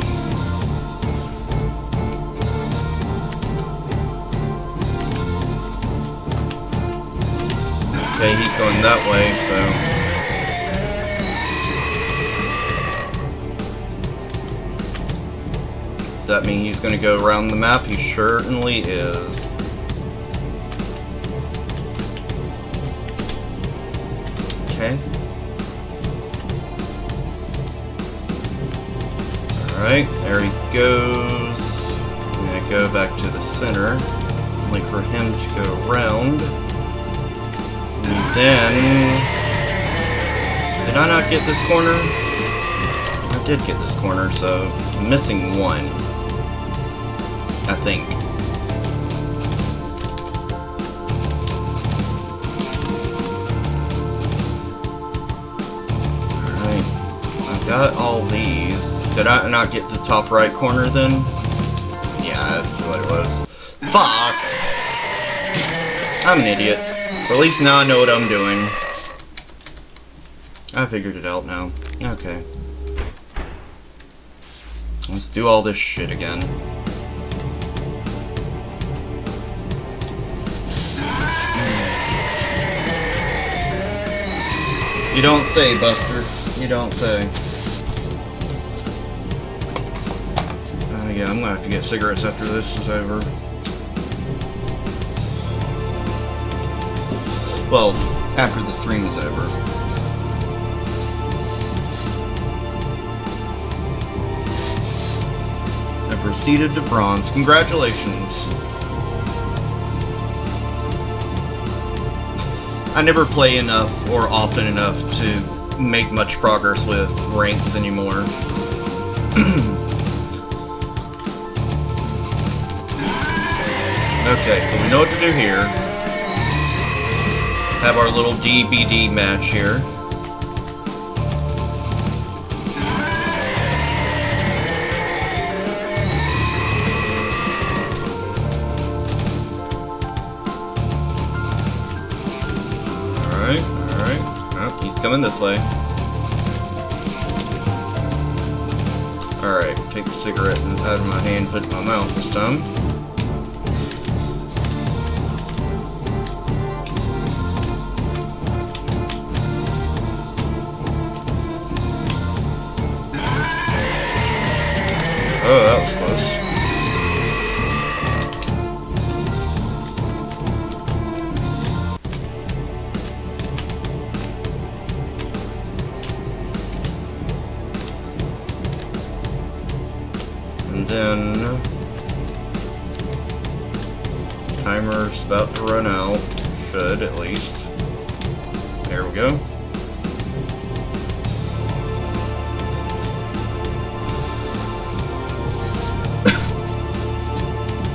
Okay, he's going that way, so... Does that mean he's going to go around the map? He certainly is. Okay. Alright, there he goes. I'm gonna go back to the center. Wait for him to go around. And then... Did I not get this corner? I did get this corner, so I'm missing one. I think. Got all these. Did I not get the top right corner then? Yeah, that's what it was. Fuck! I'm an idiot. But at least now I know what I'm doing. I figured it out now. Okay. Let's do all this shit again. You don't say, Buster. You don't say. Yeah, I'm gonna have to get cigarettes after this is over. Well, after the stream is over. I proceeded to bronze. Congratulations. I never play enough or often enough to make much progress with ranks anymore. Okay, so we know what to do here. Have our little DBD match here. Alright, alright. Oh, he's coming this way. Alright, take the cigarette out of my hand, put it in my mouth this time. Oh, that was close. then timer's about to run out. Should, at least. There we go.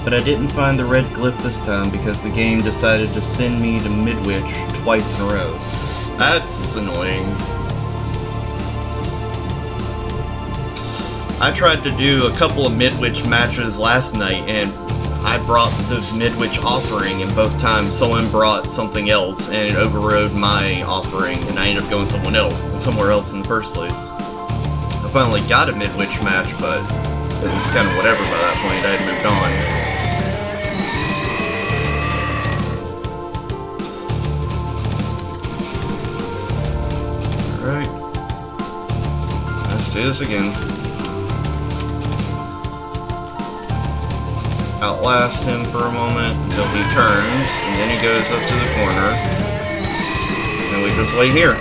But I didn't find the red glyph this time because the game decided to send me to Midwich twice in a row. That's annoying. I tried to do a couple of Midwich matches last night and I brought the Midwich offering, and both times someone brought something else and it overrode my offering and I ended up going somewhere else in the first place. I finally got a Midwich match, but it was kind of whatever by that point. I had moved on. Alright, let's do this again. Outlast him for a moment until he turns, and then he goes up to the corner, and we just wait here.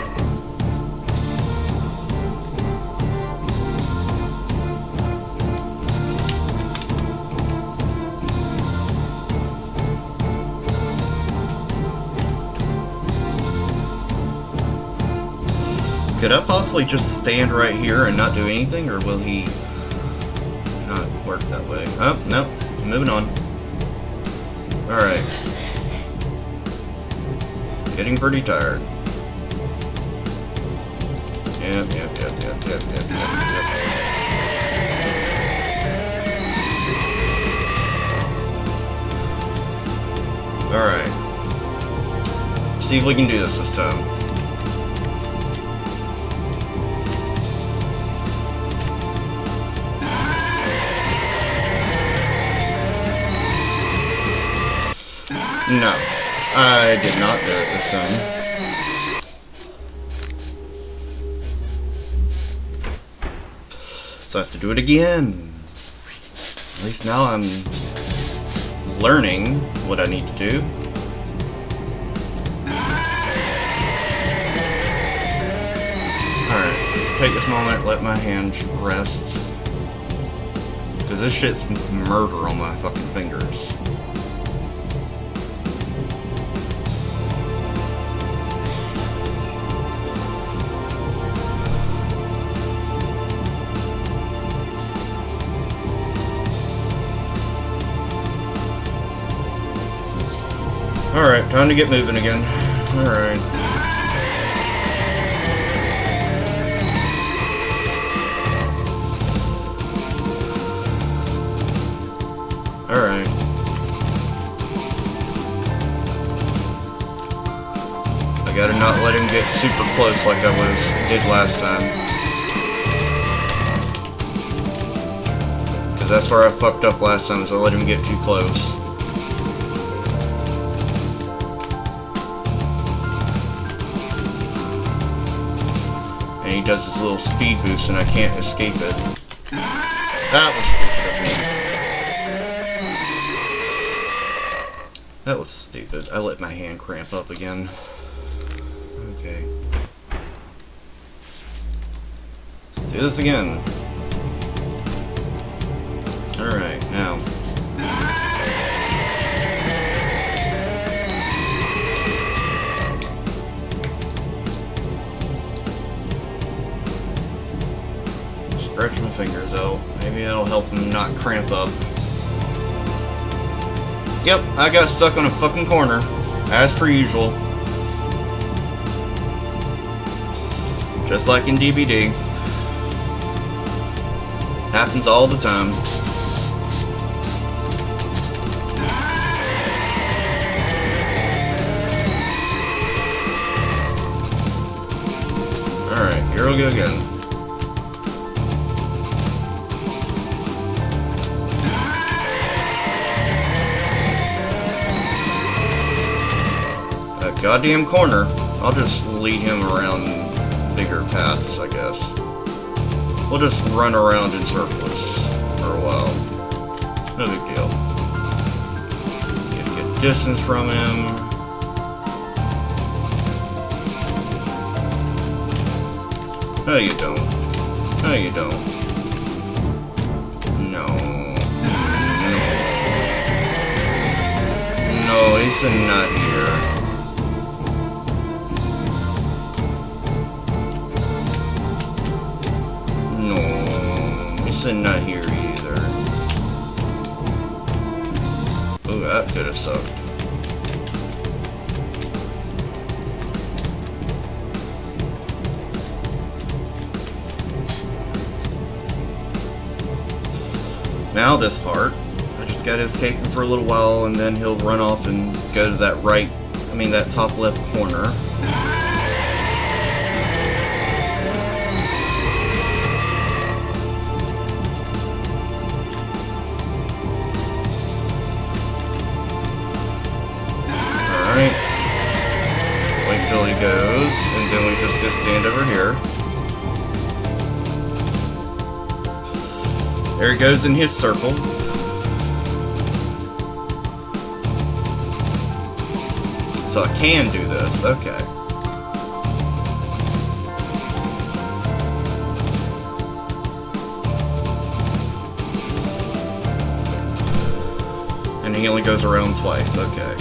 Could I possibly just stand right here and not do anything, or will he not work that way? Oh, nope. Moving on. Alright. Getting pretty tired. Yep. Alright. See if we can do this time. No, I did not do it this time. So I have to do it again. At least now I'm learning what I need to do. Alright, take this moment, let my hands rest. Because this shit's murder on my fucking fingers. Alright, time to get moving again. Alright. Alright. I gotta not let him get super close like I did last time. Because that's where I fucked up last time, is I let him get too close. He does his little speed boost and I can't escape it. That was stupid of me. That was stupid. I let my hand cramp up again. Okay. Let's do this again. Alright, now. Stretch my fingers out. Maybe that'll help him not cramp up. Yep, I got stuck on a fucking corner, as per usual. Just like in DBD. Happens all the time. Alright, here we go again. Goddamn corner. I'll just lead him around bigger paths, I guess. We'll just run around in circles for a while. No big deal. Get a good distance from him. No, you don't. No, you don't. No. he said not here. No, he said not here either. Oh, that could have sucked. Now this part, I just gotta escape him for a little while, and then he'll run off and go to that that top left corner. Alright. Wait till he goes, and then we just go stand over here. There he goes in his circle. So I can do this, okay. And he only goes around twice, okay.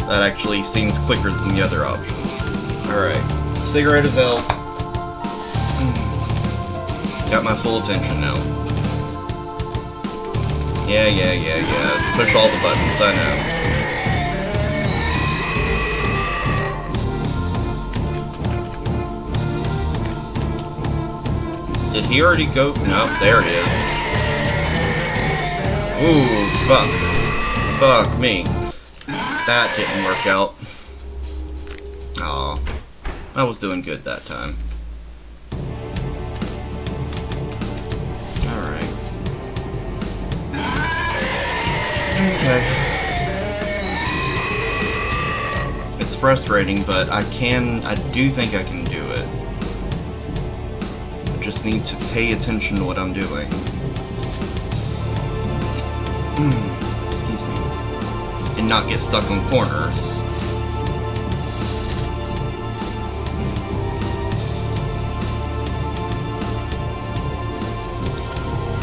That actually seems quicker than the other options. Alright. Cigarette is out. Got my full attention now. Yeah. Push all the buttons, I know. Did he already go? No, there it is. Ooh, fuck. Fuck me. That didn't work out. Aw. I was doing good that time. Okay. It's frustrating, but I do think I can do it. I just need to pay attention to what I'm doing. Excuse me. And not get stuck on corners.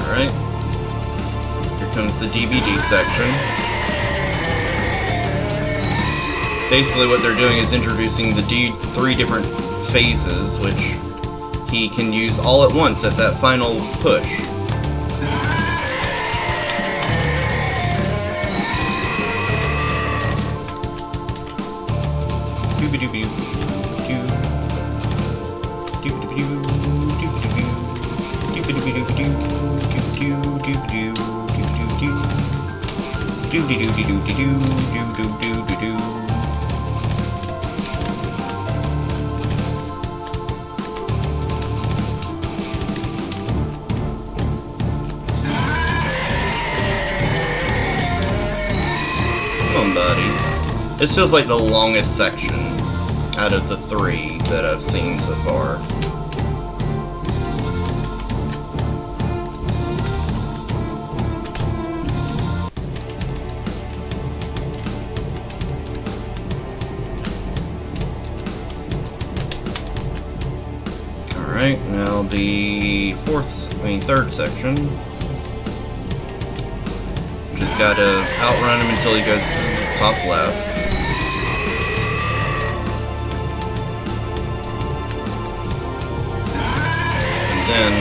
Alright. Comes the DVD section. Basically what they're doing is introducing the 3 different phases, which he can use all at once at that final push. This feels like the longest section out of the 3 that I've seen so far. Alright, now the third section. Just gotta outrun him until he goes to the top left. Then,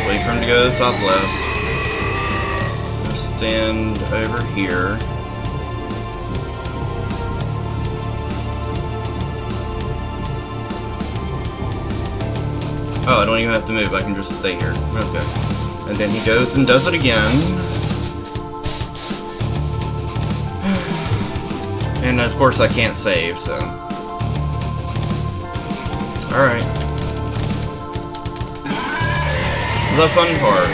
wait for him to go to the top left. Just stand over here. Oh, I don't even have to move, I can just stay here. Okay. And then he goes and does it again. And of course I can't save, so. Alright. The fun part.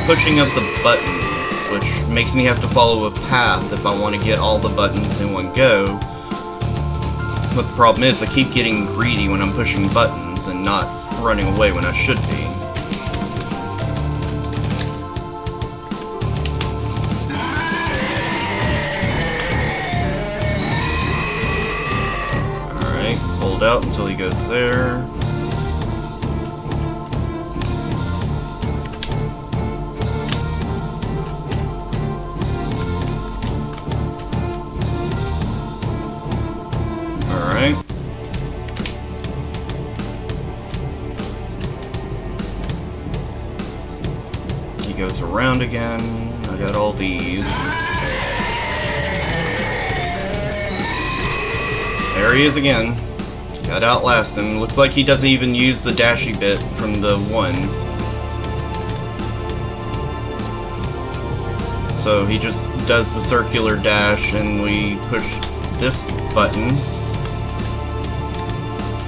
Pushing up the buttons, which makes me have to follow a path if I want to get all the buttons in one go. But the problem is, I keep getting greedy when I'm pushing buttons and not running away when I should be. Alright, hold out until he goes there. He goes around again. I got all these. There he is again. Got to outlast him. Looks like he doesn't even use the dashy bit from the one. So he just does the circular dash and we push this button.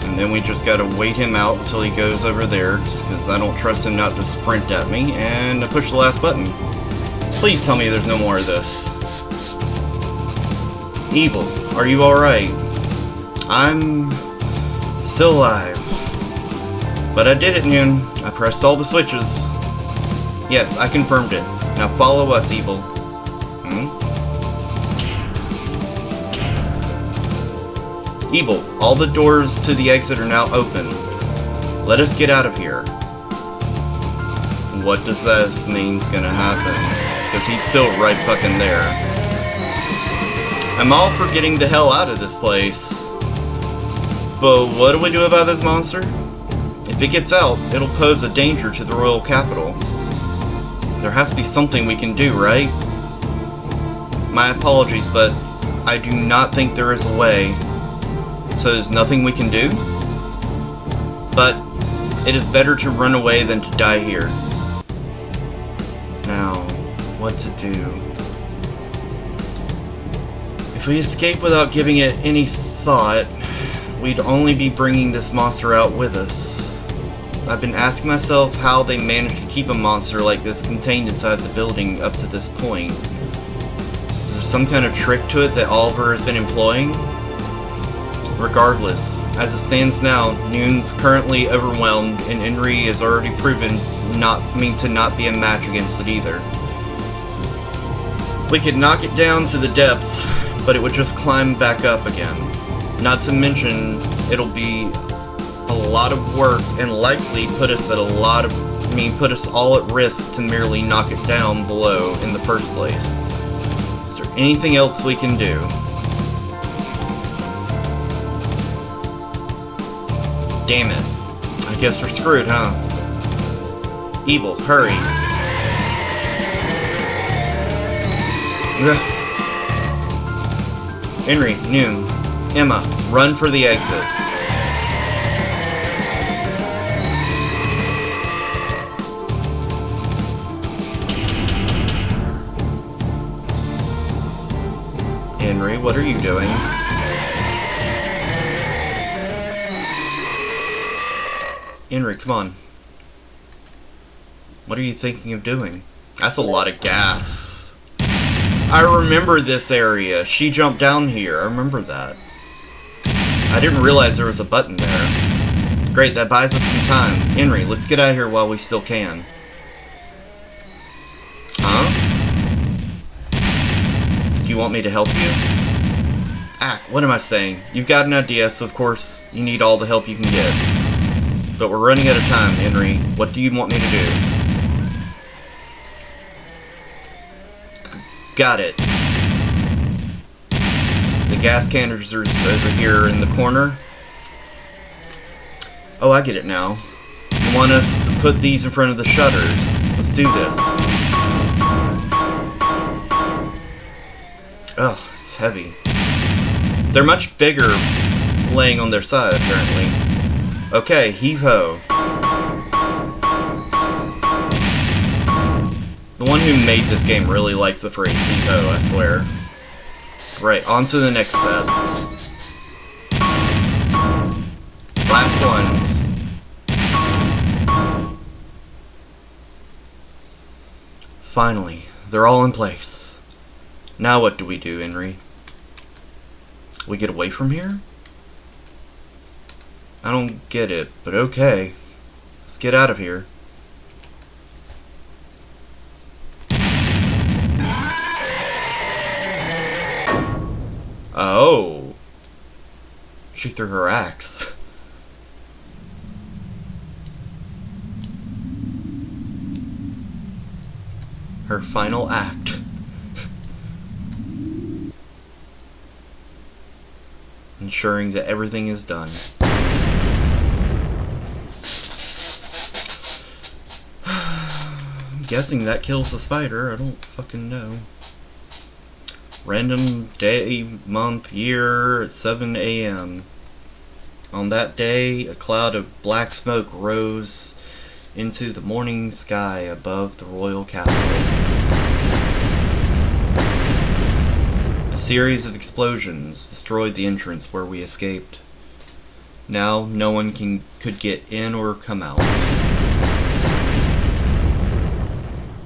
And then we just gotta wait him out until he goes over there, because I don't trust him not to sprint at me, and I push the last button. Please tell me there's no more of this. Evil, are you alright? I'm still alive. But I did it, Noon. I pressed all the switches. Yes, I confirmed it. Now follow us, Evil. Evil, all the doors to the exit are now open. Let us get out of here. What does this mean's gonna happen? Because he's still right fucking there. I'm all for getting the hell out of this place. But what do we do about this monster? If it gets out, it'll pose a danger to the royal capital. There has to be something we can do, right? My apologies, but I do not think there is a way. So there's nothing we can do? But it is better to run away than to die here. Now, what to do? If we escape without giving it any thought, we'd only be bringing this monster out with us. I've been asking myself how they managed to keep a monster like this contained inside the building up to this point. Is there some kind of trick to it that Oliver has been employing? Regardless, as it stands now, Noon's currently overwhelmed, and Henry has already proven to not be a match against it either. We could knock it down to the depths, but it would just climb back up again. Not to mention, it'll be a lot of work and likely put us all at risk to merely knock it down below in the first place. Is there anything else we can do? Damn it. I guess we're screwed, huh? Evil, hurry. Henry, Noon, Emma, run for the exit. Henry, what are you doing? Henry, come on. What are you thinking of doing? That's a lot of gas. I remember this area. She jumped down here. I remember that. I didn't realize there was a button there. Great, that buys us some time. Henry, let's get out of here while we still can. Huh? Do you want me to help you? Ah, what am I saying? You've got an idea, so of course you need all the help you can get. But we're running out of time, Henry. What do you want me to do? Got it. The gas canisters over here in the corner. Oh, I get it now. You want us to put these in front of the shutters. Let's do this. Oh, it's heavy. They're much bigger laying on their side, apparently. Okay, heave-ho. The one who made this game really likes the phrase heave-ho, I swear. Right, on to the next set. Last ones. Finally, they're all in place. Now what do we do, Henry? We get away from here? I don't get it, but okay. Let's get out of here. Oh. She threw her axe. Her final act. Ensuring that everything is done. guessing that kills the spider. I don't fucking know. Random day, month, year at 7 a.m. On that day, a cloud of black smoke rose into the morning sky above the royal capital. A series of explosions destroyed the entrance where we escaped. Now no one could get in or come out.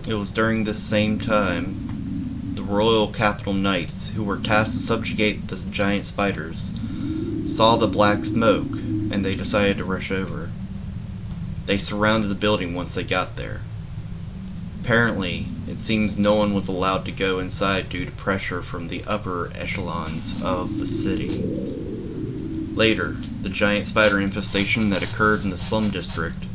It was during this same time the royal capital knights, who were tasked to subjugate the giant spiders, saw the black smoke, and they decided to rush over. They surrounded the building once they got there. Apparently, it seems no one was allowed to go inside due to pressure from the upper echelons of the city. Later, the giant spider infestation that occurred in the slum district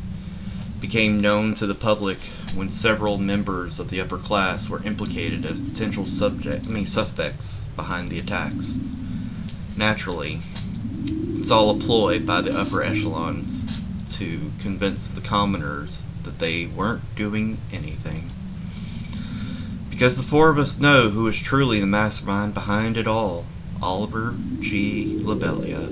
became known to the public when several members of the upper class were implicated as potential suspects behind the attacks. Naturally, it's all a ploy by the upper echelons to convince the commoners that they weren't doing anything. Because the four of us know who is truly the mastermind behind it all: Oliver G. Lobelia.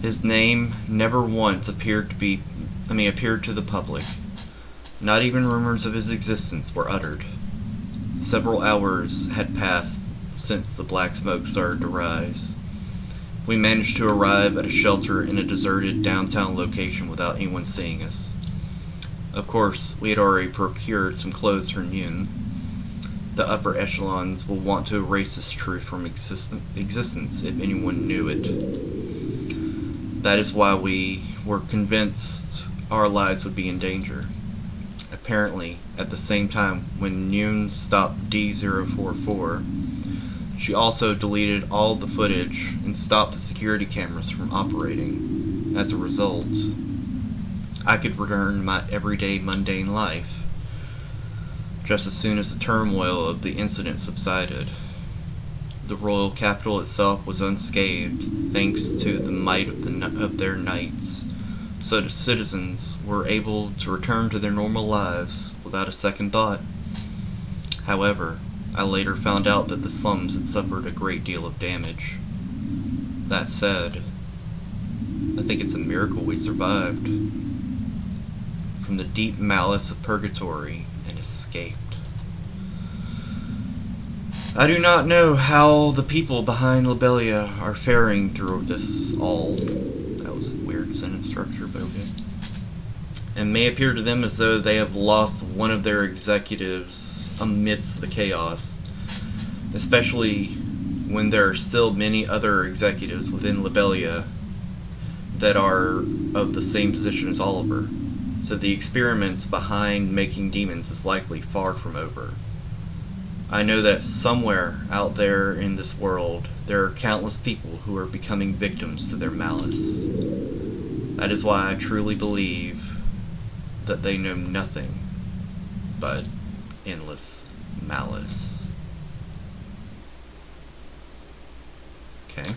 His name never once appeared to the public. Not even rumors of his existence were uttered. Several hours had passed since the black smoke started to rise. We managed to arrive at a shelter in a deserted downtown location without anyone seeing us. Of course, we had already procured some clothes from Yoon. The upper echelons will want to erase this truth from existence if anyone knew it. That is why we were convinced our lives would be in danger. Apparently, at the same time when Yoon stopped D044, she also deleted all the footage and stopped the security cameras from operating. As a result, I could return to my everyday mundane life just as soon as the turmoil of the incident subsided. The royal capital itself was unscathed thanks to the might of their knights, so the citizens were able to return to their normal lives without a second thought. However, I later found out that the slums had suffered a great deal of damage. That said, I think it's a miracle we survived from the deep malice of Purgatory and escaped. I do not know how the people behind Lobelia are faring through this all. That was a weird sentence structure, but okay. It may appear to them as though they have lost one of their executives amidst the chaos, especially when there are still many other executives within Lobelia that are of the same position as Oliver. So the experiments behind making demons is likely far from over. I know that somewhere out there in this world, there are countless people who are becoming victims to their malice. That is why I truly believe that they know nothing but endless malice. Okay,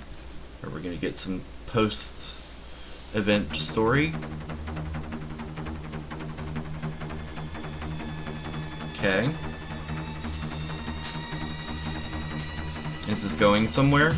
are we gonna get some post-event story? Okay. Is this going somewhere?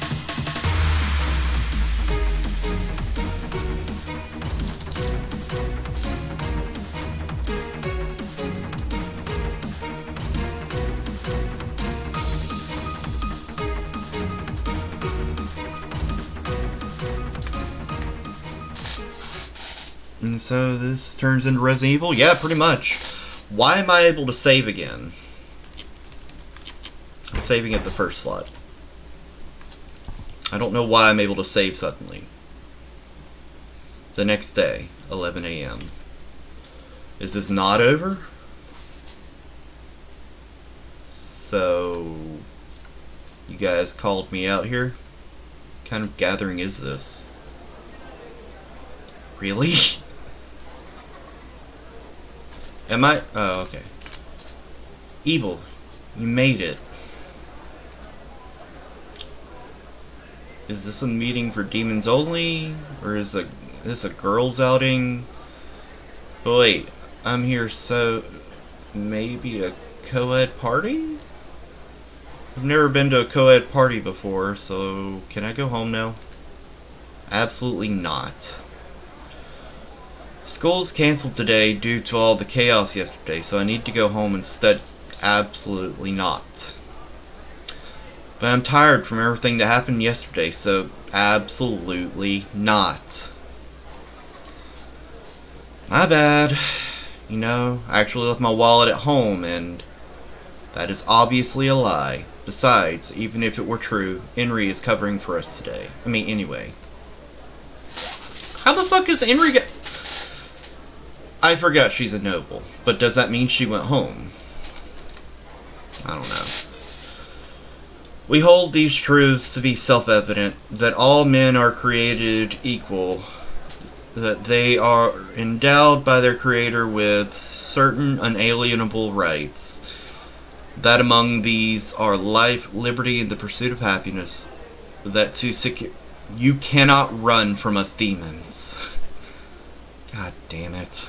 And so this turns into Resident Evil? Yeah, pretty much. Why am I able to save again? I'm saving at the first slot. I don't know why I'm able to save suddenly. The next day, 11 a.m. Is this not over? So, you guys called me out here? What kind of gathering is this? Really? Am I? Oh, okay. Evil, you made it. Is this a meeting for demons only? Or is this a girls' outing? But wait, I'm here so... maybe a co-ed party? I've never been to a co-ed party before, so can I go home now? Absolutely not. School's canceled today due to all the chaos yesterday, so I need to go home and study. Absolutely not. But I'm tired from everything that happened yesterday, so absolutely not. My bad. You know, I actually left my wallet at home, and that is obviously a lie. Besides, even if it were true, Henry is covering for us today. I mean, anyway. How the fuck is Henry get... I forgot she's a noble, but does that mean she went home? I don't know. We hold these truths to be self-evident, that all men are created equal, that they are endowed by their Creator with certain unalienable rights, that among these are life, liberty, and the pursuit of happiness, that to secure... You cannot run from us demons. God damn it.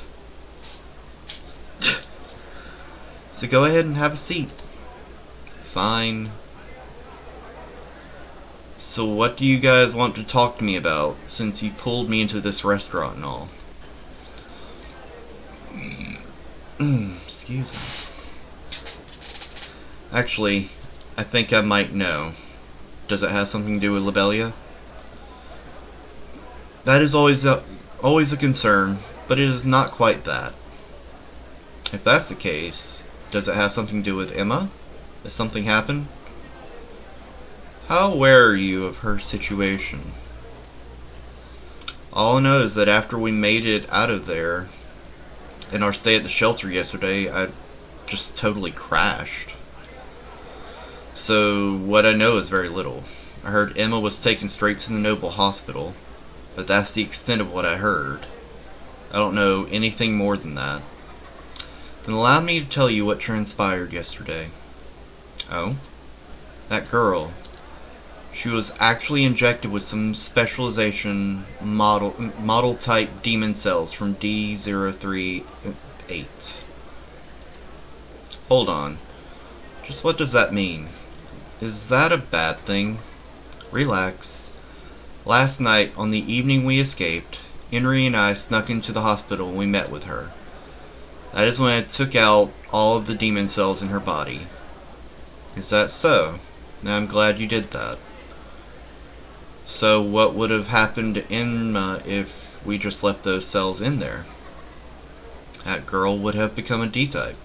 So go ahead and have a seat. Fine. So what do you guys want to talk to me about, since you pulled me into this restaurant and all? Excuse me. Actually, I think I might know. Does it have something to do with Lobelia? That is always a concern, but it is not quite that. If that's the case, does it have something to do with Emma? Has something happened? How aware are you of her situation? All I know is that after we made it out of there, in our stay at the shelter yesterday, I just totally crashed. So what I know is very little. I heard Emma was taken straight to the Noble Hospital, but that's the extent of what I heard. I don't know anything more than that. Then allow me to tell you what transpired yesterday. Oh? That girl. She was actually injected with some specialization model type demon cells from D038. Hold on. Just what does that mean? Is that a bad thing? Relax. Last night, on the evening we escaped, Henry and I snuck into the hospital and we met with her. That is when I took out all of the demon cells in her body. Is that so? Now I'm glad you did that. So what would have happened to Emma if we just left those cells in there? That girl would have become a D-type.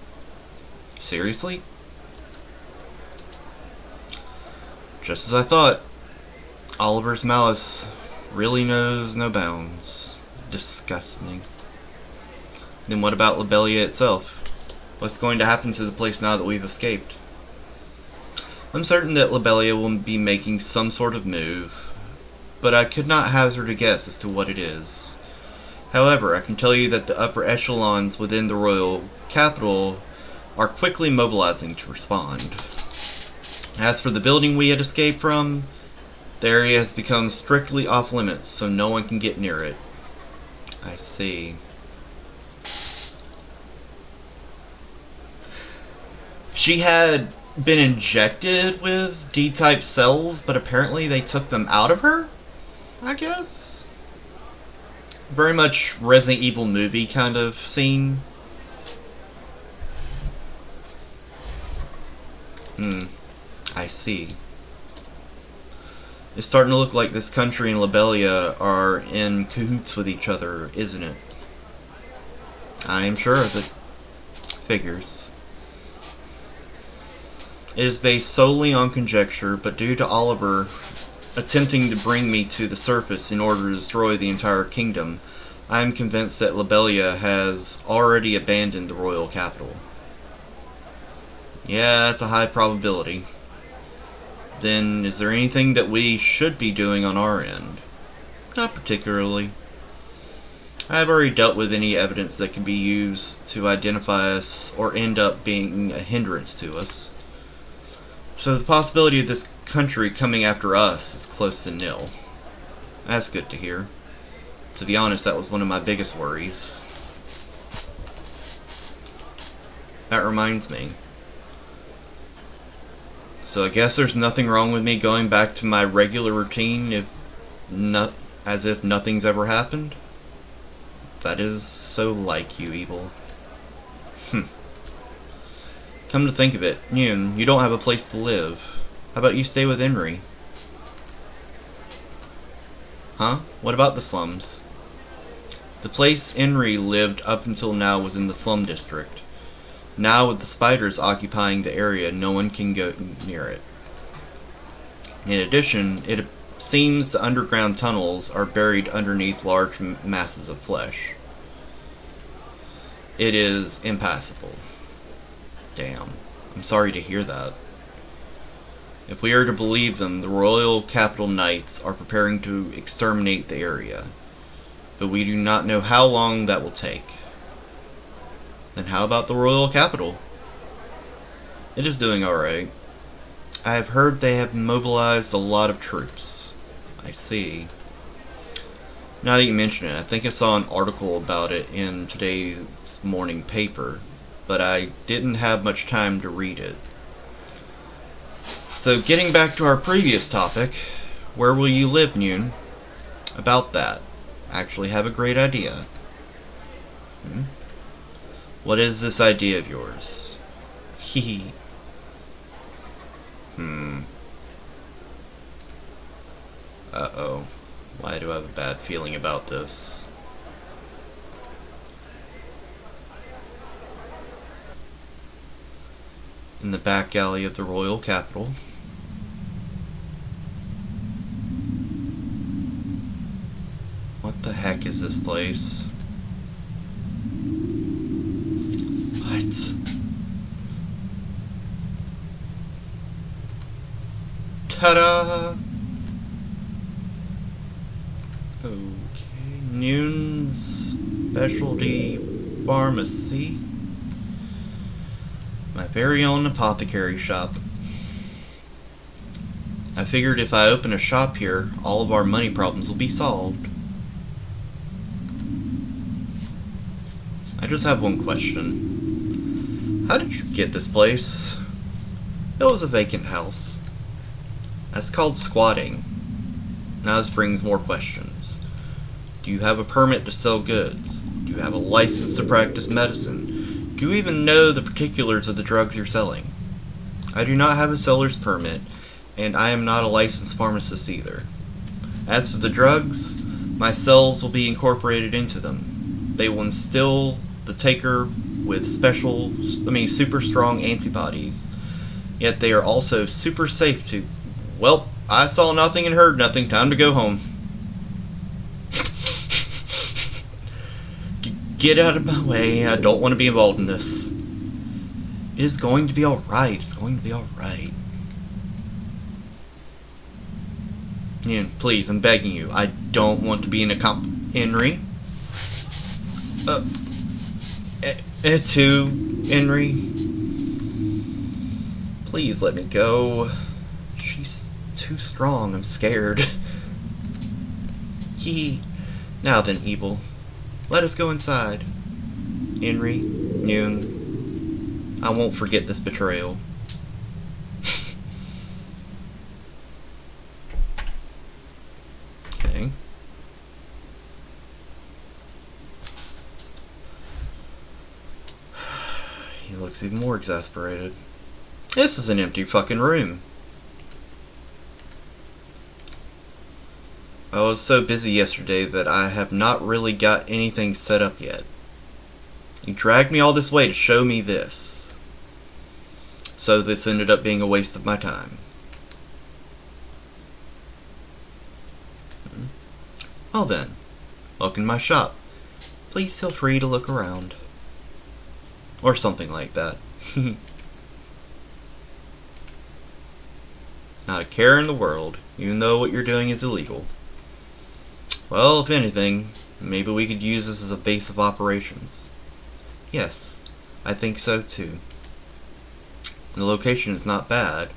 Seriously? Just as I thought. Oliver's malice really knows no bounds. Disgusting. Then what about Lobelia itself? What's going to happen to the place now that we've escaped? I'm certain that Lobelia will be making some sort of move, but I could not hazard a guess as to what it is. However, I can tell you that the upper echelons within the royal capital are quickly mobilizing to respond. As for the building we had escaped from, the area has become strictly off limits, so no one can get near it. I see. She had been injected with D-type cells, but apparently they took them out of her? I guess? Very much Resident Evil movie kind of scene. I see. It's starting to look like this country and Lobelia are in cahoots with each other, isn't it? I am sure of it. Figures. It is based solely on conjecture, but due to Oliver attempting to bring me to the surface in order to destroy the entire kingdom, I am convinced that Lobelia has already abandoned the royal capital. Yeah, that's a high probability. Then, is there anything that we should be doing on our end? Not particularly. I have already dealt with any evidence that can be used to identify us or end up being a hindrance to us. So the possibility of this country coming after us is close to nil. That's good to hear. To be honest, that was one of my biggest worries. That reminds me. So I guess there's nothing wrong with me going back to my regular routine as if nothing's ever happened? That is so like you, Evil. Come to think of it, Yoon, you don't have a place to live. How about you stay with Henry? Huh? What about the slums? The place Henry lived up until now was in the slum district. Now with the spiders occupying the area, no one can go near it. In addition, it seems the underground tunnels are buried underneath large masses of flesh. It is impassable. Damn. I'm sorry to hear that. If we are to believe them, the Royal Capital Knights are preparing to exterminate the area. But we do not know how long that will take. Then how about the Royal Capital? It is doing alright. I have heard they have mobilized a lot of troops. I see. Now that you mention it, I think I saw an article about it in today's morning paper, but I didn't have much time to read it. So getting back to our previous topic, where will you live, Noon? About that. I actually have a great idea. What is this idea of yours? Hehe. Uh-oh. Why do I have a bad feeling about this? In the back alley of the Royal Capital. What the heck is this place? What? Ta-da! Okay, Noon's Specialty Pharmacy. My very own apothecary shop. I figured if I open a shop here, all of our money problems will be solved. I just have one question. How did you get this place? It was a vacant house. That's called squatting. Now this brings more questions. Do you have a permit to sell goods? Do you have a license to practice medicine? Do you even know the particulars of the drugs you're selling? I do not have a seller's permit, and I am not a licensed pharmacist either. As for the drugs, my cells will be incorporated into them. They will instill the taker with super strong antibodies, yet they are also super safe to... Well, I saw nothing and heard nothing. Time to go home. Get out of my way. I don't want to be involved in this. It is going to be alright. It's going to be alright. Please, I'm begging you. I don't want to be in a Henry? Henry? Please let me go. She's too strong. I'm scared. Now then, Evil. Let us go inside. Henry, Noon, I won't forget this betrayal. Okay. He looks even more exasperated. This is an empty fucking room. I was so busy yesterday that I have not really got anything set up yet. You dragged me all this way to show me this. So this ended up being a waste of my time. Well then, welcome to my shop. Please feel free to look around. Or something like that. Not a care in the world, even though what you're doing is illegal. Well, if anything, maybe we could use this as a base of operations. Yes, I think so too. The location is not bad.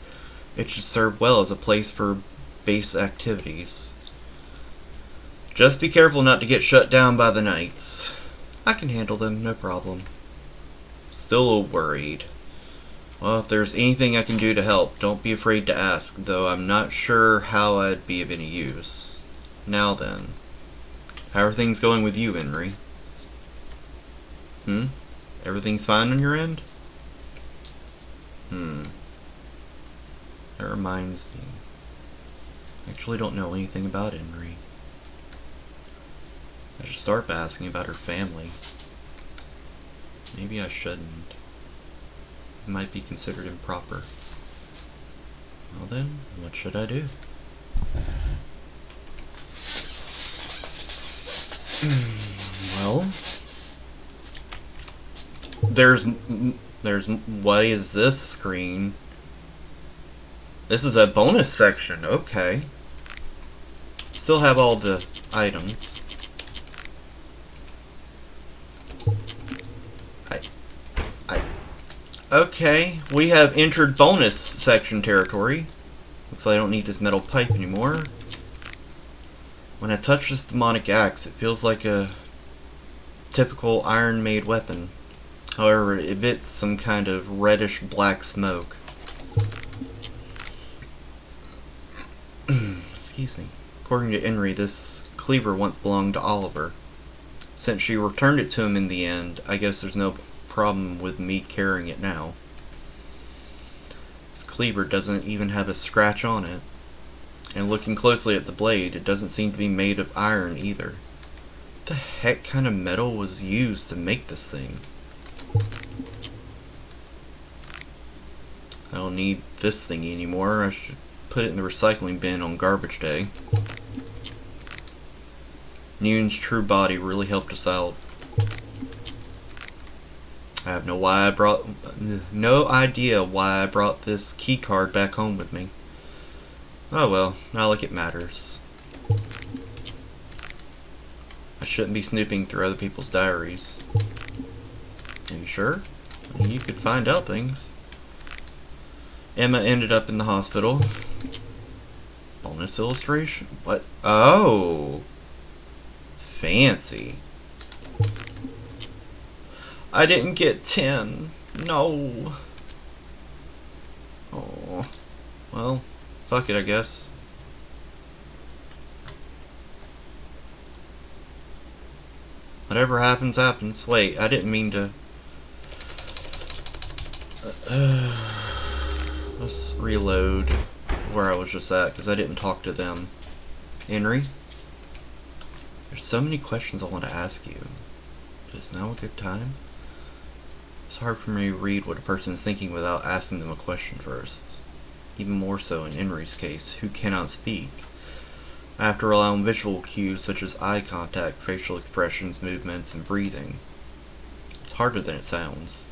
It should serve well as a place for base activities. Just be careful not to get shut down by the knights. I can handle them, no problem. Still worried. Well, if there's anything I can do to help, don't be afraid to ask, though I'm not sure how I'd be of any use. Now then, how are things going with you, Henry? Everything's fine on your end? That reminds me. I actually don't know anything about Henry. I should start by asking about her family. Maybe I shouldn't. It might be considered improper. Well then, what should I do? Well, there's what is this screen? This is a bonus section. Okay. Still have all the items. Okay, we have entered bonus section territory. Looks like I don't need this metal pipe anymore. When I touch this demonic axe, it feels like a typical iron-made weapon. However, it emits some kind of reddish black smoke. Excuse me. According to Henry, this cleaver once belonged to Oliver. Since she returned it to him in the end, I guess there's no problem with me carrying it now. This cleaver doesn't even have a scratch on it. And looking closely at the blade, it doesn't seem to be made of iron either. What the heck kind of metal was used to make this thing? I don't need this thingy anymore. I should put it in the recycling bin on garbage day. Newton's true body really helped us out. I have no idea why I brought this key card back home with me. Oh well, not like it matters. I shouldn't be snooping through other people's diaries. Are you sure? I mean, you could find out things. Emma ended up in the hospital. Bonus illustration? What? Oh! Fancy. I didn't get 10. No. Oh. Well, fuck it, I guess. Whatever happens, happens. Wait, I didn't mean to... Let's reload where I was just at, because I didn't talk to them. Henry? There's so many questions I want to ask you. Is now a good time? It's hard for me to read what a person is thinking without asking them a question first. Even more so in Henry's case, who cannot speak. I have to rely on visual cues such as eye contact, facial expressions, movements, and breathing. It's harder than it sounds.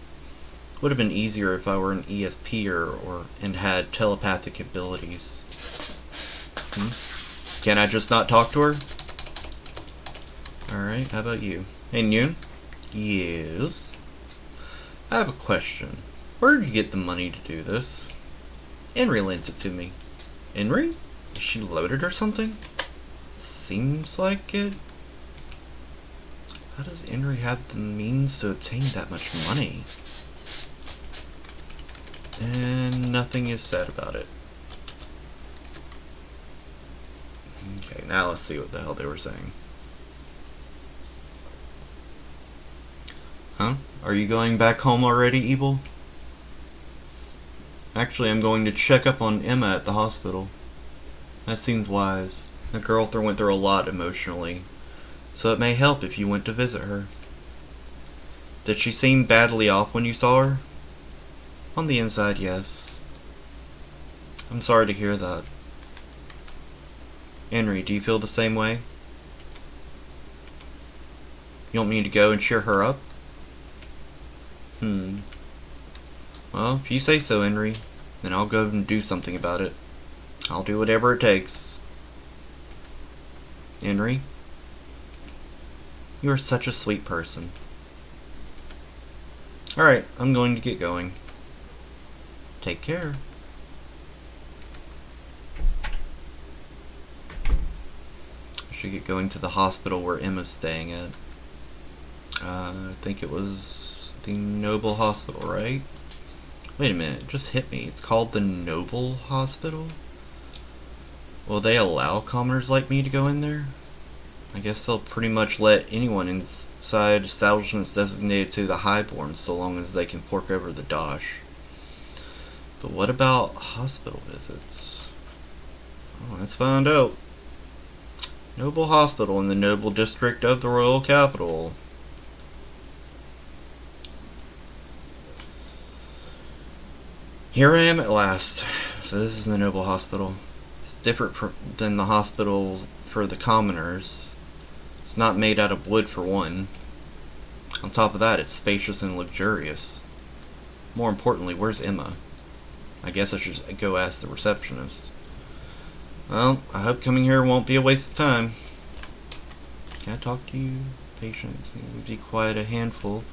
It would have been easier if I were an ESPer and had telepathic abilities. Can I just not talk to her? Alright, how about you? Hey, Noon? Yes? I have a question. Where did you get the money to do this? Henry lends it to me. Henry? Is she loaded or something? Seems like it. How does Henry have the means to obtain that much money? And nothing is said about it. Okay, now let's see what the hell they were saying. Huh? Are you going back home already, Evil? Actually, I'm going to check up on Emma at the hospital. That seems wise. The girl went through a lot emotionally, so it may help if you went to visit her. Did she seem badly off when you saw her? On the inside, yes. I'm sorry to hear that. Henry, do you feel the same way? You want me to go and cheer her up? Well, if you say so, Henry, then I'll go and do something about it. I'll do whatever it takes. Henry, you are such a sweet person. Alright, I'm going to get going. Take care. I should get going to the hospital where Emma's staying at. I think it was the Noble Hospital, right? Wait a minute, it just hit me. It's called the Noble Hospital? Will they allow commoners like me to go in there? I guess they'll pretty much let anyone inside establishments designated to the highborn so long as they can fork over the dosh. But what about hospital visits? Oh, let's find out. Noble Hospital in the Noble District of the Royal Capital. Here I am at last. So this is the Noble Hospital. It's different than the hospital for the commoners. It's not made out of wood for one. On top of that, it's spacious and luxurious. More importantly, where's Emma? I guess I should go ask the receptionist. Well, I hope coming here won't be a waste of time. Can I talk to you, patient? You would be quite a handful.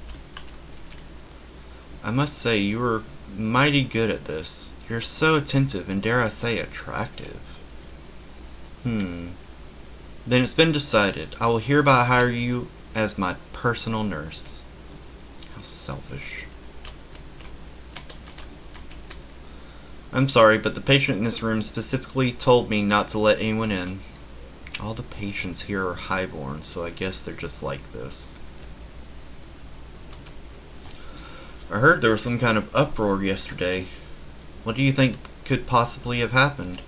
I must say, you are mighty good at this. You're so attentive and, dare I say, attractive. Then it's been decided. I will hereby hire you as my personal nurse. How selfish. I'm sorry, but the patient in this room specifically told me not to let anyone in. All the patients here are highborn, so I guess they're just like this. I heard there was some kind of uproar yesterday. What do you think could possibly have happened?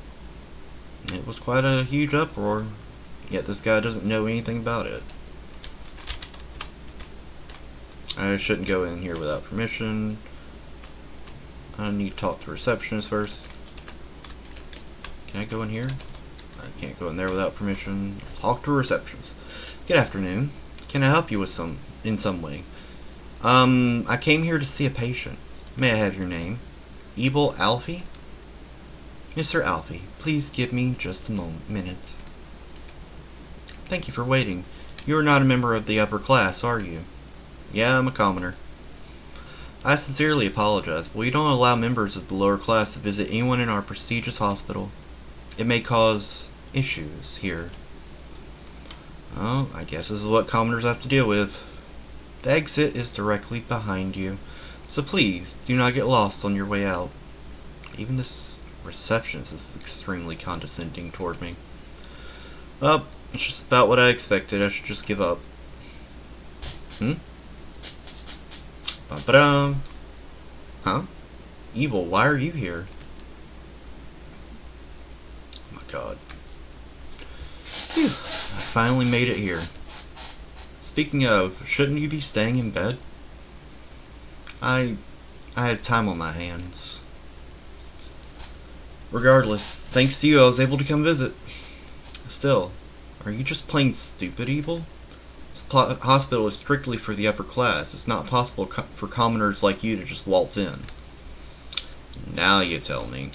It was quite a huge uproar, yet this guy doesn't know anything about it. I shouldn't go in here without permission. I need to talk to receptionist first. Can I go in here? I can't go in there without permission. I'll talk to receptionist. Good afternoon. Can I help you with in some way? I came here to see a patient. May I have your name? Evil Alfie? Mr. Alfie, please give me just a minute. Thank you for waiting. You are not a member of the upper class, are you? Yeah, I'm a commoner. I sincerely apologize, but we don't allow members of the lower class to visit anyone in our prestigious hospital. It may cause issues here. Oh, I guess this is what commoners have to deal with. The exit is directly behind you, so please do not get lost on your way out. Even this receptionist is extremely condescending toward me. Oh, it's just about what I expected. I should just give up. Ba-ba-dum. Huh? Evil, why are you here? Oh my god. Phew, I finally made it here. Speaking of, shouldn't you be staying in bed? I have time on my hands. Regardless, thanks to you I was able to come visit. Still, are you just plain stupid, Evil? This hospital is strictly for the upper class. It's not possible for commoners like you to just waltz in. Now you tell me.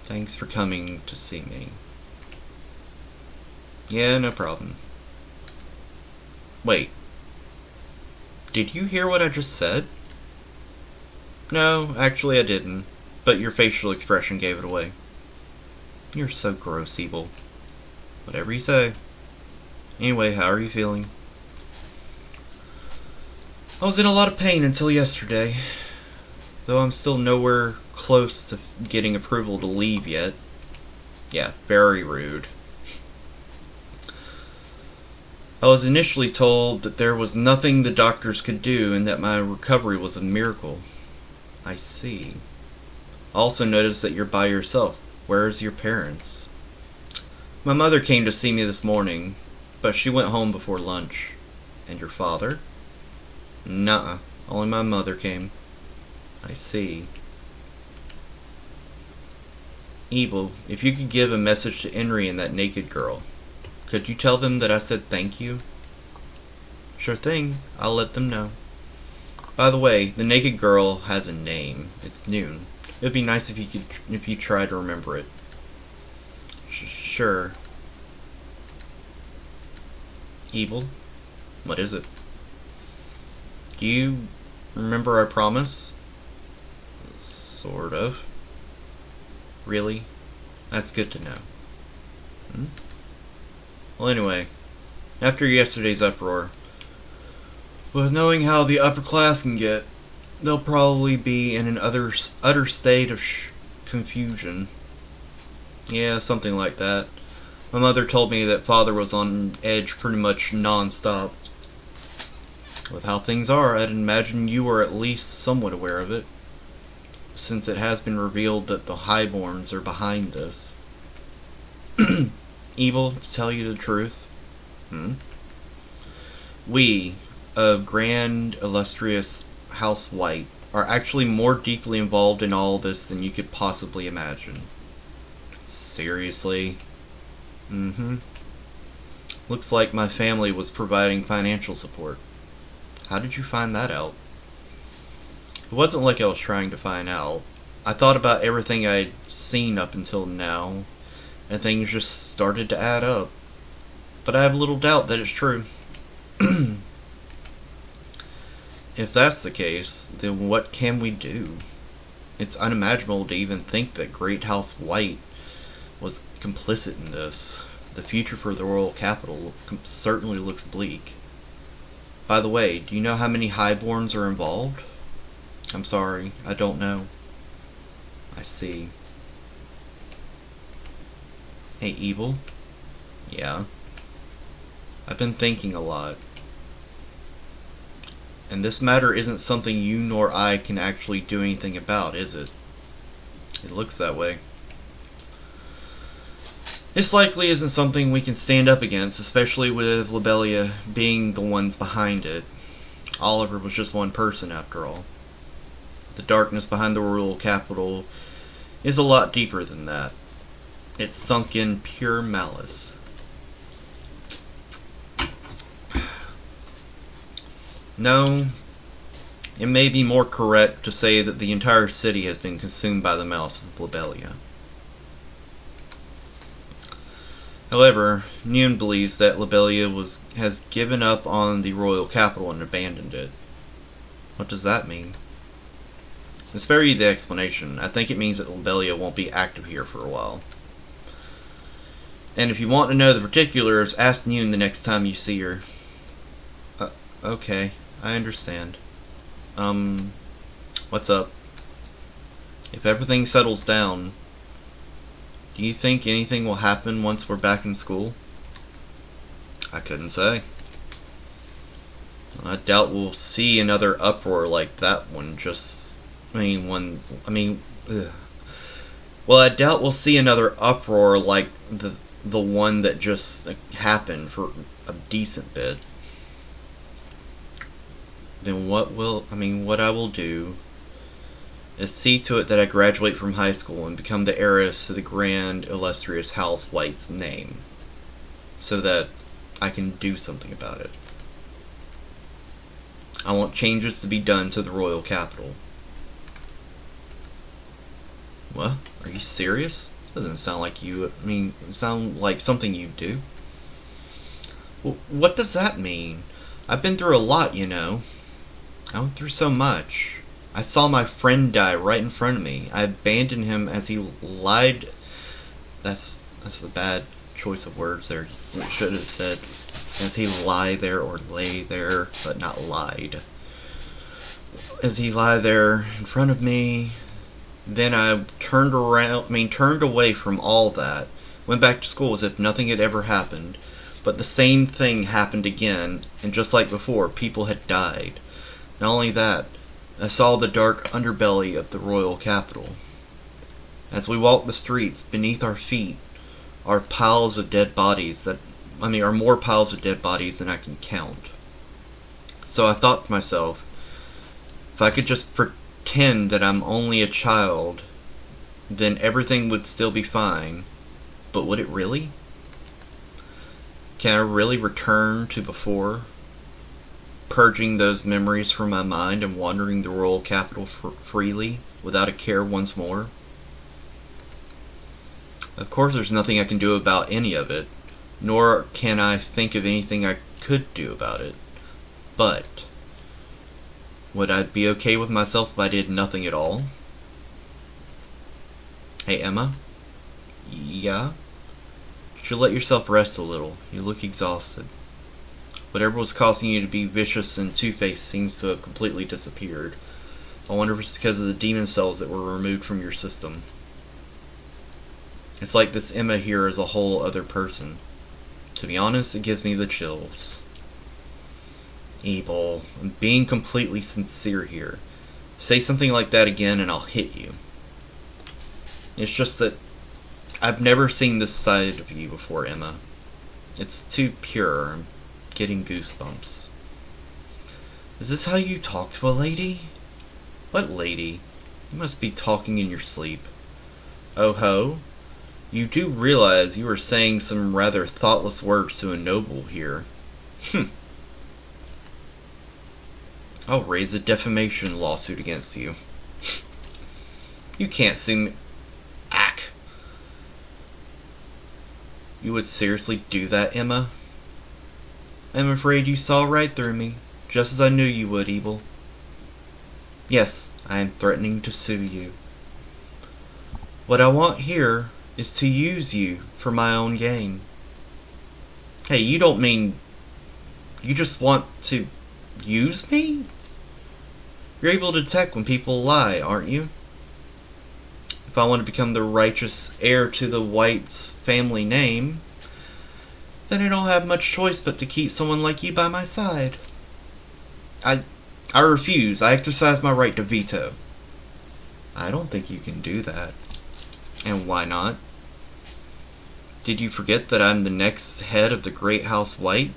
Thanks for coming to see me. Yeah, no problem. Wait. Did you hear what I just said? No, actually I didn't. But your facial expression gave it away. You're so gross, Evil. Whatever you say. Anyway, how are you feeling? I was in a lot of pain until yesterday. Though I'm still nowhere close to getting approval to leave yet. Yeah, very rude. I was initially told that there was nothing the doctors could do and that my recovery was a miracle. I see. I also noticed that you're by yourself. Where's your parents? My mother came to see me this morning, but she went home before lunch. And your father? Nuh-uh. Only my mother came. I see. Evil, if you could give a message to Henry and that naked girl, could you tell them that I said thank you? Sure thing. I'll let them know. By the way, the naked girl has a name. It's Noon. It would be nice if you try to remember it. Sure. Evil? What is it? Do you remember our promise? Sort of. Really? That's good to know. Well, anyway, after yesterday's uproar, But knowing how the upper class can get, they'll probably be in an utter state of confusion. Yeah, something like that. My mother told me that father was on edge pretty much non-stop. With how things are, I'd imagine you were at least somewhat aware of it, since it has been revealed that the Highborns are behind this. Evil, to tell you the truth. We, of Grand Illustrious House White, are actually more deeply involved in all this than you could possibly imagine. Seriously? Looks like my family was providing financial support. How did you find that out? It wasn't like I was trying to find out. I thought about everything I'd seen up until now, and things just started to add up. But I have little doubt that it's true. If that's the case, then what can we do? It's unimaginable to even think that Great House White was complicit in this. The future for the royal capital certainly looks bleak. By the way, do you know how many Highborns are involved? I'm sorry, I don't know. I see. Hey, Evil? Yeah? I've been thinking a lot. And this matter isn't something you nor I can actually do anything about, is it? It looks that way. This likely isn't something we can stand up against, especially with Lobelia being the ones behind it. Oliver was just one person, after all. The darkness behind the royal capital is a lot deeper than that. It's sunk in pure malice. No, it may be more correct to say that the entire city has been consumed by the malice of Lobelia. However, Nune believes that Lobelia has given up on the royal capital and abandoned it. What does that mean? To spare you the explanation, I think it means that Lobelia won't be active here for a while. And if you want to know the particulars, ask Nune the next time you see her. Okay, I understand. What's up? If everything settles down, do you think anything will happen once we're back in school? I couldn't say. I doubt we'll see another uproar like that one Well, I doubt we'll see another uproar like the one that just happened for a decent bit. Then what I will do is see to it that I graduate from high school and become the heiress to the Grand Illustrious House White's name, so that I can do something about it. I want changes to be done to the royal capital. What? Are you serious? Doesn't sound like you. It sound like something you do. Well, what does that mean? I've been through a lot, you know. I went through so much. I saw my friend die right in front of me. I abandoned him as he lied. That's a bad choice of words there. You should have said as he lay there, or lay there, but not lied. As he lay there in front of me, then I turned away from all that, went back to school as if nothing had ever happened, but the same thing happened again, and just like before, people had died. Not only that, I saw the dark underbelly of the royal capital. As we walked the streets, beneath our feet are piles of dead bodies are more piles of dead bodies than I can count. So I thought to myself, if I could just pretend that I'm only a child, then everything would still be fine. But would it really? Can I really return to before? Purging those memories from my mind and wandering the royal capital freely, without a care once more? Of course there's nothing I can do about any of it, nor can I think of anything I could do about it. But would I be okay with myself if I did nothing at all? Hey, Emma? Yeah? You should let yourself rest a little. You look exhausted. Whatever was causing you to be vicious and two-faced seems to have completely disappeared. I wonder if it's because of the demon cells that were removed from your system. It's like this Emma here is a whole other person. To be honest, it gives me the chills. Evil. I'm being completely sincere here. Say something like that again and I'll hit you. It's just that I've never seen this side of you before, Emma. It's too pure. I'm getting goosebumps. Is this how you talk to a lady? What lady? You must be talking in your sleep. Oh ho? You do realize you are saying some rather thoughtless words to a noble here. I'll raise a defamation lawsuit against you. You can't sue me. Ack. You would seriously do that, Emma? I'm afraid you saw right through me, just as I knew you would, Evil. Yes, I am threatening to sue you. What I want here is to use you for my own gain. Hey, you don't mean you just want to use me? You're able to detect when people lie, aren't you? If I want to become the righteous heir to the White's family name, then I don't have much choice but to keep someone like you by my side. I refuse. I exercise my right to veto. I don't think you can do that. And why not? Did you forget that I'm the next head of the Great House White?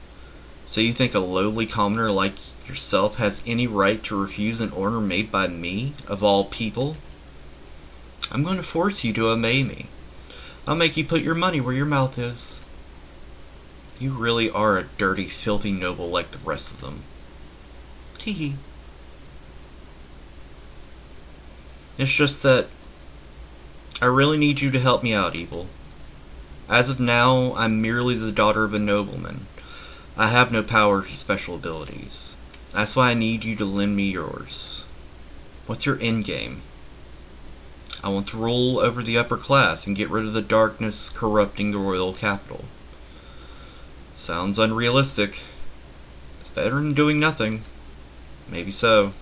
So you think a lowly commoner like yourself has any right to refuse an order made by me, of all people? I'm going to force you to obey me. I'll make you put your money where your mouth is. You really are a dirty, filthy noble like the rest of them. Tee. It's just that I really need you to help me out, Evil. As of now, I'm merely the daughter of a nobleman. I have no powers or special abilities. That's why I need you to lend me yours. What's your endgame? I want to rule over the upper class and get rid of the darkness corrupting the royal capital. Sounds unrealistic. It's better than doing nothing. Maybe so.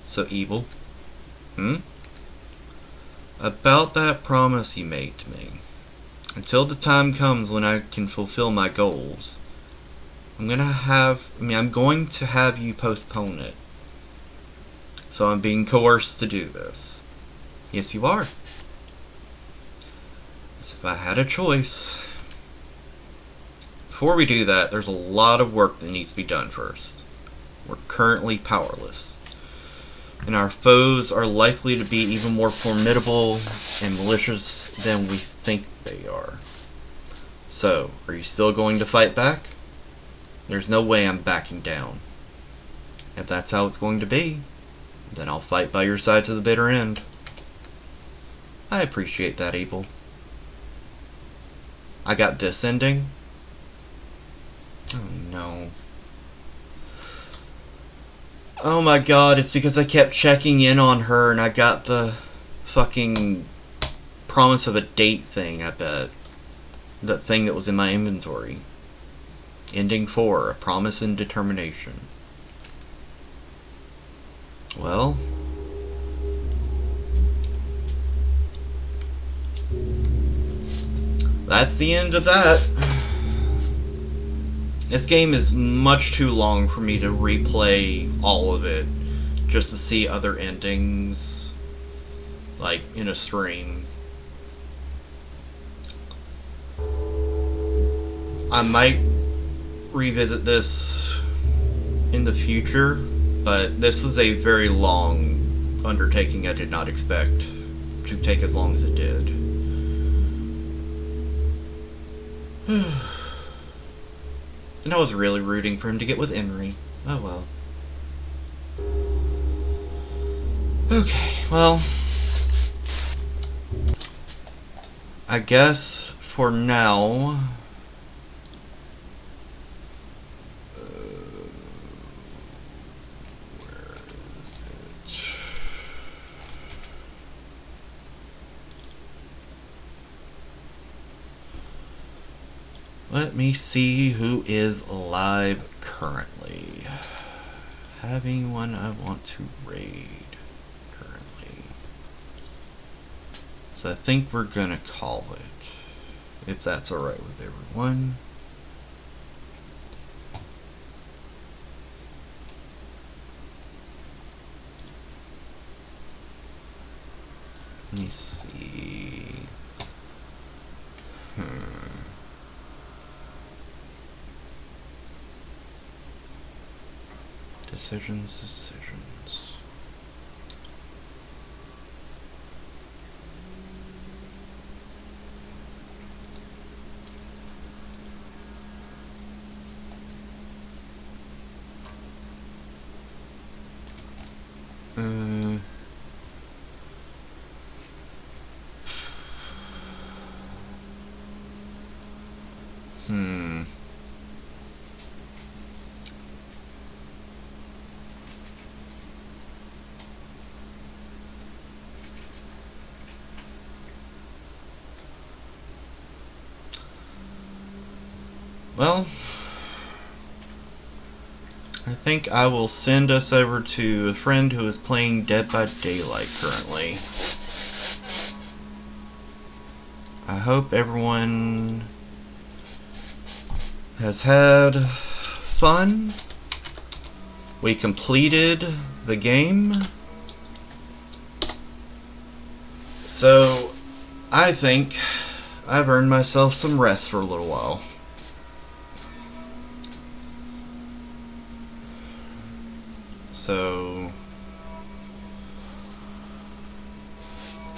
So, Evil? About that promise you made to me. Until the time comes when I can fulfill my goals, I'm going to have you postpone it. So I'm being coerced to do this. Yes, you are. As if I had a choice. Before we do that, there's a lot of work that needs to be done first. We're currently powerless. And our foes are likely to be even more formidable and malicious than we think they are. So, are you still going to fight back? There's no way I'm backing down. If that's how it's going to be, then I'll fight by your side to the bitter end. I appreciate that, Evil. I got this ending? Oh no. Oh my god, it's because I kept checking in on her and I got the fucking promise of a date thing, I bet. That thing that was in my inventory. Ending 4, a promise and determination. Well, that's the end of that. This game is much too long for me to replay all of it just to see other endings, like in a stream. I might revisit this in the future, but this is a very long undertaking I did not expect to take as long as it did. And I was really rooting for him to get with Emery. Oh well. Okay, well, I guess for now, where is it? Let me see who is alive currently? Have anyone I want to raid currently? So I think we're gonna call it, if that's alright with everyone. Let me see. Decisions. Well, I think I will send us over to a friend who is playing Dead by Daylight currently. I hope everyone has had fun. We completed the game. So, I think I've earned myself some rest for a little while. So,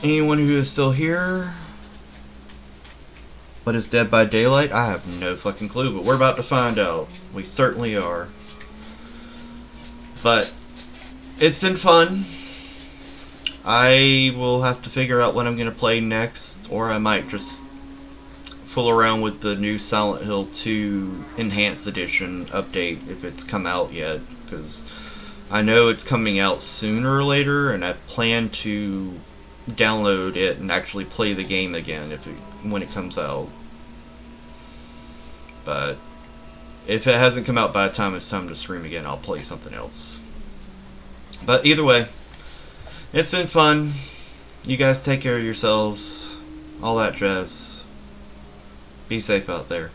anyone who is still here, but is Dead by Daylight, I have no fucking clue, but we're about to find out. We certainly are. But, it's been fun. I will have to figure out what I'm going to play next, or I might just fool around with the new Silent Hill 2 Enhanced Edition update if it's come out yet, because I know it's coming out sooner or later, and I plan to download it and actually play the game again when it comes out. But if it hasn't come out by the time it's time to stream again, I'll play something else. But either way, it's been fun. You guys take care of yourselves. All that jazz. Be safe out there.